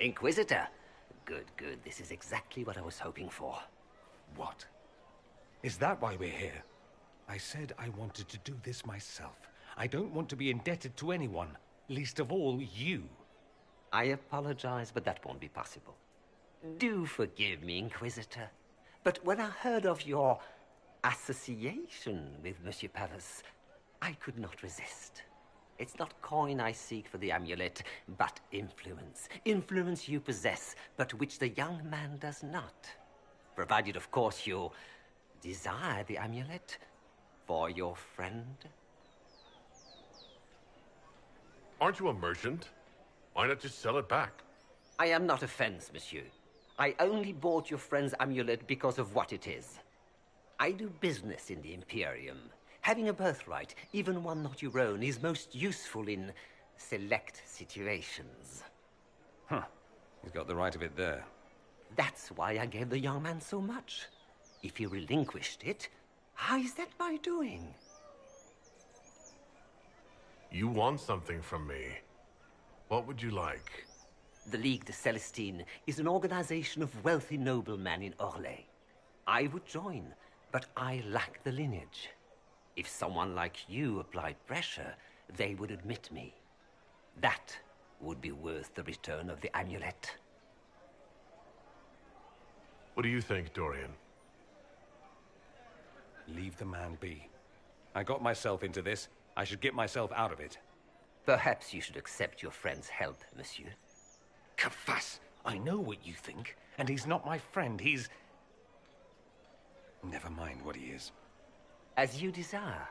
Inquisitor. Good, good. This is exactly what I was hoping for. What? Is that why we're here? I said I wanted to do this myself. I don't want to be indebted to anyone, least of all you. I apologize, but that won't be possible. Do forgive me, Inquisitor. But when I heard of your association with Monsieur Pavas, I could not resist. It's not coin I seek for the amulet, but influence. Influence you possess, but which the young man does not. Provided, of course, you desire the amulet for your friend. Aren't you a merchant? Why not just sell it back? I am not a fence, monsieur. I only bought your friend's amulet because of what it is. I do business in the Imperium. Having a birthright, even one not your own, is most useful in select situations. Huh. He's got the right of it there. That's why I gave the young man so much. If he relinquished it, how is that my doing? You want something from me. What would you like? The Ligue de Celestine is an organization of wealthy noblemen in Orlais. I would join, but I lack the lineage. If someone like you applied pressure, they would admit me. That would be worth the return of the amulet. What do you think, Dorian? Leave the man be. I got myself into this. I should get myself out of it. Perhaps you should accept your friend's help, monsieur. Kafas! I know what you think, and he's not my friend. He's... Never mind what he is. As you desire.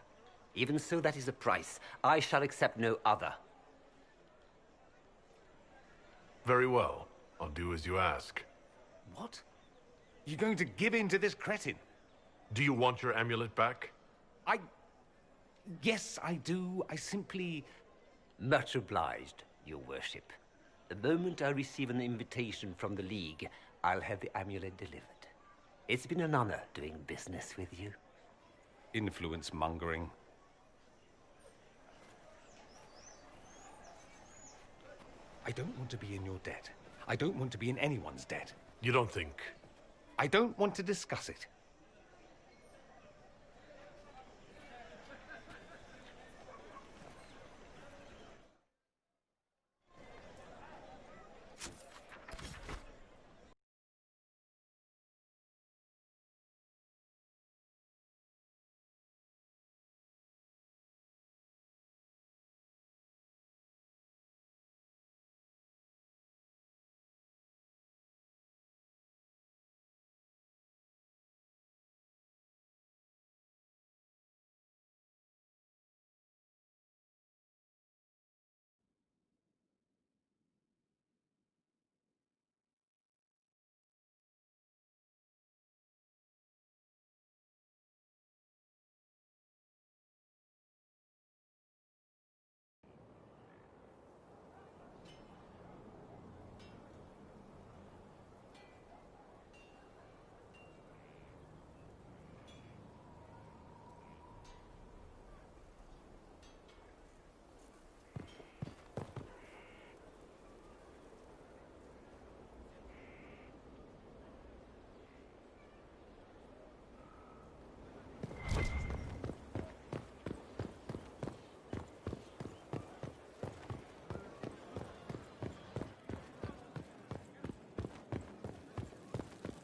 Even so, that is the price. I shall accept no other. Very well. I'll do as you ask. What? You're going to give in to this cretin? Do you want your amulet back? Yes, I do. I simply... Much obliged, your worship. The moment I receive an invitation from the League, I'll have the amulet delivered. It's been an honor doing business with you. Influence mongering. I don't want to be in your debt. I don't want to be in anyone's debt. You don't think? I don't want to discuss it.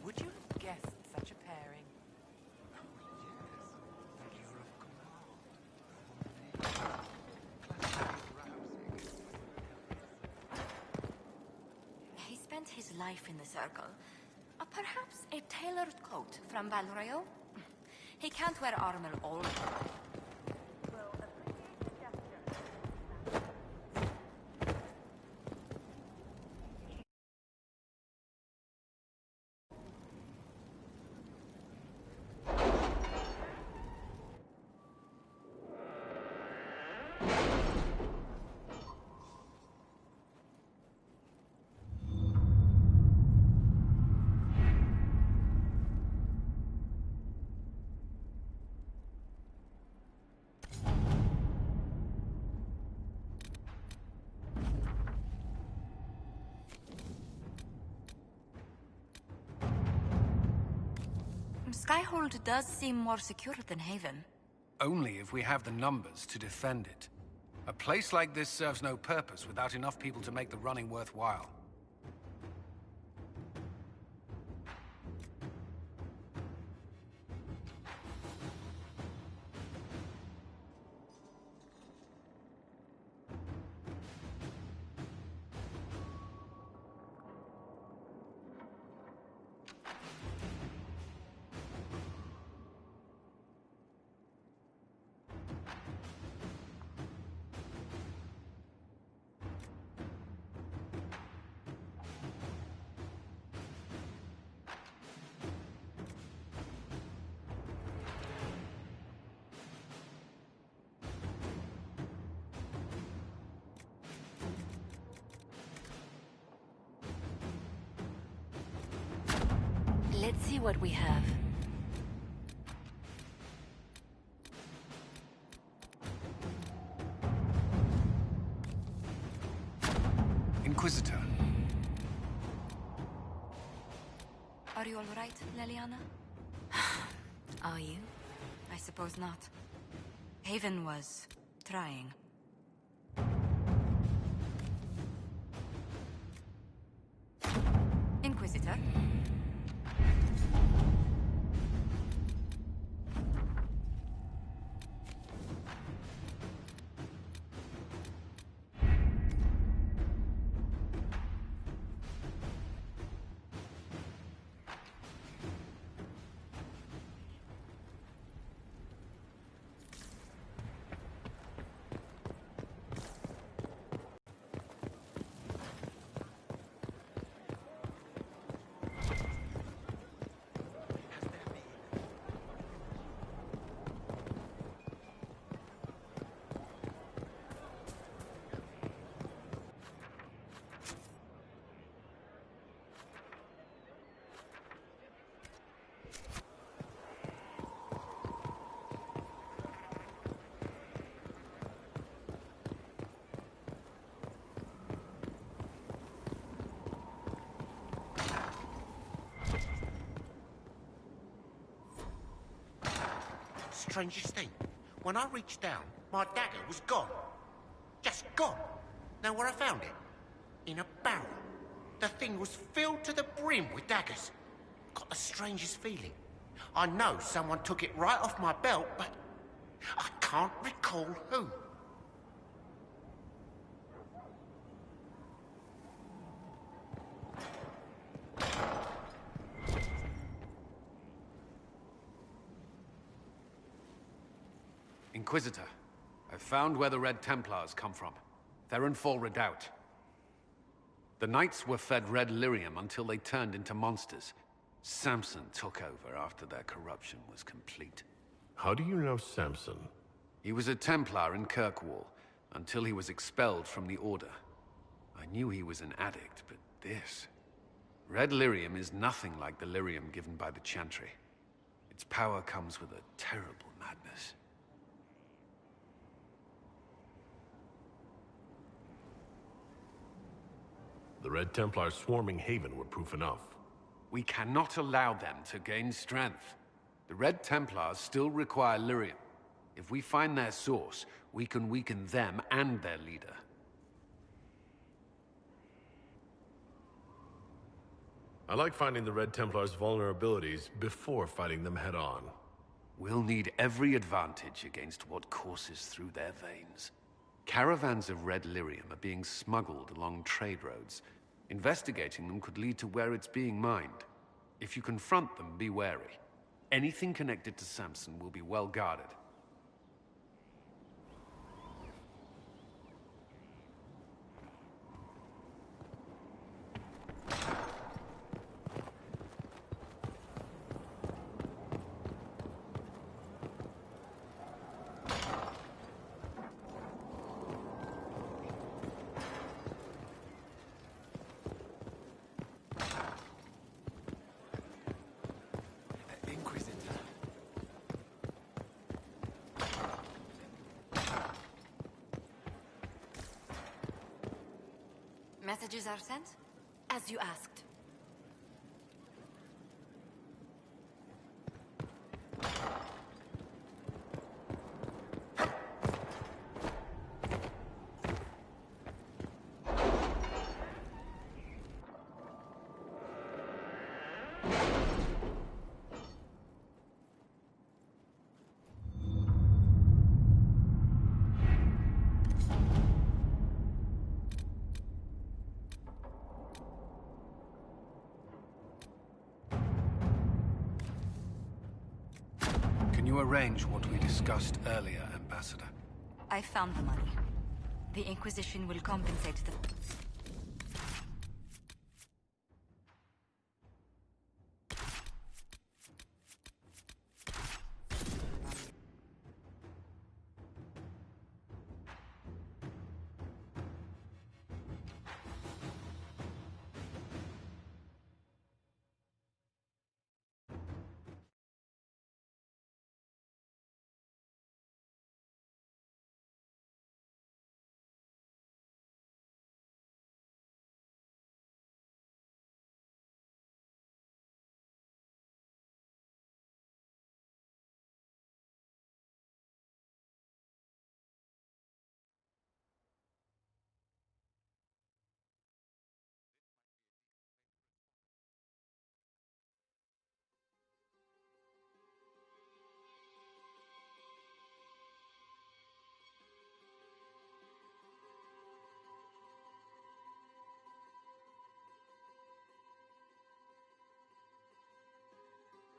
Would you have guessed such a pairing? He spent his life in the circle. Perhaps a tailored coat from Valrayo? He can't wear armor all the time. Skyhold does seem more secure than Haven. Only if we have the numbers to defend it. A place like this serves no purpose without enough people to make the running worthwhile. Let's see what we have. Inquisitor. Are you all right, Leliana? Are you? I suppose not. Haven was trying. Inquisitor? Strangest thing, when I reached down, my dagger was gone. Just gone. Know where I found it? In a barrel. The thing was filled to the brim with daggers. Got the strangest feeling. I know someone took it right off my belt, but I can't recall who. Inquisitor, I've found where the Red Templars come from. Therenfall Redoubt. The Knights were fed red lyrium until they turned into monsters. Samson took over after their corruption was complete. How do you know Samson? He was a Templar in Kirkwall, until he was expelled from the Order. I knew he was an addict, but this... Red lyrium is nothing like the lyrium given by the Chantry. Its power comes with a terrible madness. The Red Templars swarming Haven were proof enough. We cannot allow them to gain strength. The Red Templars still require lyrium. If we find their source, we can weaken them and their leader. I like finding the Red Templars' vulnerabilities before fighting them head-on. We'll need every advantage against what courses through their veins. Caravans of red lyrium are being smuggled along trade roads. Investigating them could lead to where it's being mined. If you confront them, be wary. Anything connected to Samson will be well guarded. Messages are sent? As you asked. to arrange what we discussed earlier, Ambassador? I found the money. The Inquisition will compensate the...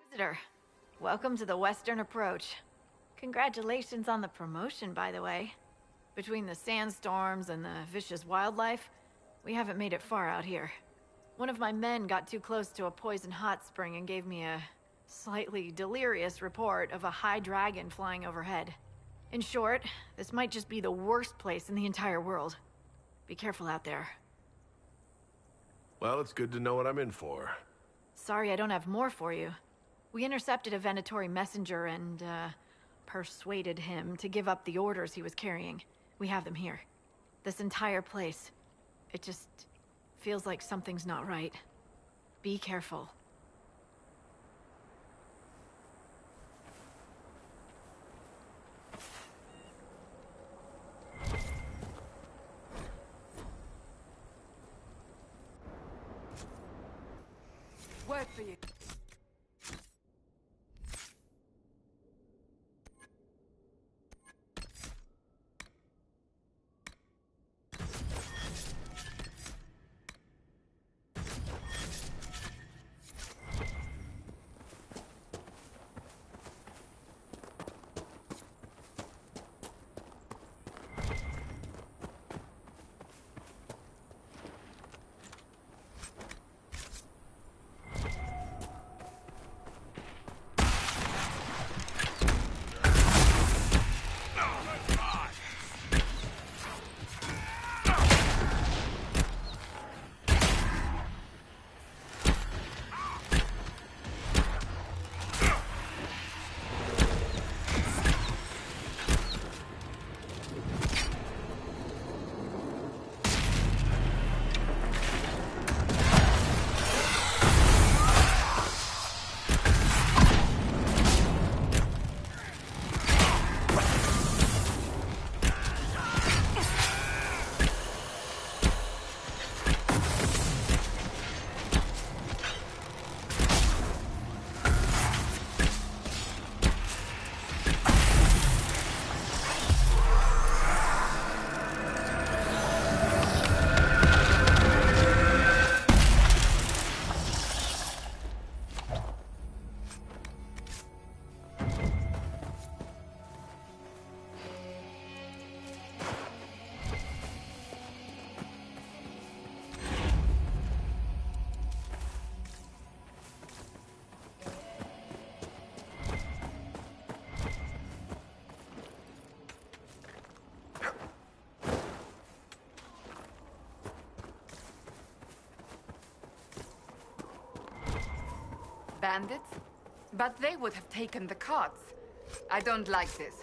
Visitor, welcome to the Western Approach. Congratulations on the promotion, by the way. Between the sandstorms and the vicious wildlife, we haven't made it far out here. One of my men got too close to a poison hot spring and gave me a slightly delirious report of a high dragon flying overhead. In short, this might just be the worst place in the entire world. Be careful out there. Well, it's good to know what I'm in for. Sorry I don't have more for you. We intercepted a Venatori messenger and, persuaded him to give up the orders he was carrying. We have them here. This entire place. It just feels like something's not right. Be careful. Work for you. Bandits? But they would have taken the carts. I don't like this.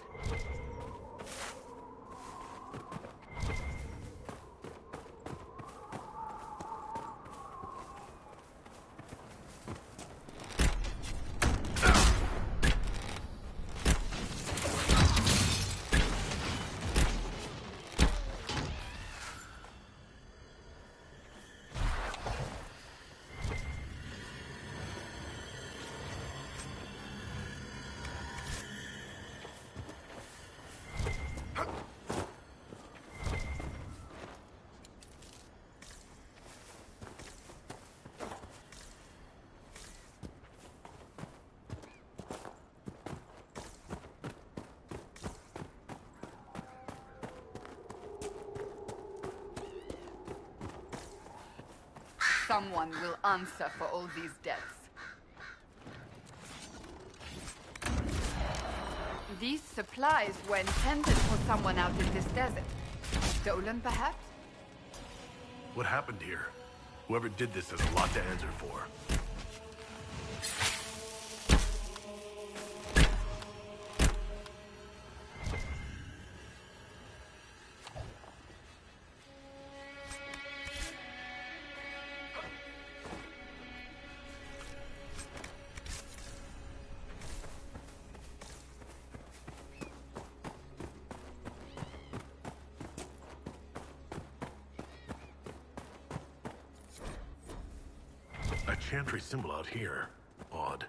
Someone will answer for all these deaths. These supplies were intended for someone out in this desert. Stolen, perhaps? What happened here? Whoever did this has a lot to answer for. A chantry symbol out here. Odd.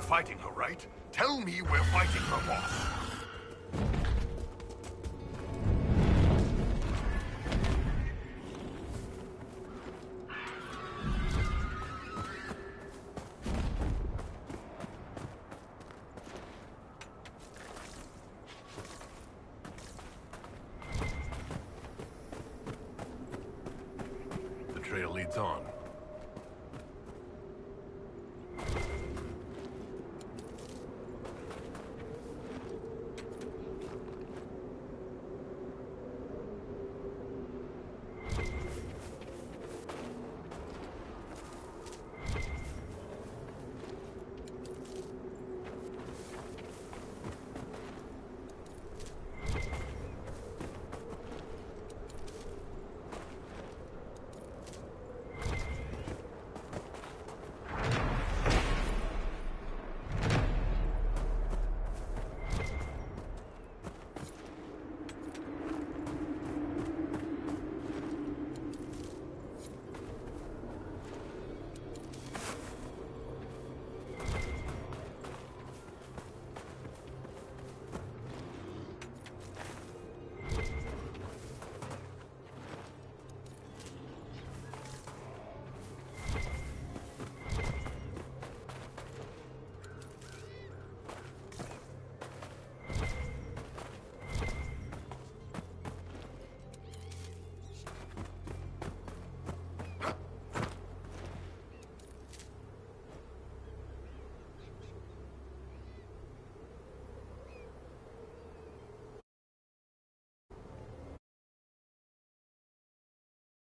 Fighting her, right? Tell me we're fighting her, boss. The trail leads on.